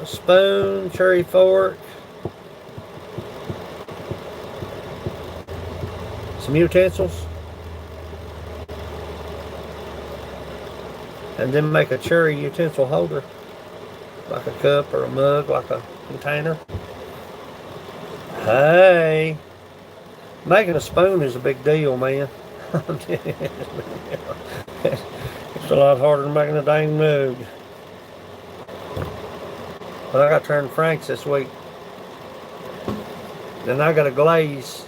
spoon, cherry fork, some utensils, and then make a cherry utensil holder, like a cup or a mug, like a container. Hey, making a spoon is a big deal, man. It's a lot harder than making a dang mug. But I got to turn Frank's this week. Then I got to glaze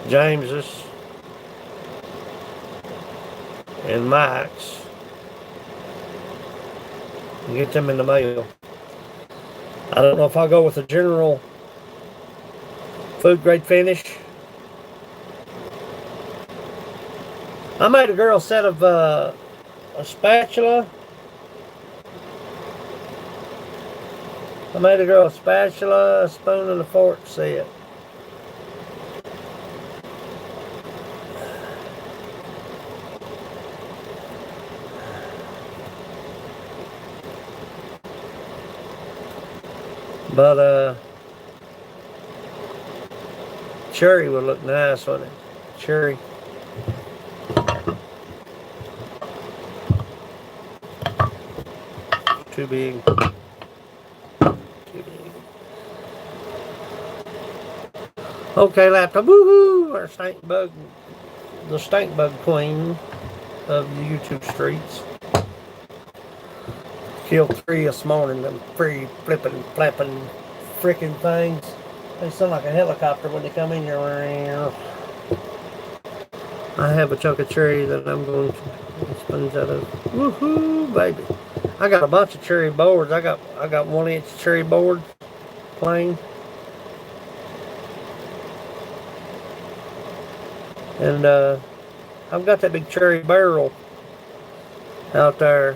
James's and Mike's and get them in the mail. I don't know if I'll go with a general food grade finish I made a girl a set of a spatula. I made a girl a spatula, a spoon, and a fork set. But cherry would look nice, wouldn't it? Cherry. Too big. Too big. Okay, laptop. Woohoo! Our stink bug, the stink bug queen of the YouTube streets. Killed 3 this morning. Them free flipping, flapping, freaking things. They sound like a helicopter when they come in here. I have a chunk of cherry that I'm going to sponge out of. Woohoo, baby! I got a bunch of cherry boards. I got 1-inch cherry board, plain. And I've got that big cherry barrel out there.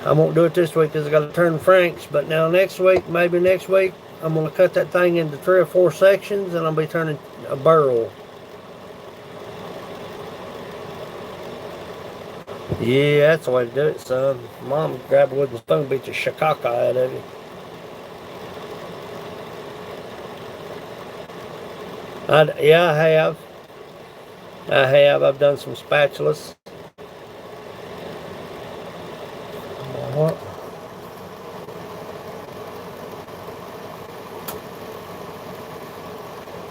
I won't do it this week because I got to turn Franks. But now next week, maybe next week, I'm going to cut that thing into 3 or 4 sections, and I'll be turning a barrel. Yeah, that's the way to do it, son. Mom, grab a wooden spoon, beat the shakaka out of you. Yeah, I have. I've done some spatulas.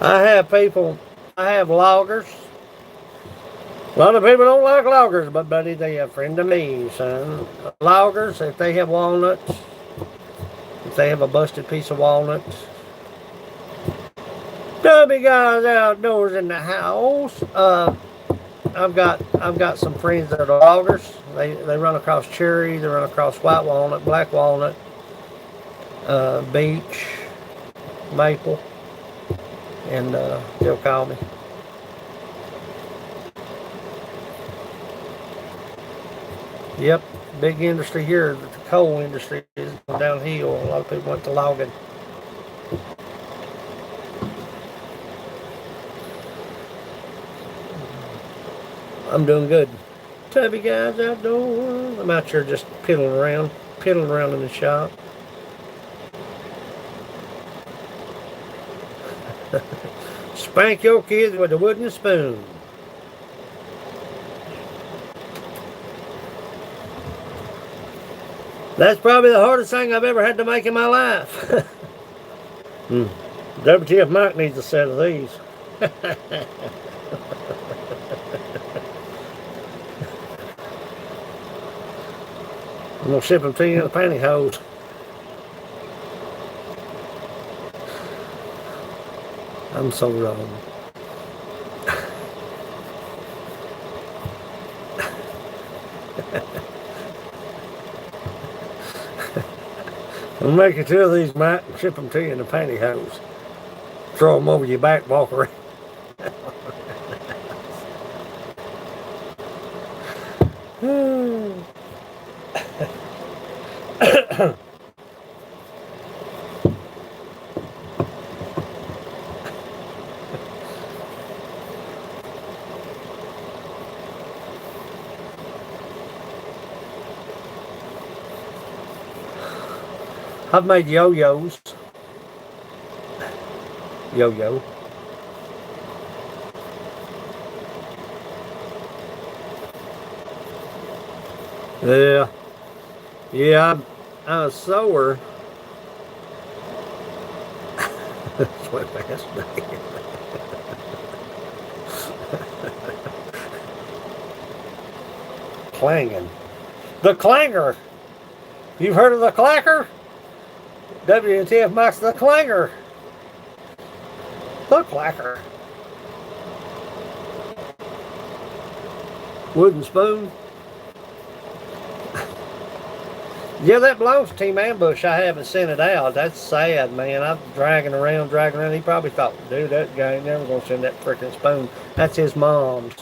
I have loggers. A lot of people don't like loggers, but buddy, they a friend of me, son. Loggers, if they have walnuts, if they have a busted piece of walnuts. Stubby guys outdoors in the house. I've got some friends that are loggers. They run across cherry, they run across white walnut, black walnut, beech, maple, and they'll call me. Yep, big industry here. The coal industry is downhill. A lot of people went to logging. I'm doing good. Tubby guys outdoors. I'm out here just piddling around in the shop. Spank your kids with a wooden spoon. That's probably the hardest thing I've ever had to make in my life. WTF Mike needs a set of these. I'm going to ship them to you in the pantyhose. I'm so wrong. I'll make you 2 of these, Mike, and ship them to you in the pantyhose. Throw them over your back, walk around. I've made yo-yos. Yo-yo. Yeah. Yeah, I was sore. That's my last name. Clanging. The clanger. You've heard of the clacker? WTF Max the clanger. The clacker. Wooden spoon. Yeah, that belongs to Team Ambush. I haven't sent it out. That's sad, man. I'm dragging around. He probably thought, dude, that guy ain't never going to send that freaking spoon. That's his mom's.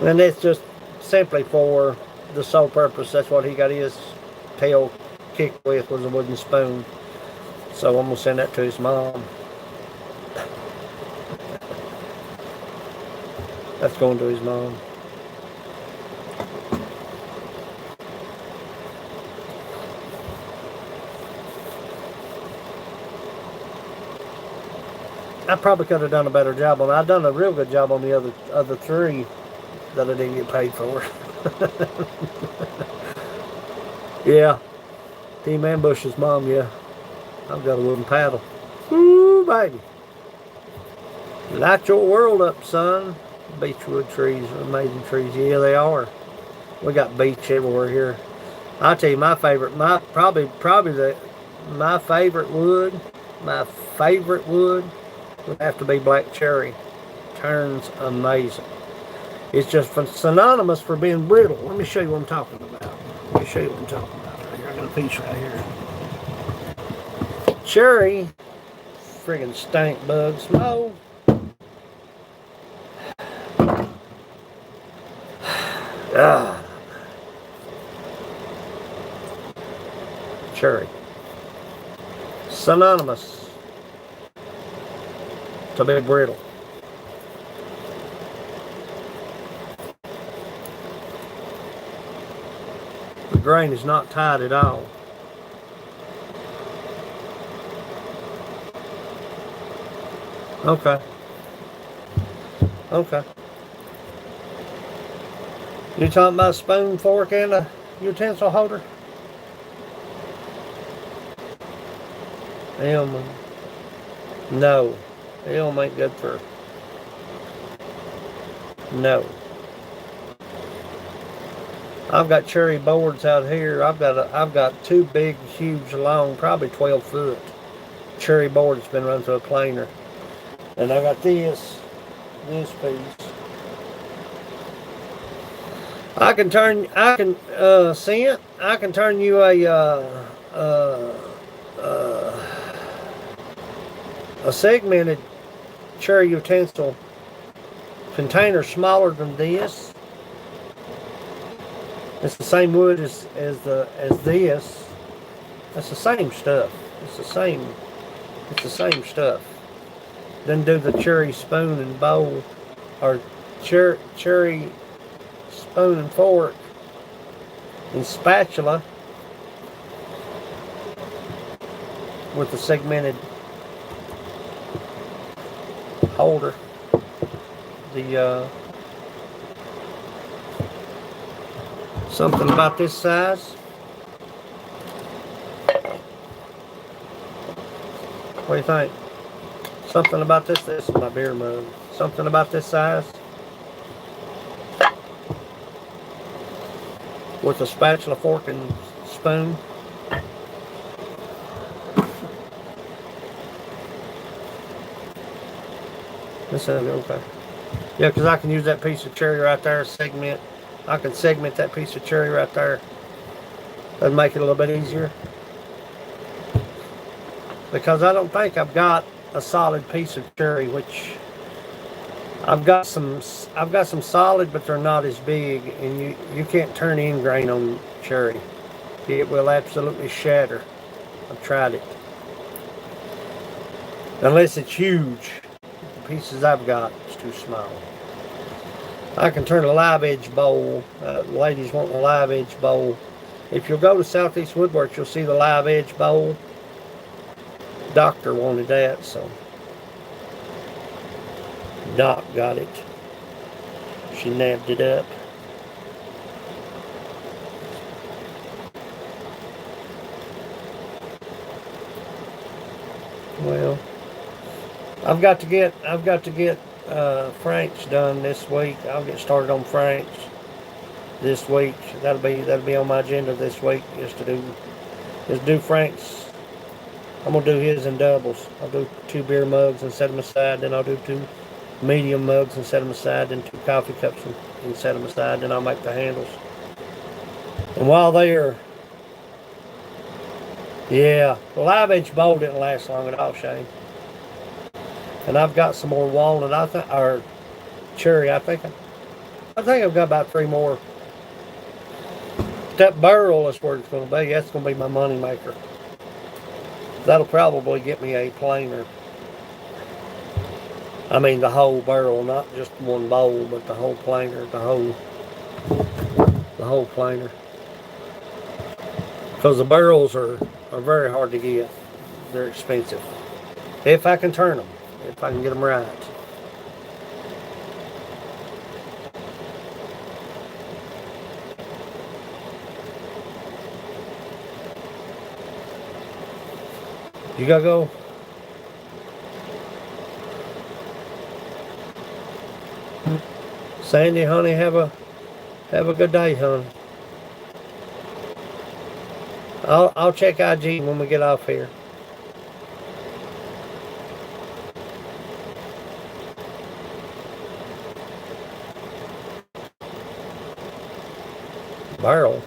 And it's just simply for the sole purpose. That's what he got his tail kicked with, was a wooden spoon. So I'm going to send that to his mom. That's going to his mom. I probably could have done a better job on it. I've done a real good job on the other three that I didn't get paid for. Yeah. Team Ambush's mom, yeah. I've got a wooden paddle. Ooh, baby. Light your world up, son. Beechwood trees, amazing trees. Yeah, they are. We got beech everywhere here. I'll tell you my favorite, my favorite wood would have to be black cherry. Turns amazing. It's just synonymous for being brittle. Let me show you what I'm talking about. Let me show you what I'm talking about right here. I got a piece right here. Cherry, friggin' stank bugs. No. Ah. Cherry. Synonymous to be brittle. The grain is not tight at all. Okay. Okay. You talking about a spoon, fork, and a utensil holder? Elm. No. Elm ain't good for. No. I've got cherry boards out here. I've got two big, huge, long, probably 12-foot cherry board that's been run through a planer. And I got this piece. I can turn you a segmented cherry utensil container smaller than this. It's the same wood as this. That's the same stuff. It's the same stuff. Then do the cherry spoon and bowl, or cherry spoon and fork and spatula with the segmented holder. The something about this size. What do you think? Something about this. This is my beer mug. Something about this size. With a spatula, fork, and spoon. This is okay. Yeah, because I can use that piece of cherry right there. I can segment that piece of cherry right there. That'd make it a little bit easier. Because I don't think I've got a solid piece of cherry, which I've got some solid, but they're not as big, and you can't turn in grain on cherry. It will absolutely shatter. I've tried it. Unless it's huge. The pieces I've got is too small. I can turn a live edge bowl. Ladies want a live edge bowl. If you'll go to Southeast Woodworks, you'll see the live edge bowl. Doctor wanted that, so Doc got it. She nabbed it up. Well, I've got to get Frank's done this week. I'll get started on Frank's this week. That'll be on my agenda this week, is to do Frank's. I'm gonna do his in doubles. I'll do 2 beer mugs and set them aside. Then I'll do 2 medium mugs and set them aside. Then 2 coffee cups and set them aside. Then I'll make the handles. And while they're, yeah, the live edge bowl didn't last long at all, Shane. And I've got some more walnut, or cherry. I think I think I've got about 3 more. That barrel is where it's going to be. That's going to be my money maker. That'll probably get me a planer. I mean the whole barrel, not just one bowl, but the whole planer, the whole planer. Because the barrels are very hard to get. They're expensive. If I can turn them, if I can get them right. You gotta go. Sandy, honey, have a good day, honey. I'll check IG when we get off here. Barrels.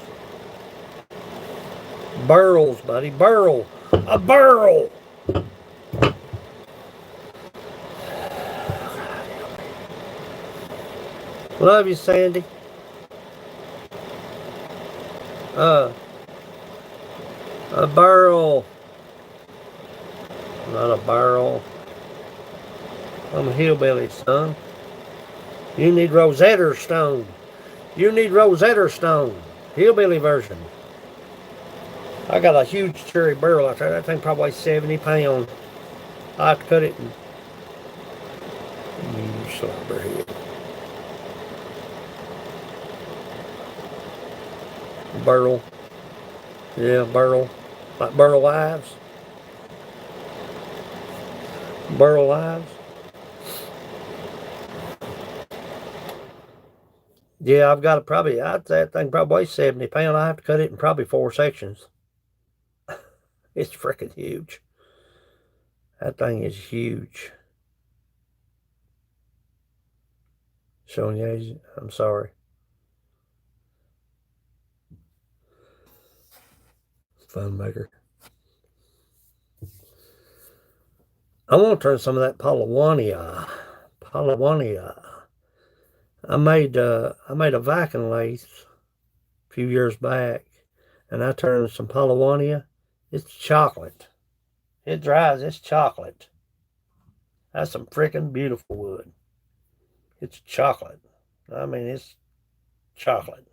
Barrels, buddy. Barrel. A barrel. Love you, Sandy. A barrel. Not a barrel. I'm a hillbilly, son. You need Rosetta Stone. You need Rosetta Stone. Hillbilly version. I got a huge cherry barrel out there. That thing probably weighs 70 pounds. I have to cut it and slobberhead. Barrel. Yeah, barrel. Like Burl Lives. Burl Lives. Yeah, I've got I'd say that thing probably weighs 70 pounds. I have to cut it in probably 4 sections. It's freaking huge. That thing is huge. Showing you, I'm sorry. Fun maker. I want to turn some of that Palawania. I made a vacuum lathe a few years back, and I turned some Palawania. It's chocolate. It dries. It's chocolate. That's some freaking beautiful wood. It's chocolate. I mean, it's chocolate,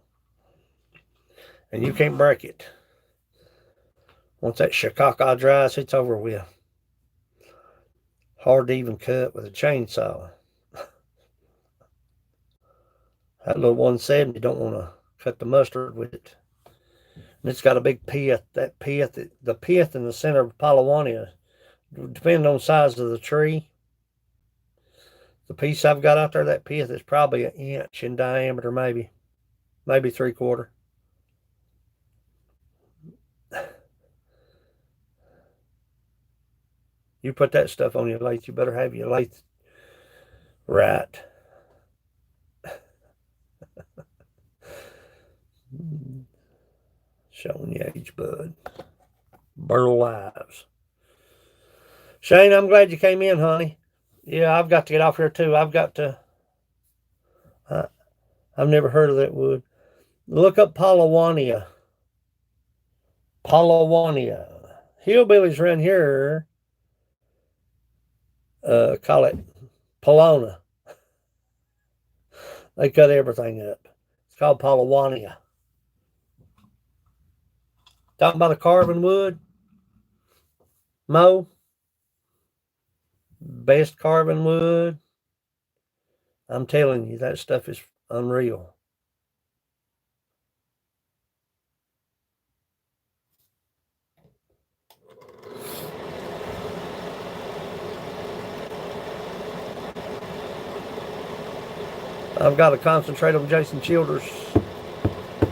and you can't break it. Once that shikaka dries, it's over with. Hard to even cut with a chainsaw. That little 170 don't want to cut the mustard with it. And it's got a big pith. That pith, the pith in the center of Palawania, depending on the size of the tree, the piece I've got out there, that pith is probably 1 inch in diameter, maybe 3/4. You put that stuff on your lathe, you better have your lathe right. Showing you age, bud. Burl Lives. Shane, I'm glad you came in, honey. Yeah, I've got to get off here too. I've never heard of that wood. Look up Palawania. Hillbillies around here call it Polona. They cut everything up. It's called Palawania. Talking about the carving wood. Mo. Best carving wood. I'm telling you, that stuff is unreal. I've got a concentrate on Jason Childers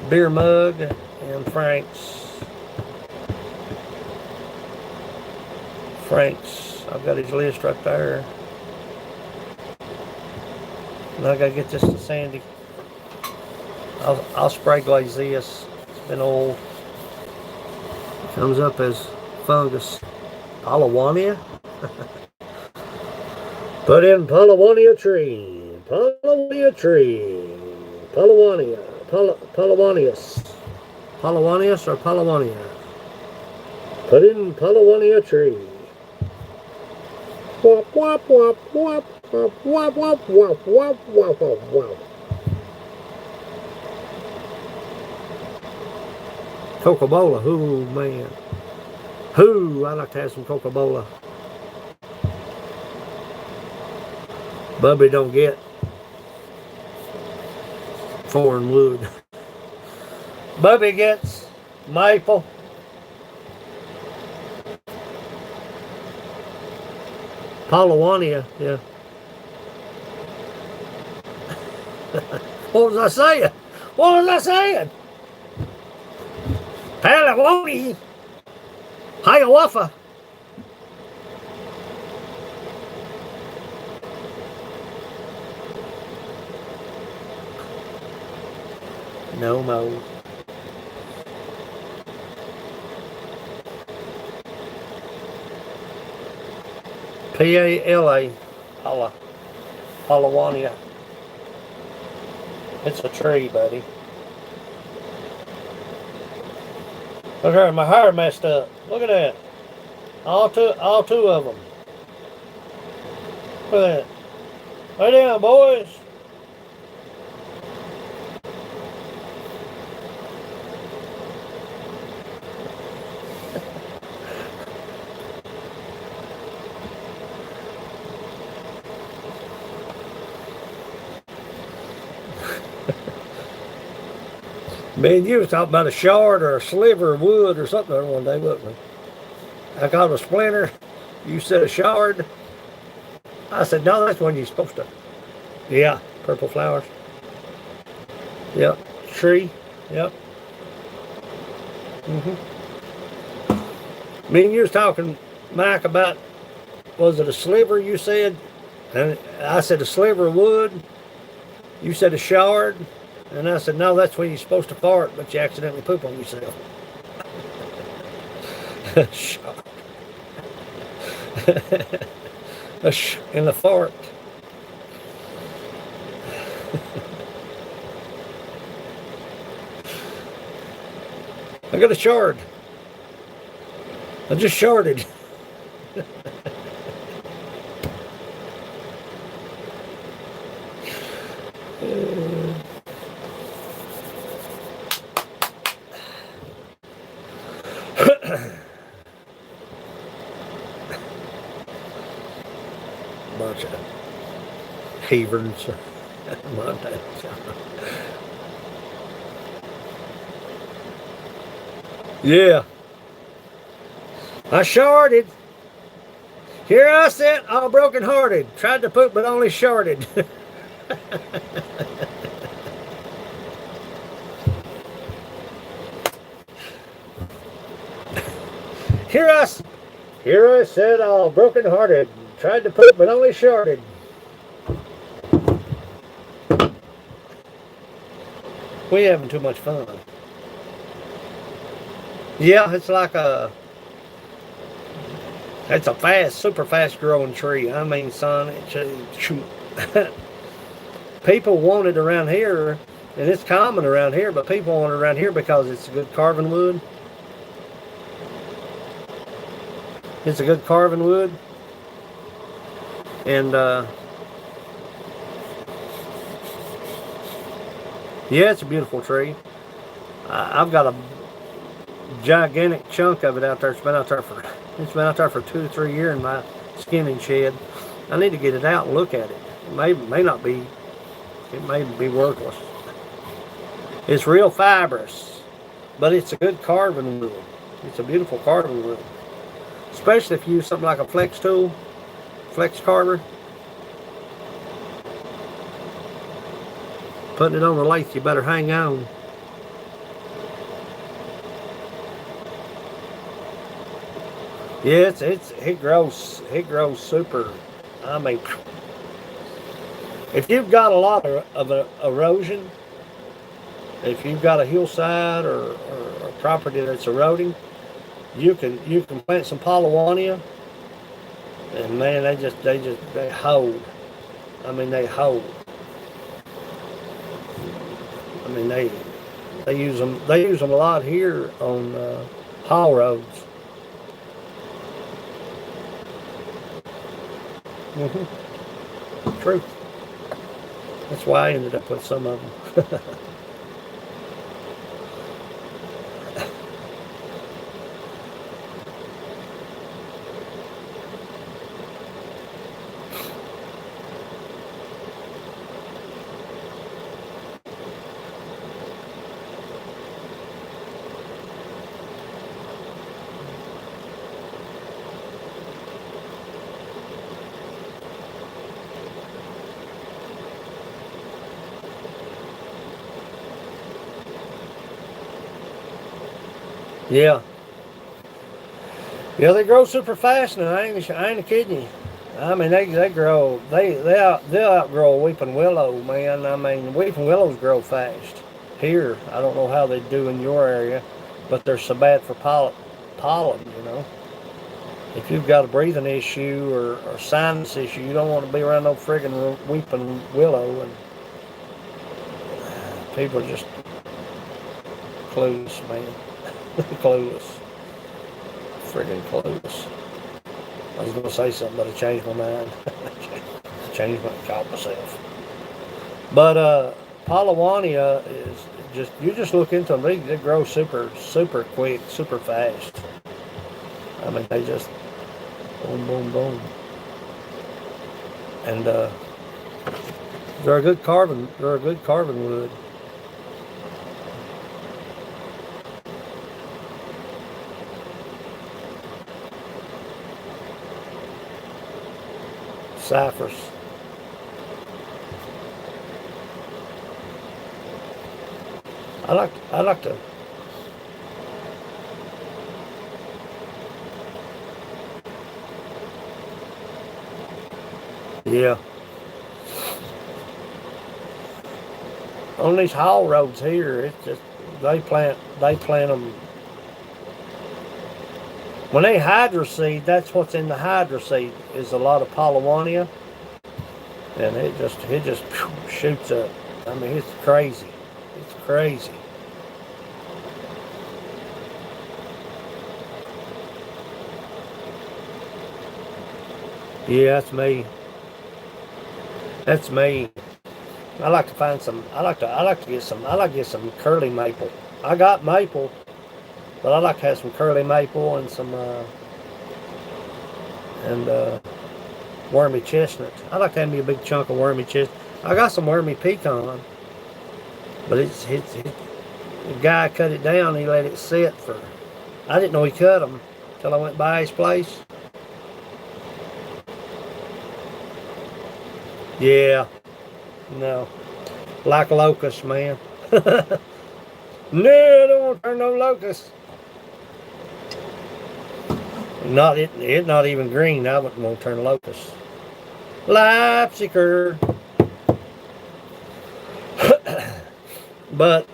beer mug and Frank's. I've got his list right there. And I gotta get this to Sandy. I'll spray glaze this. It's been old. It comes up as fungus. Palawania? Put in Palawania tree. Palawania tree. Palawania. Palawanius. Palawanius or Palawania? Put in Palawania tree. Wop, wop, wop, wop, wop, wop, wop, wop, wop, wop, wop, wop. Coca-Cola, who man. Who, I like to have some Coca-Cola. Bubby don't get foreign wood. Bubby gets maple. Palawania, yeah. What was I saying? What was I saying? Palawania. Hiawatha. No more. P-A-L-A. Palawania. It's a tree, buddy. Look here, my hair messed up. Look at that. All two of them. Look at that. Lay down, boys. Me and you was talking about a shard or a sliver of wood or something one day, wasn't we? I got a splinter. You said a shard. I said, no, that's when you're supposed to. Yeah, purple flowers. Yep, tree. Yep. Me and you was talking, Mike, about, was it a sliver you said? And I said a sliver of wood. You said a shard. And I said, no, that's when you're supposed to fart, but you accidentally poop on yourself. In the fart. I got a shard. I just sharded. Bunch of heathens. Yeah. I sharded. Here I sit, all broken-hearted. Tried to poop, but only sharded. Here I said, all broken-hearted. Tried to poop, but only sharded. We having too much fun. Yeah, it's like it's a super fast growing tree. I mean, son, people want it around here, and it's common around here, but people want it around here because it's a good carving wood. It's a good carving wood. And, yeah, it's a beautiful tree. I've got a gigantic chunk of it out there. It's been out there for 2 to 3 years in my skimming shed. I need to get it out and look at it. It may not be. It may be worthless. It's real fibrous, but it's a good carving wood. It's a beautiful carving wood, especially if you use something like a flex tool, flex carver. Putting it on the lathe, you better hang on. Yeah, it grows super. I mean, if you've got a lot of erosion, if you've got a hillside or a property that's eroding, you can plant some Palawania, and man, they hold. I mean, they hold. mean, they use them. They use them a lot here on haul roads. True. That's why I ended up with some of them. Yeah. Yeah, they grow super fast now. I ain't kidding you. I mean, they grow. They'll outgrow a weeping willow, man. I mean, weeping willows grow fast. Here, I don't know how they do in your area, but they're so bad for pollen. You know, if you've got a breathing issue or sinus issue, you don't want to be around no friggin' weeping willow. And people are just clueless, man. Clueless. Friggin' clueless. I was gonna say something, but I changed my mind. Caught myself. But Palawania is just, you just look into them, they grow super quick, super fast. I mean, they just boom, boom, boom. And they're a good carving wood. Cypress. I like to. Yeah. On these haul roads here, it's just they plant them. When they hydroseed, that's what's in the hydroseed is a lot of Palawania, and it just shoots up. I mean, it's crazy. It's crazy. Yeah, that's me. That's me. I like to find some. I like to get some. I like to get some curly maple. I got maple, but I like to have some curly maple and some wormy chestnut. I like to have me a big chunk of wormy chestnut. I got some wormy pecan, but the guy cut it down. He let it sit for. I didn't know he cut them till I went by his place. Yeah, no, like locusts, man. No, I don't want to turn no locust. Not it not even green. I wouldn't want to turn locust. Lifeseeker. But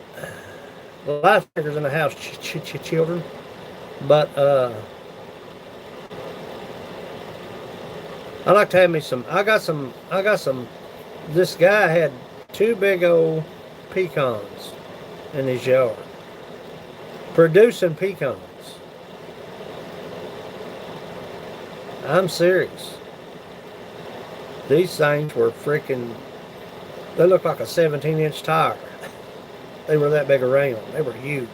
lifeseekers in the house, children. But I like to have me some. I got some. This guy had 2 big old pecans in his yard, producing pecans. I'm serious. These things were freaking. They looked like a 17-inch tire. They were that big around. They were huge,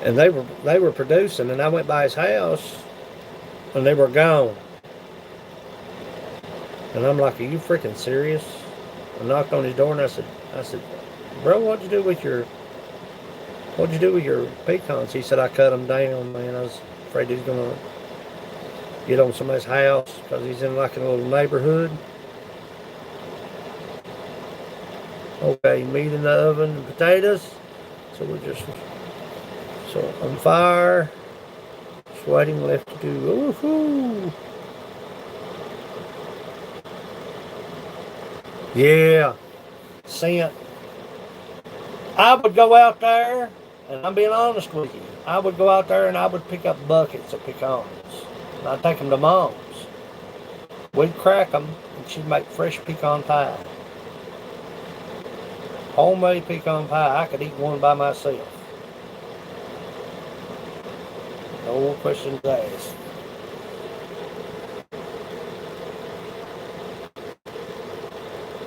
and they were producing. And I went by his house, and they were gone. And I'm like, "Are you freaking serious?" I knocked on his door, and I said, "Bro, what'd you do with your pecans?" He said, "I cut them down, man. I was afraid he was gonna get on somebody's house because he's in like a little neighborhood." Okay, meat in the oven and potatoes. So we're just on fire. Just waiting left to do. Woohoo! Yeah, scent. I would go out there, and I'm being honest with you. I would go out there and I would pick up buckets of pecans. And I'd take them to Mom's. We'd crack them, and she'd make fresh pecan pie. Homemade pecan pie. I could eat one by myself. No questions asked.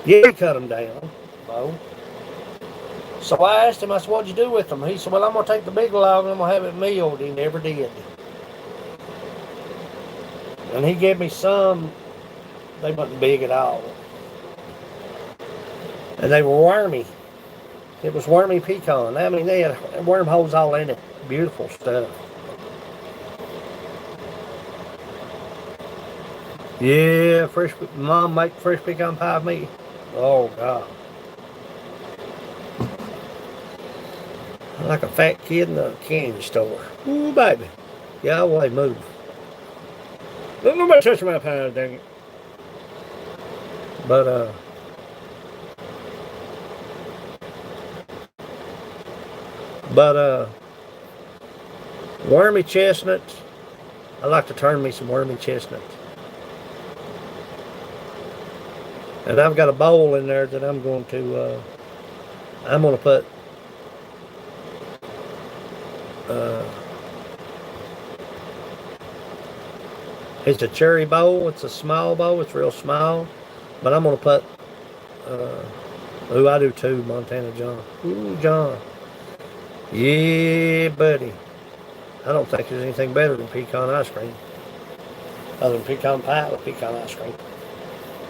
Yeah, he cut them down, Bo. So I asked him, I said, what'd you do with them? He said, well, I'm going to take the big log and I'm going to have it milled. He never did. And he gave me some, they wasn't big at all. And they were wormy. It was wormy pecan. I mean, they had wormholes all in it. Beautiful stuff. Yeah, Mom make fresh pecan pie of me. Oh, God. Like a fat kid in a candy store. Ooh, baby. Yeah, away, move. Don't nobody touch my pie, dang it. But, wormy chestnuts. I like to turn me some wormy chestnuts. And I've got a bowl in there that I'm going to put it's a cherry bowl. It's a small bowl. It's real small. But I'm going to put, ooh, I do too, Montana John. Ooh, John. Yeah, buddy. I don't think there's anything better than pecan ice cream. Other than pecan pie with pecan ice cream.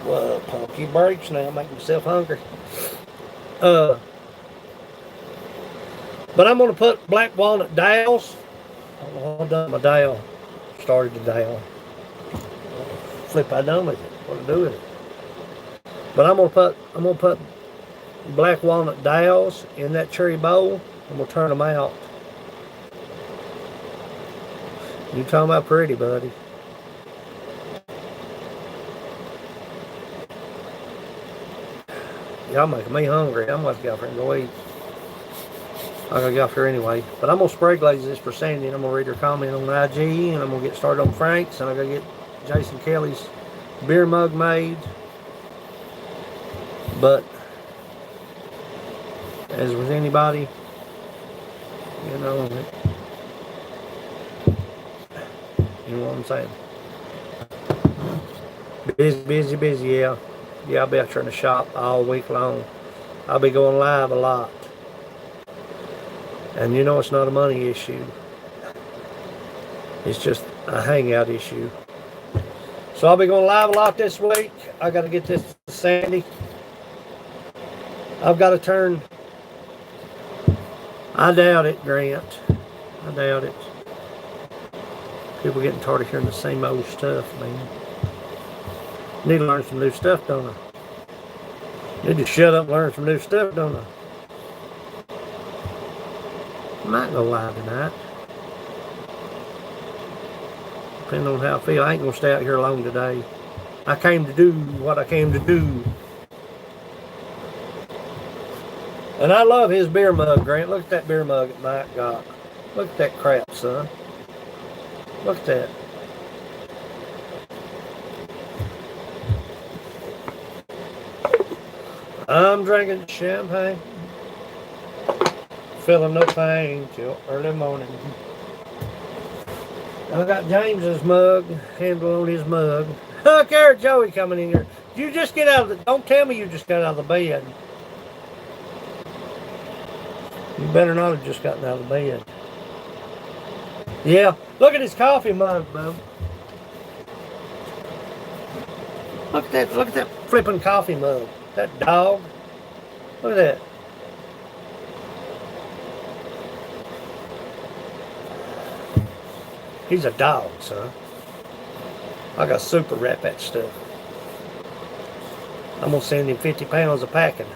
Well, punky breaks now, making myself hungry. But I'm going to put black walnut dowels. I don't know how I've done my dowel. Started the dowel. Flip I done with it. What to do with it? But I'm gonna put black walnut dowels in that cherry bowl. I'm gonna turn them out. You talking about pretty, buddy? Y'all making me hungry. I'm gonna get off here and go eat. I gotta get off here anyway. But I'm gonna spray glaze this for Sandy, and I'm gonna read her comment on IG, and I'm gonna get started on Frank's, and I gotta get Jason Kelly's beer mug made. But as with anybody, you know what I'm saying. Busy, yeah. Yeah, I'll be out there in the shop all week long. I'll be going live a lot. And you know it's not a money issue. It's just a hangout issue. So I'll be going live a lot this week. I got to get this to Sandy. I've got to turn. I doubt it, Grant. I doubt it. People getting tired of hearing the same old stuff, man. Need to learn some new stuff, don't I? Need to shut up and learn some new stuff, don't I? I might go live tonight. Depending on how I feel. I ain't going to stay out here long today. I came to do what I came to do. And I love his beer mug, Grant. Look at that beer mug that Mike got. Look at that crap, son. Look at that. I'm drinking champagne. Feeling no pain till early morning. I got James's mug, handle on his mug. Look there, Joey coming in here. You just get out of the, don't tell me you just got out of the bed. You better not have just gotten out of the bed. Yeah, look at his coffee mug, bub. Look at that flipping coffee mug. That dog. Look at that. He's a dog, son. I got super wrap that stuff. I'm gonna send him 50 pounds of packing.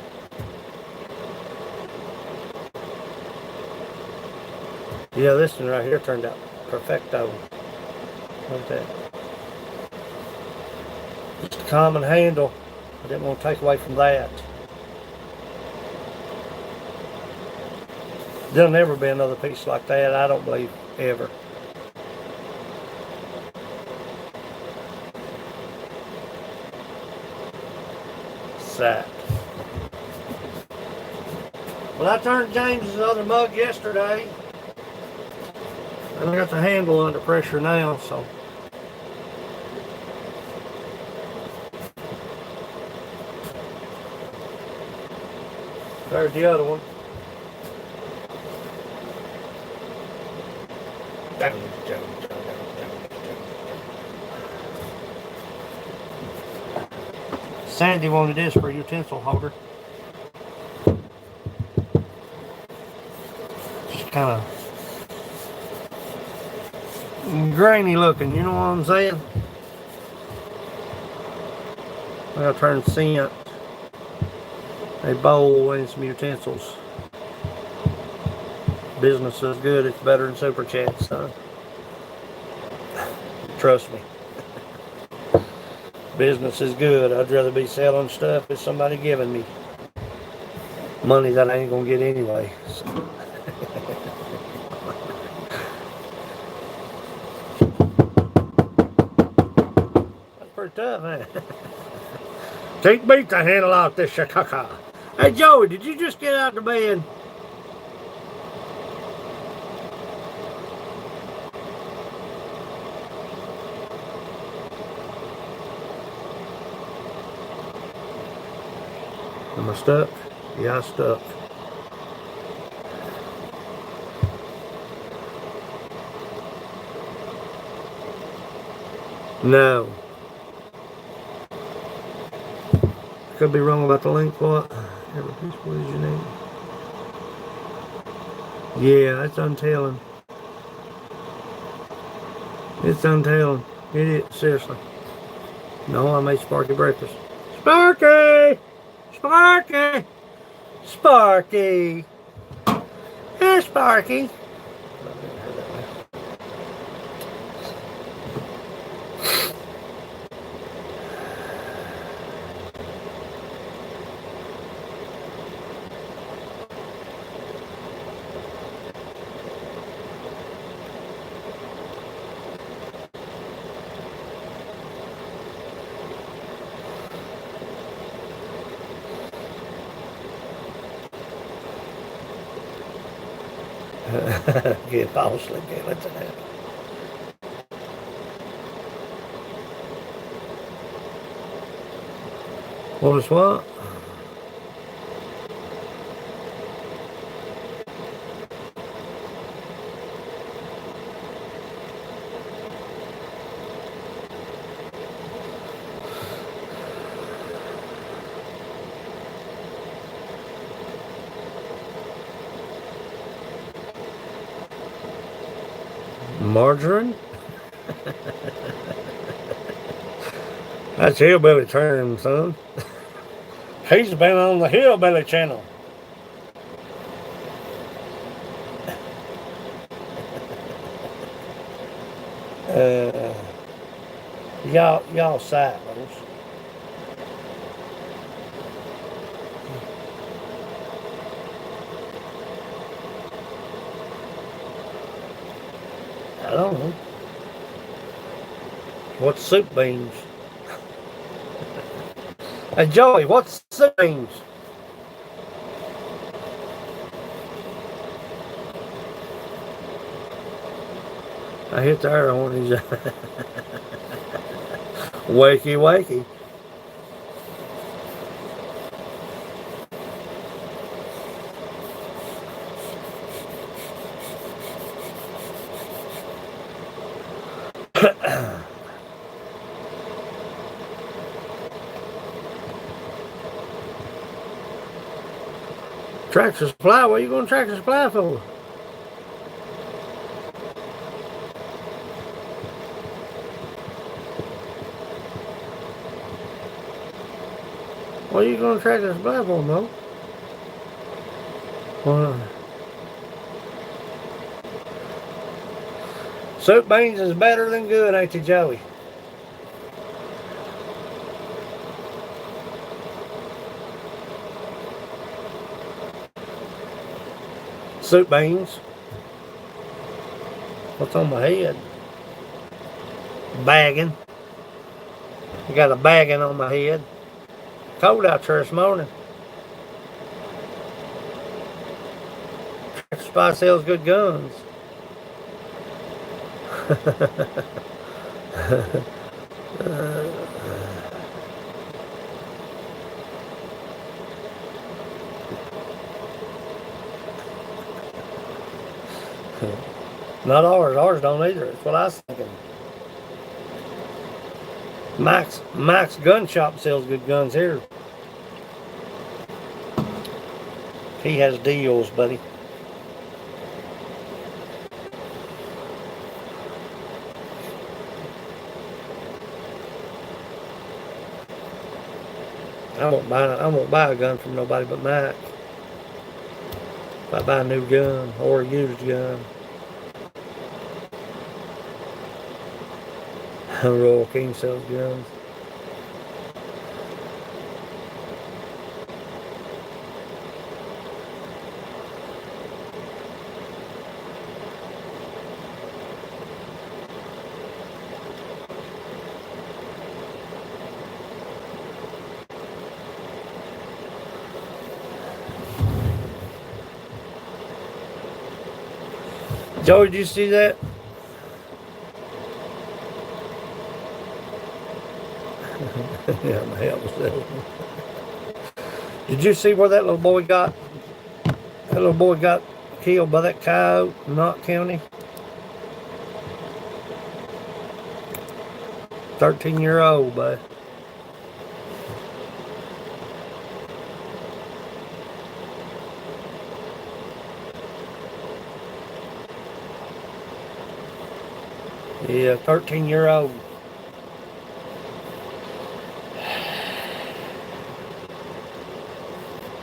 Yeah, this one right here turned out perfecto. Look at that. Just a common handle. I didn't want to take away from that. There'll never be another piece like that, I don't believe, ever. That. Well, I turned James's other mug yesterday, and I got the handle under pressure now, so. There's the other one. Sandy wanted this for a utensil holder. Just kind of grainy looking, you know what I'm saying? I gotta turn scent a bowl and some utensils. Business is good, it's better than Super Chat, son. Trust me. Business is good. I'd rather be selling stuff than somebody giving me money that I ain't gonna get anyway. So. That's pretty tough, man. Take me to handle out this shakaka. Hey Joey, did you just get out the bed? Am I stuck? Yeah, I'm stuck. No. Could be wrong about the link. What? What is your name? Yeah, it's untailing. It's untailing. It is, seriously. No, I made Sparky breakfast. Sparky! Sparky! Sparky! Here's Sparky. Can't fall asleep, can't let that happen. What was what? Margarine? That's hillbilly term, son. He's been on the hillbilly channel. Y'all silos. I don't know. What's soup beans? Hey Joey, what's soup beans? I hit the air on his wakey wakey. Tractor Supply? What are you going to Tractor Supply for? What are you going to Tractor Supply for, Mo? Soup beans is better than good, ain't you, Joey? Soup beans. What's on my head? Bagging. You got a bagging on my head. Cold out there this morning. Spy sells good guns. Not ours. Ours don't either. That's what I was thinking. Mike's gun shop sells good guns here. He has deals, buddy. I won't buy a gun from nobody but Mike. If I buy a new gun or a used gun. Royal King sells guns. Joe, did you see that? Yeah, my hell was that. Did you see where that little boy got? That little boy got killed by that coyote in Knott County. 13-year-old, bud. Yeah, 13-year-old.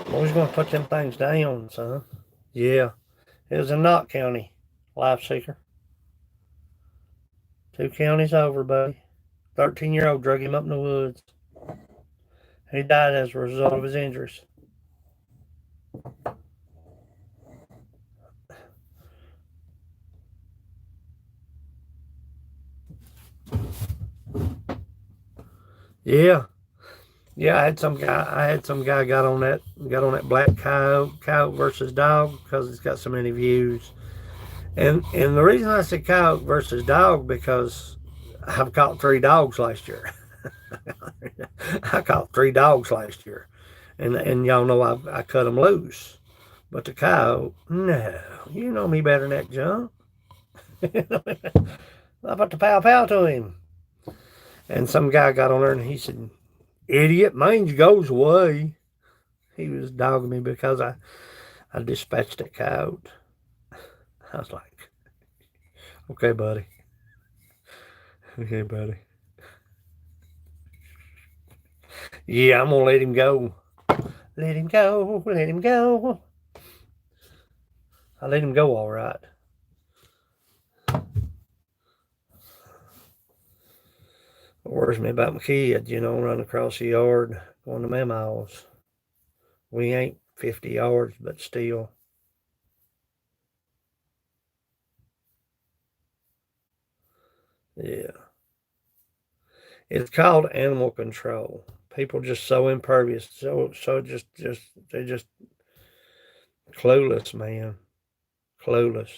I'm always going to put them things down, son. Yeah, it was in Knott County, life seeker. 2 counties over, buddy. 13-year-old drug him up in the woods. He died as a result of his injuries. Yeah. Yeah, I had some guy got on that black coyote versus dog because it's got so many views. And the reason I said coyote versus dog because I've caught 3 dogs last year. I caught 3 dogs last year. And y'all know I cut them loose. But the coyote, no, you know me better than that, John. I put the pow to him. And some guy got on there and he said, "Idiot, mange goes away." He was dogging me because I dispatched that coyote. I was like, okay, buddy. Okay, buddy. Yeah, I'm going to let him go. Let him go. Let him go. I let him go all right. It worries me about my kids, running across the yard, going to Mama's. We ain't 50 yards, but still. Yeah. It's called animal control. People just so impervious, so they're just clueless, man. Clueless.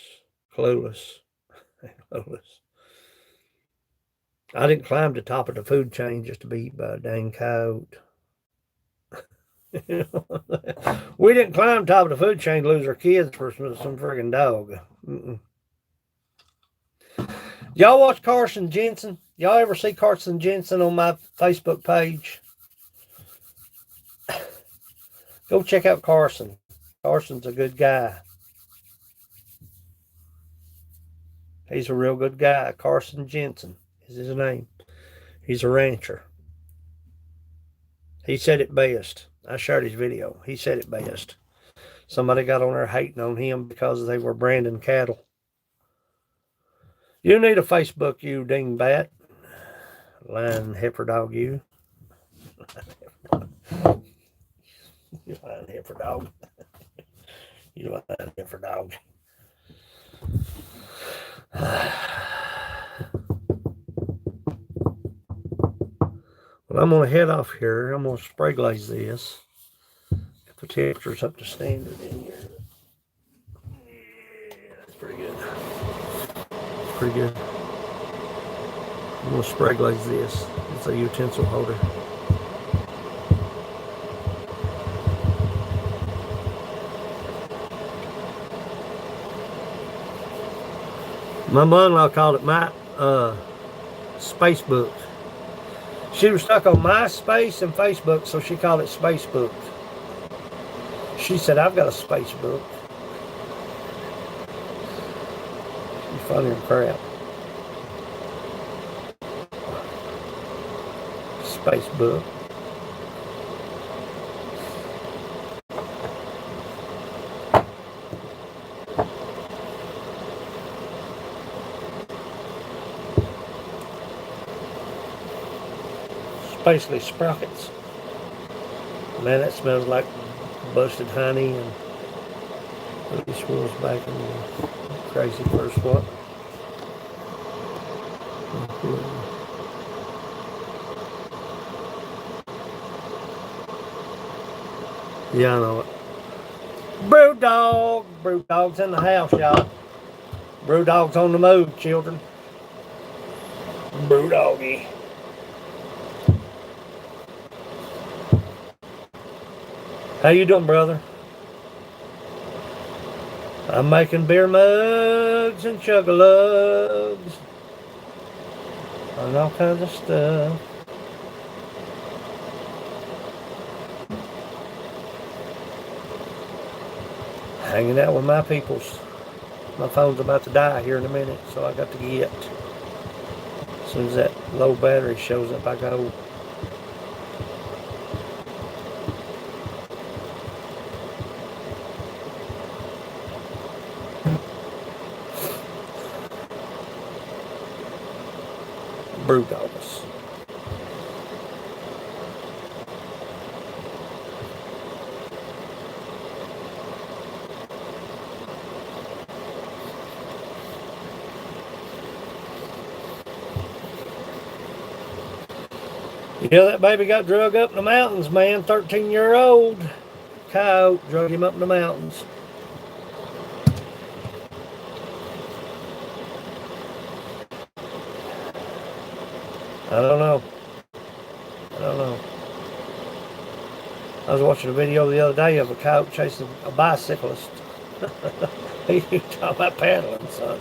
Clueless. I didn't climb the top of the food chain just to be eaten by a dang coyote. We didn't climb top of the food chain to lose our kids for some friggin' dog. Y'all watch Carson Jensen? Y'all ever see Carson Jensen on my Facebook page? Go check out Carson. Carson's a good guy. He's a real good guy. Carson Jensen is his name. He's a rancher. He said it best. I shared his video. He said it best. Somebody got on there hating on him because they were branding cattle. You need a Facebook, you dingbat. Lying heifer dog, you. You lying heifer dog. You lying heifer dog. Well, I'm going to head off here. I'm going to spray glaze this. If the temperature's up to standard in here. pretty good. I'm going to spray glaze this. It's a utensil holder. My mother-in-law called it my space book. She was stuck on MySpace and Facebook, so she called it Space Book. She said, I've got a space book. She's funny and crap. Space book. Basically sprockets. Man, that smells like busted honey and this was back in the crazy first what? Yeah, I know it. Brewdog's in the house, y'all. Brewdog's on the move, children. Brewdoggy. How you doing, brother? I'm making beer mugs and chug-a-lugs and all kinds of stuff. Hanging out with my peoples. My phone's about to die here in a minute, so I got to get. As soon as that low battery shows up, I go. Brewdogs. Yeah, that baby got drug up in the mountains, man. 13-year-old coyote drug him up in the mountains. I don't know. I was watching a video the other day of a coyote chasing a bicyclist. He talking about paddling, son.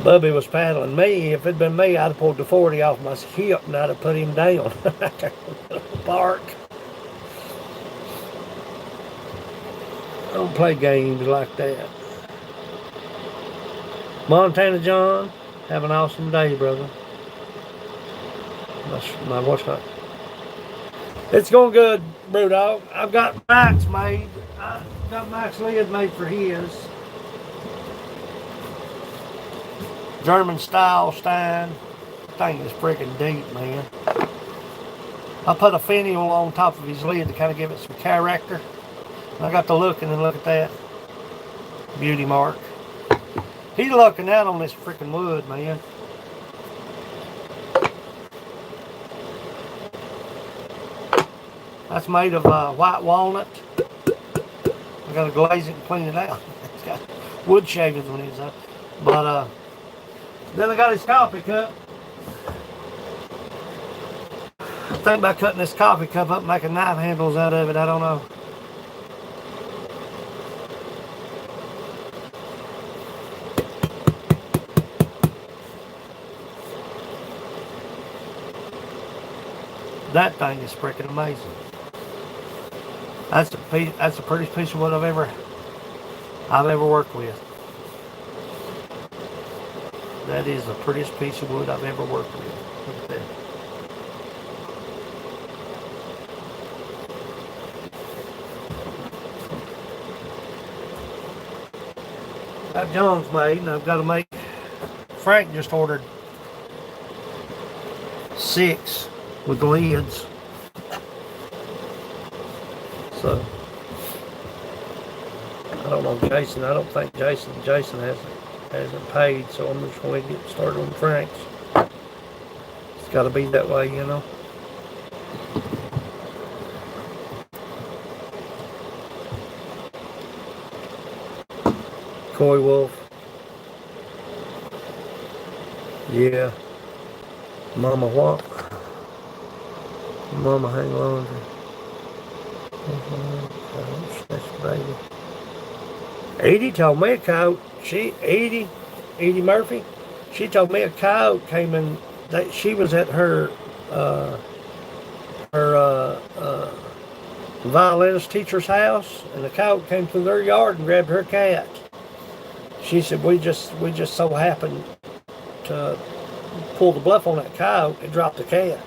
Bubby was paddling me. If it'd been me, I'd have pulled the 40 off my hip and I'd have put him down. Park. I don't play games like that. Montana John, have an awesome day, brother. My what's not? It's going good, Brewdog. I've got Max made. I got Max lid made for his. German style Stein. Thing is freaking deep, man. I put a finial on top of his lid to kind of give it some character. I got to look and then look at that. Beauty mark. He's looking out on this freaking wood, man. That's made of white walnut. I got to glaze it and clean it out. It's got wood shavings on it. But then I got his coffee cup. I think about cutting this coffee cup up and making knife handles out of it. I don't know. That thing is freaking amazing. That's the prettiest piece of wood I've ever worked with. That is the prettiest piece of wood I've ever worked with. Look at that. That John's made, and I've got to make. Frank just ordered 6 with the lids. So I don't know Jason. I don't think Jason hasn't paid, so I'm just going to get started on Frank's. It's got to be that way, you know. Coy Wolf. Yeah. Mama what? Mama hang laundry. That's baby. Edie told me a coyote. Edie Murphy, she told me a coyote came in. That she was at her uh, her violinist teacher's house, and the coyote came through their yard and grabbed her cat. She said we just so happened to pull the bluff on that coyote and drop the cat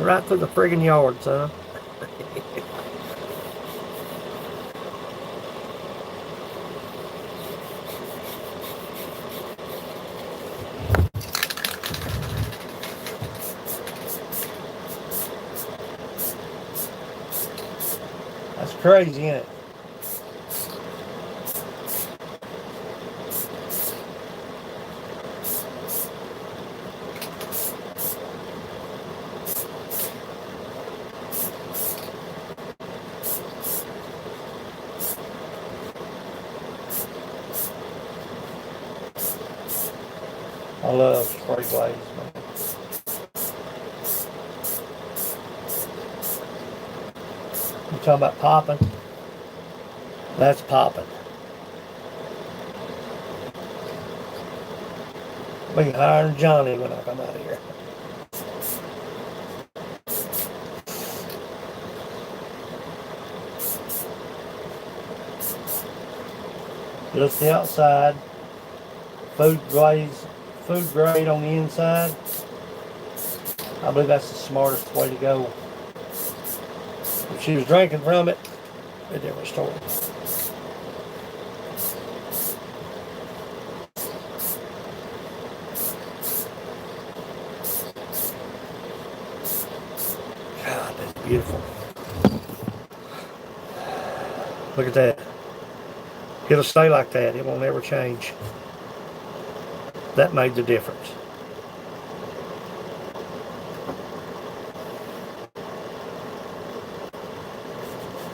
right through the friggin' yard, son. That's crazy, ain't it? I love spray glaze, man. You talking about popping? That's popping. Be higher than Johnny when I come out of here. Just the outside, food grade on the inside. I believe that's the smartest way to go. If she was drinking from it, a different story. God, that's beautiful. Look at that. It'll stay like that. It won't ever change. That made the difference.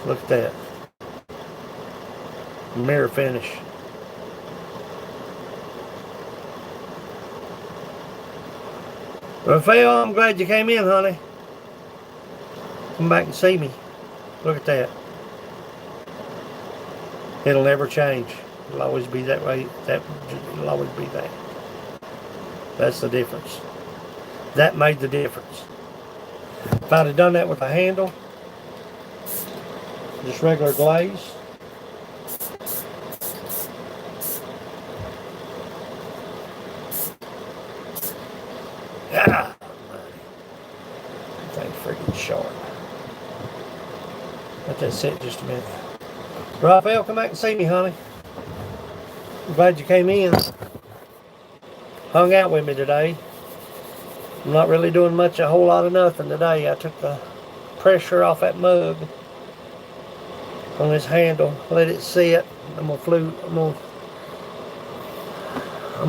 Look at that. Mirror finish. Raphael, I'm glad you came in, honey. Come back and see me. Look at that. It'll never change. It'll always be that way. It'll always be that. That's the difference. That made the difference. If I'd have done that with a handle, just regular glaze, that thing's freaking sharp. Let that sit just a minute. Raphael, come back and see me, honey. I'm glad you came in. Hung out with me today. I'm not really doing a whole lot of nothing today. I took the pressure off that mug on this handle, let it sit. I'm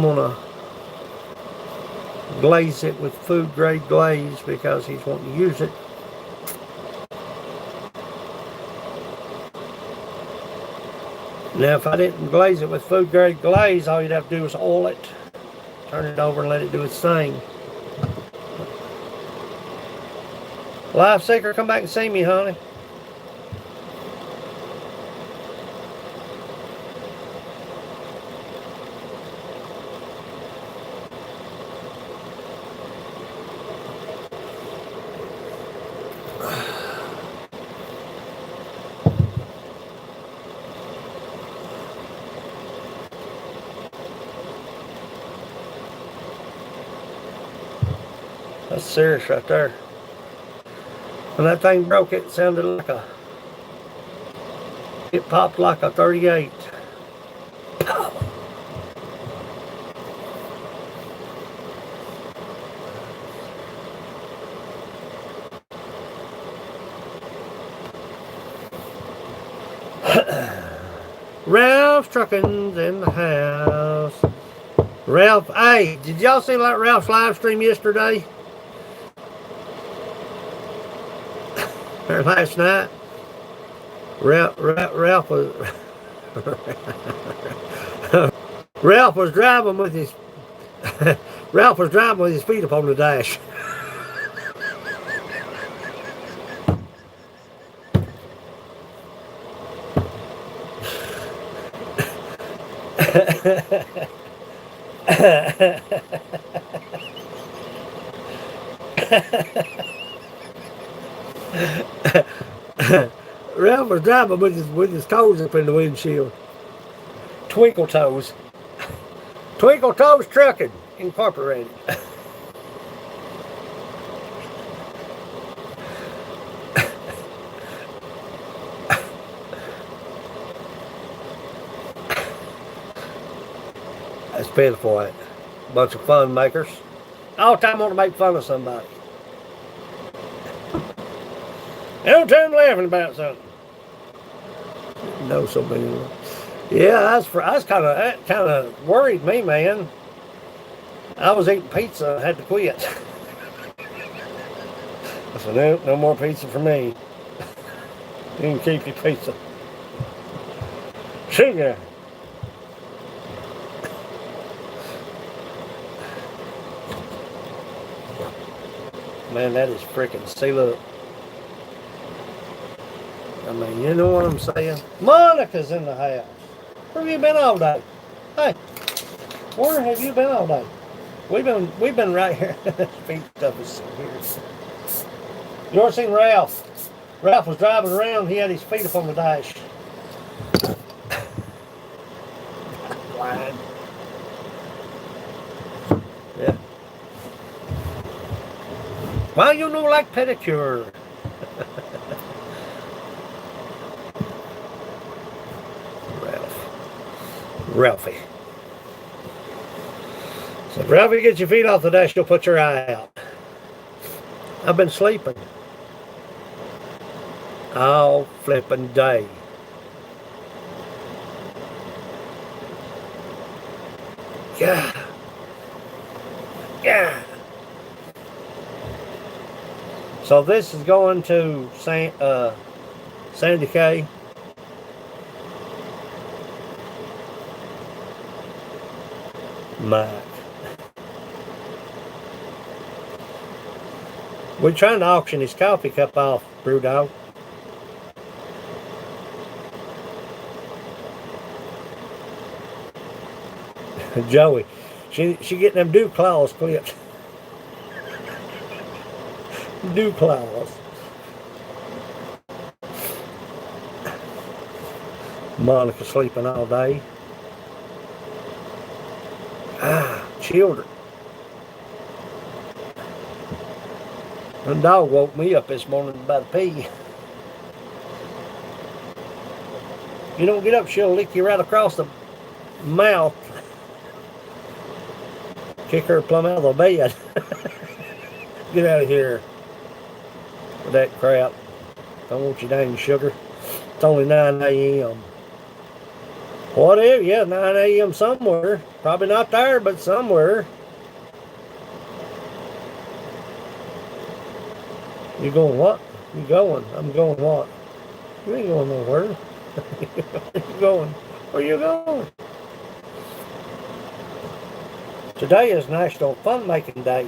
gonna glaze it with food grade glaze because he's wanting to use it. Now, if I didn't glaze it with food grade glaze, all you'd have to do is oil it, turn it over, and let it do its thing. Life Seeker, come back and see me, honey. That's serious right there. When that thing broke, it sounded like it popped like a 38. Pow! Ralph's Trucking's in the house. Ralph, hey, did y'all see like Ralph's live stream yesterday? Or last night? Ralph was Ralph was driving with his Ralph was driving with his feet upon the dash. Ralph was driving with his toes up in the windshield. Twinkle Toes. Twinkle Toes Trucking Incorporated. That's pitiful, ain't it? Bunch of fun makers. All the time want to make fun of somebody. Every time laughing about something. No, so many. Yeah, I was kind of worried me, man. I was eating pizza, I had to quit. I said, no more pizza for me. You can keep your pizza. Sugar. Man, that is freaking, see, look. I mean, you know what I'm saying? Monica's in the house. Where have you been all day? Hey, where have you been all day? We've been right here. Feet stuff is here. You ever seen Ralph? Ralph was driving around. He had his feet up on the dash. Blind. Yeah. Why you know like pedicure? Ralphie. So Ralphie, get your feet off the dash, you'll put your eye out. I've been sleeping all flipping day. Yeah. Yeah. So this is going to Sandy K. Mike. We're trying to auction his coffee cup off, Brewdog. Joey, she getting them dew claws clipped. Dew claws. Monica sleeping all day. Children. The dog woke me up this morning about to pee. You don't get up, she'll lick you right across the mouth. Kick her plumb out of the bed. Get out of here with that crap. Don't want your dang sugar. It's only 9 a.m. Whatever, yeah, 9 a.m. somewhere. Probably not there, but somewhere. You going what? You going? I'm going what? You ain't going nowhere. Where you going? Where you going? Today is National Fun Making Day.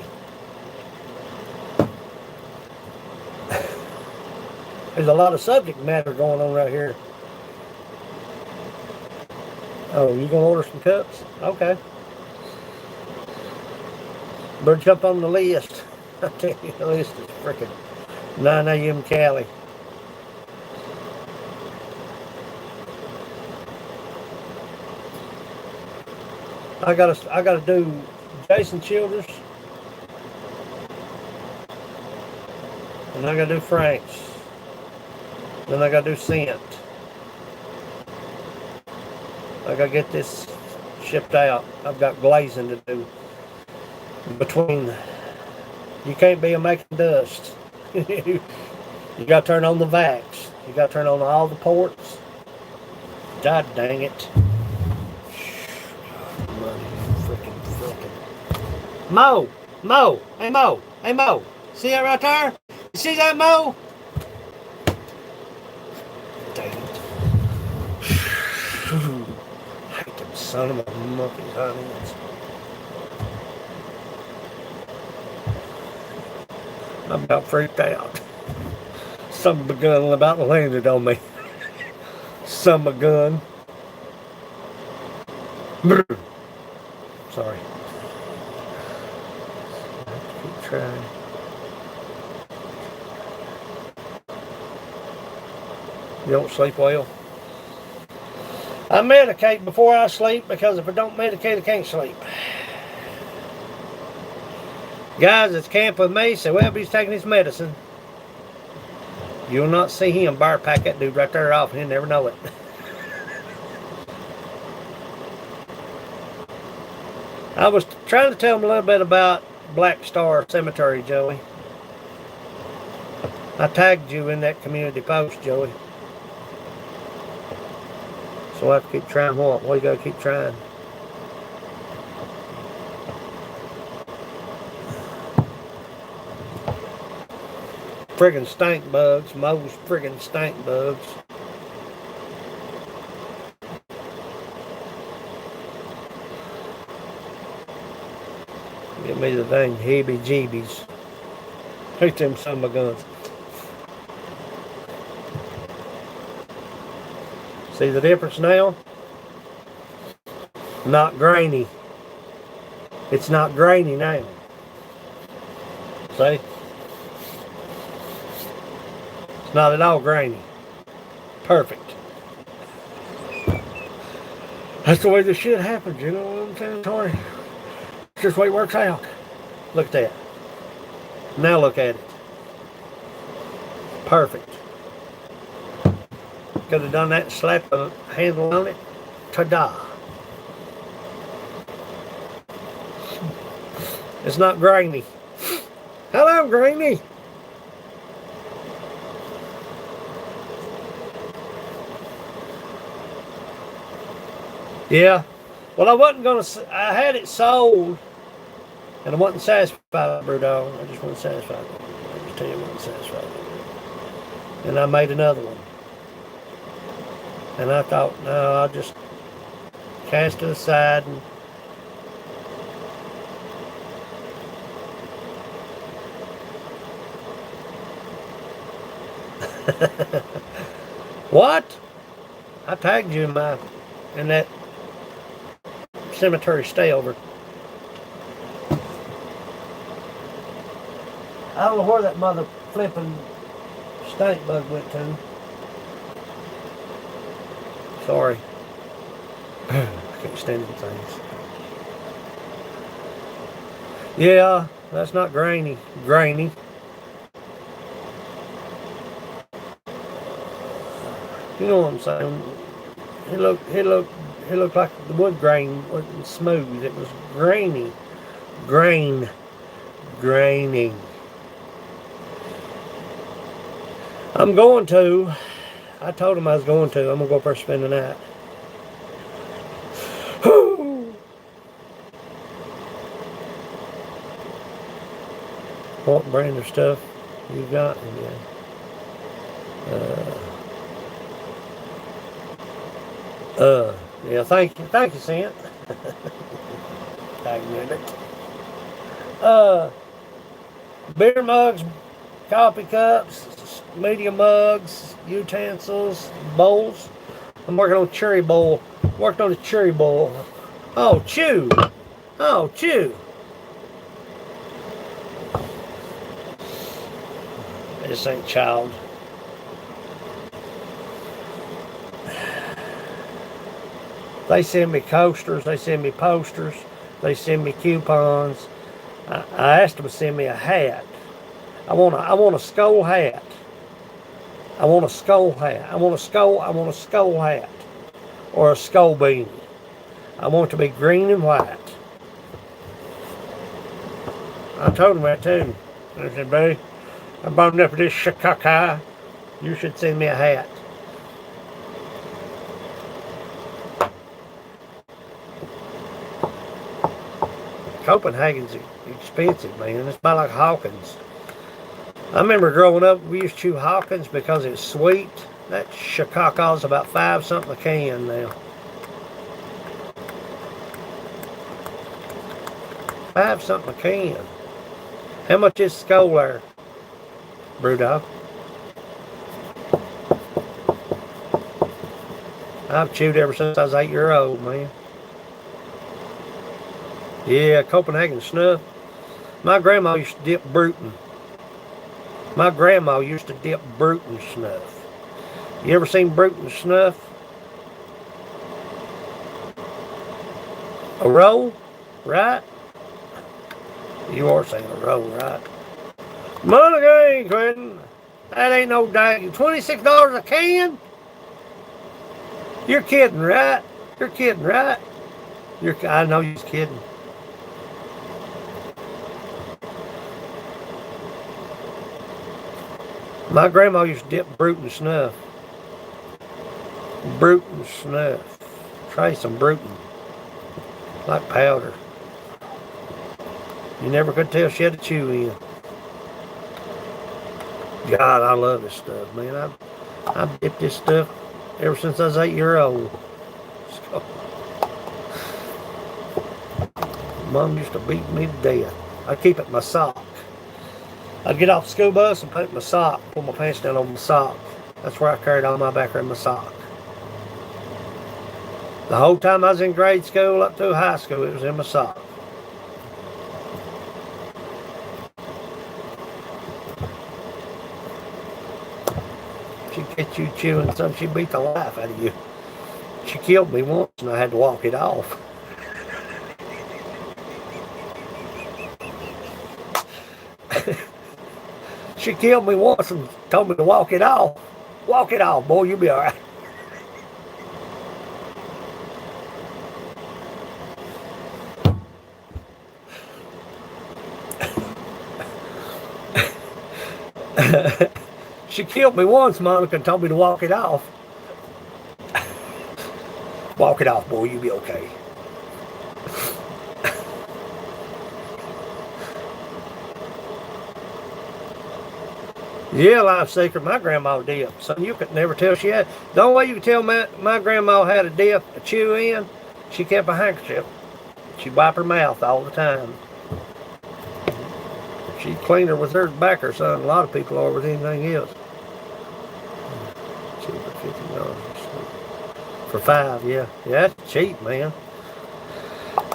There's a lot of subject matter going on right here. Oh, you gonna order some cups? Okay. Better jump on the list. I tell you, the list is freaking 9 a.m. Cali. I gotta do Jason Childers, and I gotta do Frank's, then I gotta do Scent. I gotta get this shipped out. I've got glazing to do. Between, you can't be a making dust. You gotta turn on the vacs. You gotta turn on all the ports. God dang it. Mo, hey Mo, see that right there? You see that, Mo? Dang it. I hate them son of a monkey's honey. I'm about freaked out. Some of a gun about landed on me. Some of a gun. Sorry. Keep trying. You don't sleep well? I medicate before I sleep because if I don't medicate, I can't sleep. Guys that's camp with me say, well, he's taking his medicine. You'll not see him bar pack that dude right there off and he'll never know it. I was trying to tell him a little bit about Black Star Cemetery, Joey. I tagged you in that community post, Joey. So I have to keep trying what? Well, you gotta keep trying. Friggin' stink bugs, most friggin' stink bugs. Give me the dang heebie-jeebies. Hate them son of a guns. See the difference now? Not grainy. It's not grainy now. See? It's not at all grainy. Perfect. That's the way this shit happens, you know what I'm saying, Tori? It's just the way it works out. Look at that. Now look at it. Perfect. Could have done that and slapped a handle on it. Ta-da. It's not grainy. Hello, grainy. Yeah. Well, I wasn't going to... I had it sold, and I wasn't satisfied, Brewdog. I just wasn't satisfied. I just tell you I wasn't satisfied. And I made another one. And I thought, no, I'll just cast it aside and what? I tagged you in that cemetery stay over. I don't know where that mother flipping stink bug went to. Sorry. I can't stand them things. Yeah, that's not grainy. Grainy. You know what I'm saying? It looked like the wood grain wasn't smooth. It was grainy. Graining. I told him I was going to. I'm going to go up there and spend the night. What brand of stuff you got? Yeah, thank you, Cent. Tag it. Beer mugs, coffee cups, media mugs, utensils, bowls. I'm working on a cherry bowl. Working on a cherry bowl. Oh, chew. This ain't child. They send me coasters. They send me posters. They send me coupons. I asked them to send me a hat. I want a skull hat. I want a skull hat. I want a skull hat. Or a skull beanie. I want it to be green and white. I told them that too. I said, buddy, I'm bought enough of this shakaka. You should send me a hat. Copenhagen's expensive, man. It's about like Hawkins. I remember growing up, we used to chew Hawkins because it's sweet. That shakaka's about $5 something a can now. 5 something a can. How much is Skull there, Brewdog? I've chewed ever since I was 8 years old, man. Yeah, Copenhagen snuff. My grandma used to dip Bruton. My grandma used to dip Bruton snuff. You ever seen Bruton snuff? A roll, right? You are saying a roll, right? Monica ain't quitting. That ain't no dang. $26 a can? You're kidding, right? You're kidding, right? I know you're kidding. My grandma used to dip Bruton snuff. Bruton snuff. Try some Bruton. Like powder. You never could tell she had a chew in. God, I love this stuff, man. I've dipped this stuff ever since I was 8 years old. So, Mom used to beat me to death. I'd keep it in my sock. I'd get off the school bus and put it in my sock, pull my pants down on my sock. That's where I carried all my backer in my sock. The whole time I was in grade school up to high school, it was in my sock. She'd get you chewing something, she'd beat the life out of you. She killed me once and I had to walk it off. She killed me once and told me to walk it off. Walk it off, boy, you'll be all right. She killed me once, Monica, and told me to walk it off. Walk it off, boy, you'll be okay. Yeah, life secret, my grandma did. Son, you could never tell she had. The only way you could tell my grandma had a dip, a chew in, she kept a handkerchief. She'd wipe her mouth all the time. She'd clean her with her tobacco, son. A lot of people are with anything else. $50 for 5, yeah. Yeah, that's cheap, man.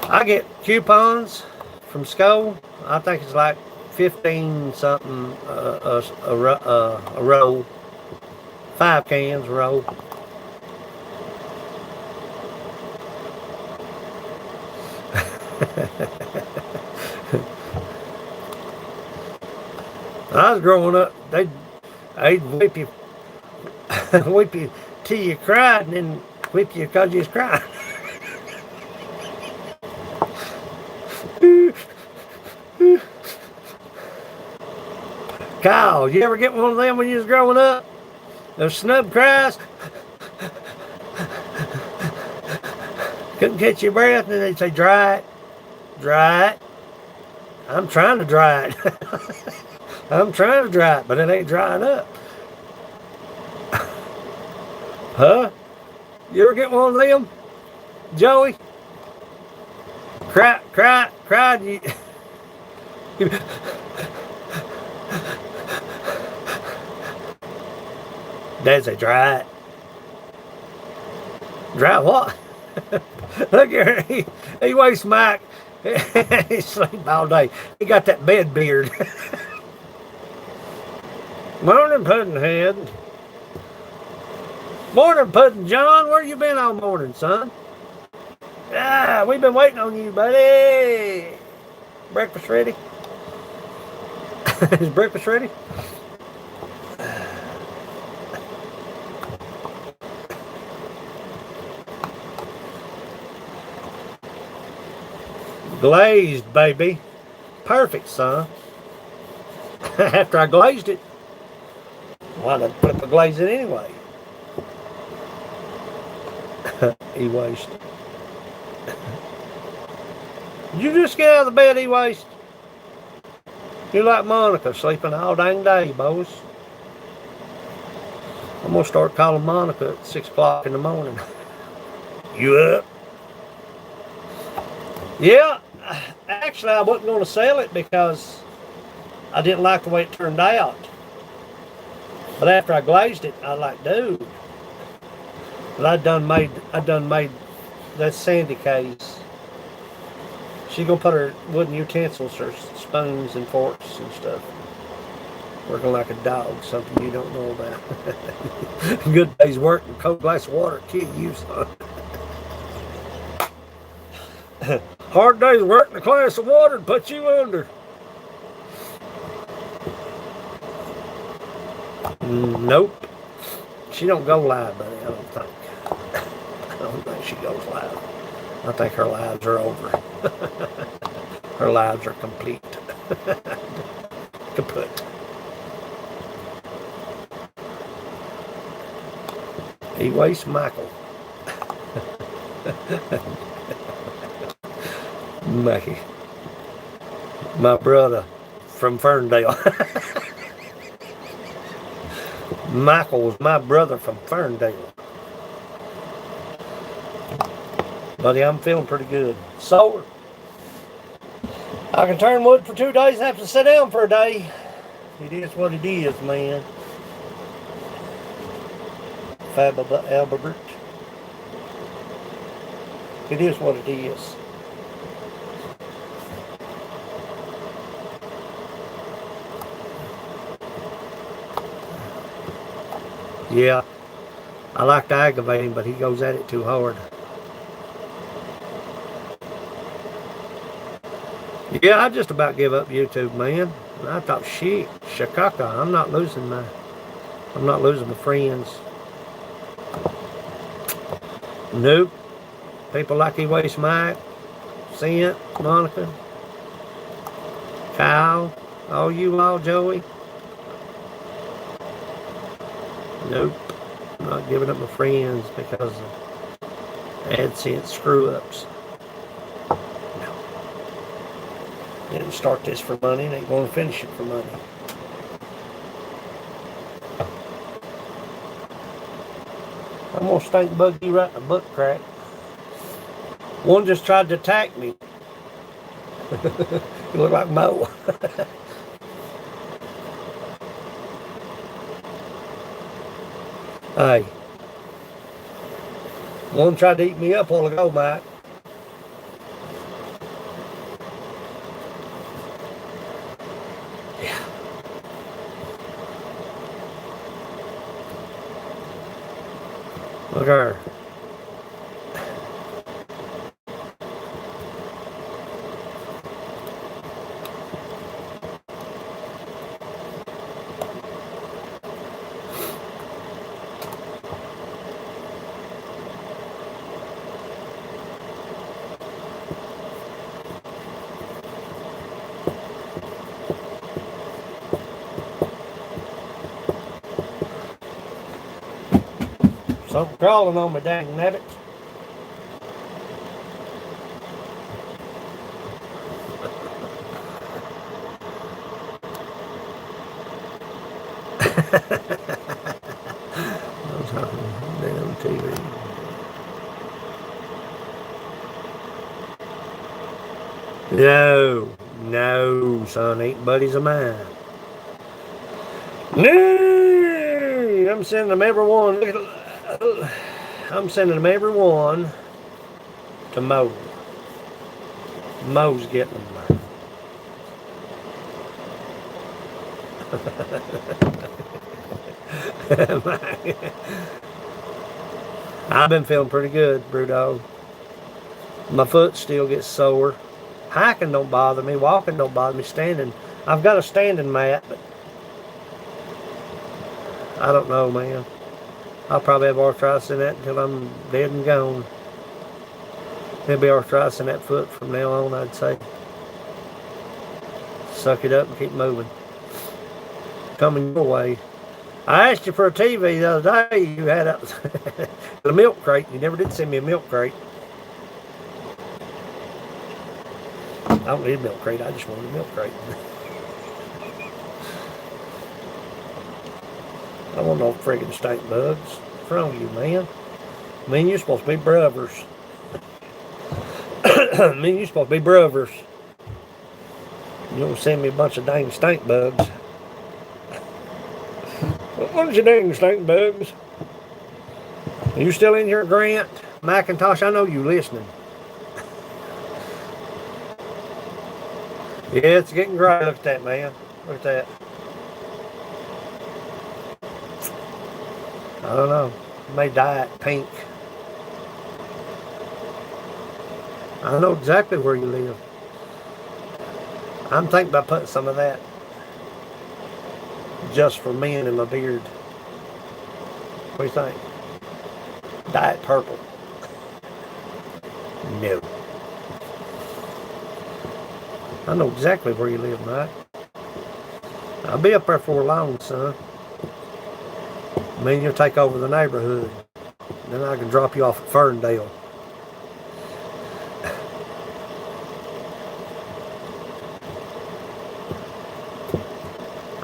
I get coupons from school. I think it's like 15 something a roll. 5 cans a roll. When I was growing up, they'd whip you, whip you till you cried, and then whip you because you was crying. Kyle, you ever get one of them when you was growing up? Those snub cries. Couldn't catch your breath, and then they'd say, dry it, dry it. I'm trying to dry it. I'm trying to dry it, but it ain't drying up. Huh? You ever get one of them, Joey? Cried you. Dad say, dry it. Dry what? Look here, he weighs smack. He sleep all day. He got that bed beard. Morning, Puddinhead. Morning, Puddin' John. Where you been all morning, son? Ah, we've been waiting on you, buddy. Breakfast ready? Is breakfast ready? Glazed, baby. Perfect, son. After I glazed it, why not put the glaze in anyway? E-waste. Did you just get out of the bed, E-waste? You like Monica, sleeping all dang day, boys. I'm going to start calling Monica at 6 o'clock in the morning. You up? Yeah. actually, I wasn't going to sell it because I didn't like the way it turned out. But after I glazed it, I like, dude. But I done made that Sandy case. She's gonna put her wooden utensils, her spoons and forks and stuff. Working like a dog, something you don't know about. Good day's work and cold glass of water kill you, son. Hard day's work and a glass of water and put you under. Nope. She don't go live, buddy, I don't think. I don't think she goes live. I think her lives are over. Her lives are complete. Kaput. He wastes Michael. Mackie. My brother from Ferndale. Michael was my brother from Ferndale. Buddy, I'm feeling pretty good. Sore. I can turn wood for 2 days and have to sit down for a day. It is what it is, man. Fab Albert. It is what it is. Yeah, I like to aggravate him, but he goes at it too hard. Yeah, I just about give up YouTube, man. I thought, shit, shakaka, I'm not losing my friends. Nope. People like he wastes Mike, Cent, Monica, Kyle, all you all, Joey. Nope. I'm not giving up my friends because of AdSense screw-ups. No. Didn't start this for money and ain't going to finish it for money. I'm going to stink bug you right in the butt crack. One just tried to attack me. You look like Mo. Hey. One tried to eat me up a while ago, Mike. Yeah. Look at her. Something crawling on me, dang nabbit. I was talking damn TV. No, son, ain't buddies of mine. No, I'm sending them everyone. I'm sending them everyone to Mo. Mo's getting them. I've been feeling pretty good, Brewdog. My foot still gets sore. Hiking don't bother me. Walking don't bother me. Standing, I've got a standing mat, but I don't know, man. I'll probably have arthritis in that until I'm dead and gone. There'll be arthritis in that foot from now on, I'd say. Suck it up and keep moving. Coming your way. I asked you for a TV the other day. You had a milk crate. You never did send me a milk crate. I don't need a milk crate. I just wanted a milk crate. I want no friggin' stink bugs. What's wrong with you, man? Me and you're supposed to be brothers. Me and you're supposed to be brothers. You don't send me a bunch of dang stink bugs. What is your dang stink bugs? Are you still in here, Grant? Macintosh, I know you listening. Yeah, it's getting gray. Look at that, man. Look at that. I don't know. It may dye it pink. I know exactly where you live. I'm thinking about putting some of that just for men in my beard. What do you think? Dye it purple. No. I know exactly where you live, Mike. I'll be up there for long, son. Me and you'll take over the neighborhood. Then I can drop you off at Ferndale.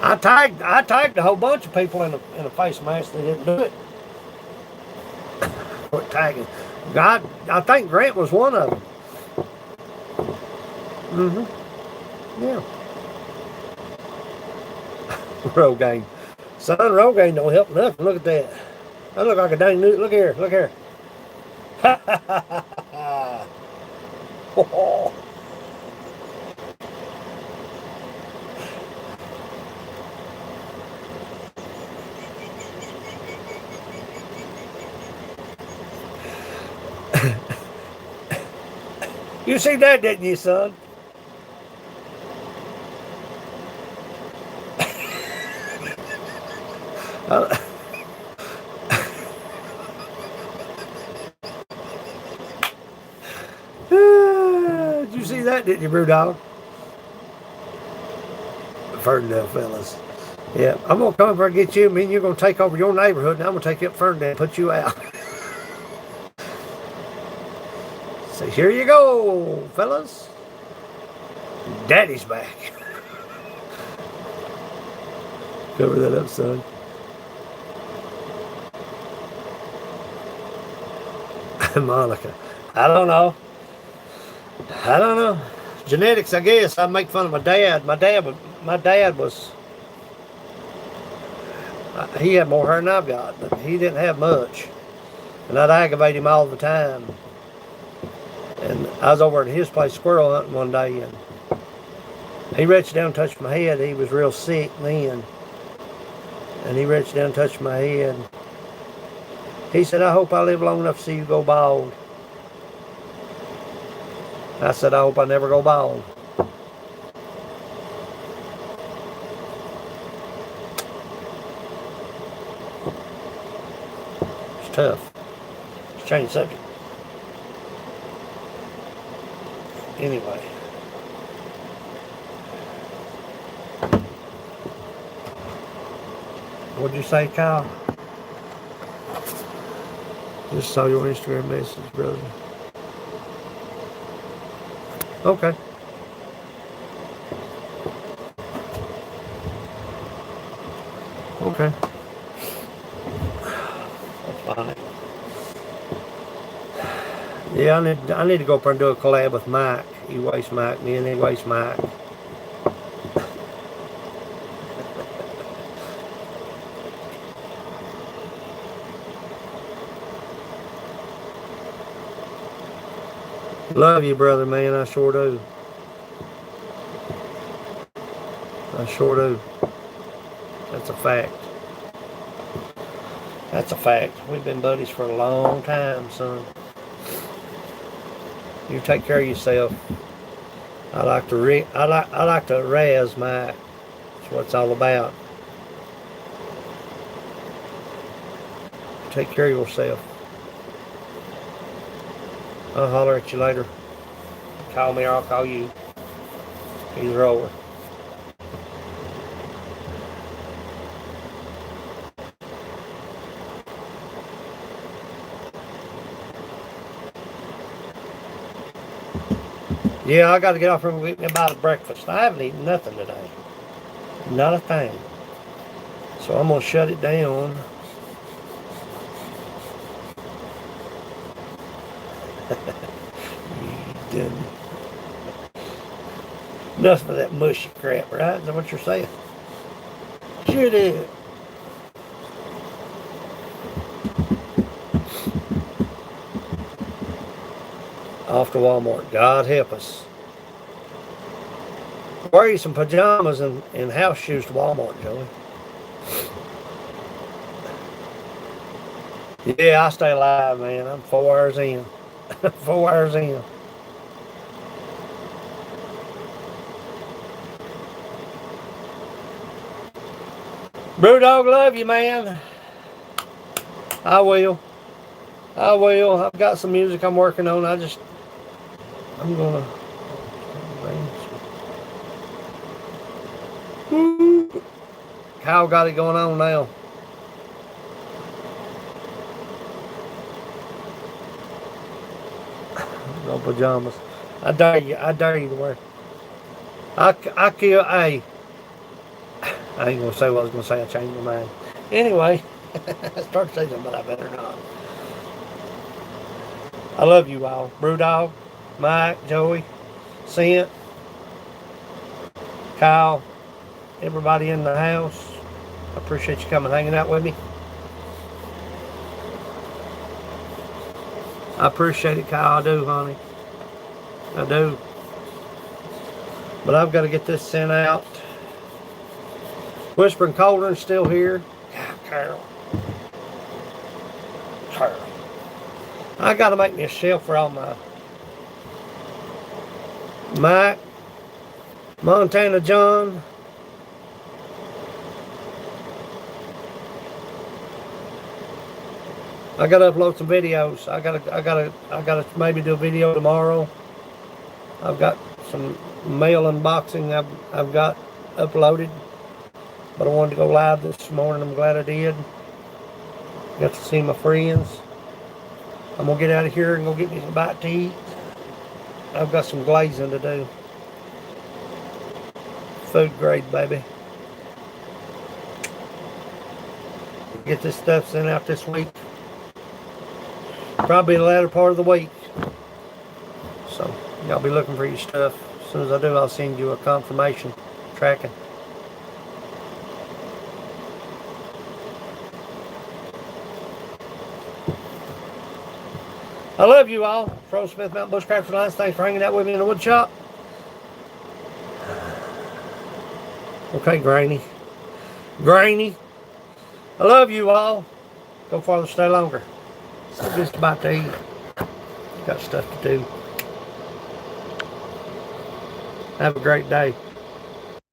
I tagged a whole bunch of people in a face mask. They didn't do it. Quit tagging. I think Grant was one of them. Yeah. Rogaine. Son, Rogaine don't help nothing. Look at that. I look like a dang new. Look here. Look here. Ha ha ha ha. Oh. You see that, didn't you, son? Did you see that, didn't you, Brewdog? Ferndale, fellas. Yeah, I'm going to come over and get you. Me and you're going to take over your neighborhood, and I'm going to take you up Ferndale and put you out. So here you go, fellas. Daddy's back. Cover that up, son. Monica. I don't know. Genetics, I guess. I make fun of my dad. My dad was. He had more hair than I've got, but he didn't have much, and I'd aggravate him all the time. And I was over at his place squirrel hunting one day, and he reached down and touched my head. He was real sick then, and he reached down and touched my head. He said, "I hope I live long enough to see you go bald." I said, "I hope I never go bald." It's tough. Let's change the subject. Anyway. What'd you say, Kyle? Just saw your Instagram message, brother. Okay. Okay. That's fine. Yeah, I need to go up there and do a collab with Mike. He waste Mike, me and he waste Mike. Love you, brother, man. I sure do. I sure do. That's a fact. That's a fact. We've been buddies for a long time, son. You take care of yourself. I like to razz Mike. That's what it's all about. Take care of yourself. I'll holler at you later. Call me or I'll call you. Either or. Yeah, I got to get off here and get me about breakfast. I haven't eaten nothing today. Not a thing. So I'm going to shut it down. Enough of that mushy crap, right? Is that what you're saying? Sure it is. Off to Walmart. God help us. Wear you some pajamas and house shoes to Walmart, Joey. Yeah, I stay alive, man. I'm 4 hours in. 4 hours in. Brewdog, love you, man. I will. I will. I've got some music I'm working on. I'm gonna. Woo. Kyle got it going on now. No pajamas. I dare you. I dare you to wear. I kill. Hey, I ain't gonna say what I was gonna say. I changed my mind. Anyway, I started saying something, but I better not. I love you all. Brewdog, Mike, Joey, Cent, Kyle, everybody in the house. I appreciate you coming hanging out with me. I appreciate it, Kyle. I do, honey. I do. But I've got to get this sent out. Whispering Cauldron's still here. Carol. I got to make me a shelf for all my Mike, Montana John. I gotta upload some videos. I gotta maybe do a video tomorrow. I've got some mail unboxing I've got uploaded, but I wanted to go live this morning. I'm glad I did. Got to see my friends. I'm gonna get out of here and go get me some bite to eat. I've got some glazing to do. Food grade, baby. Get this stuff sent out this week. Probably the latter part of the week. So, y'all be looking for your stuff. As soon as I do, I'll send you a confirmation tracking. I love you all. Pro Smith Mountain Bushcraft Alliance. Thanks for hanging out with me in the wood shop. Okay, Granny. Granny. I love you all. Go farther, stay longer. So just about to eat. Got stuff to do. Have a great day.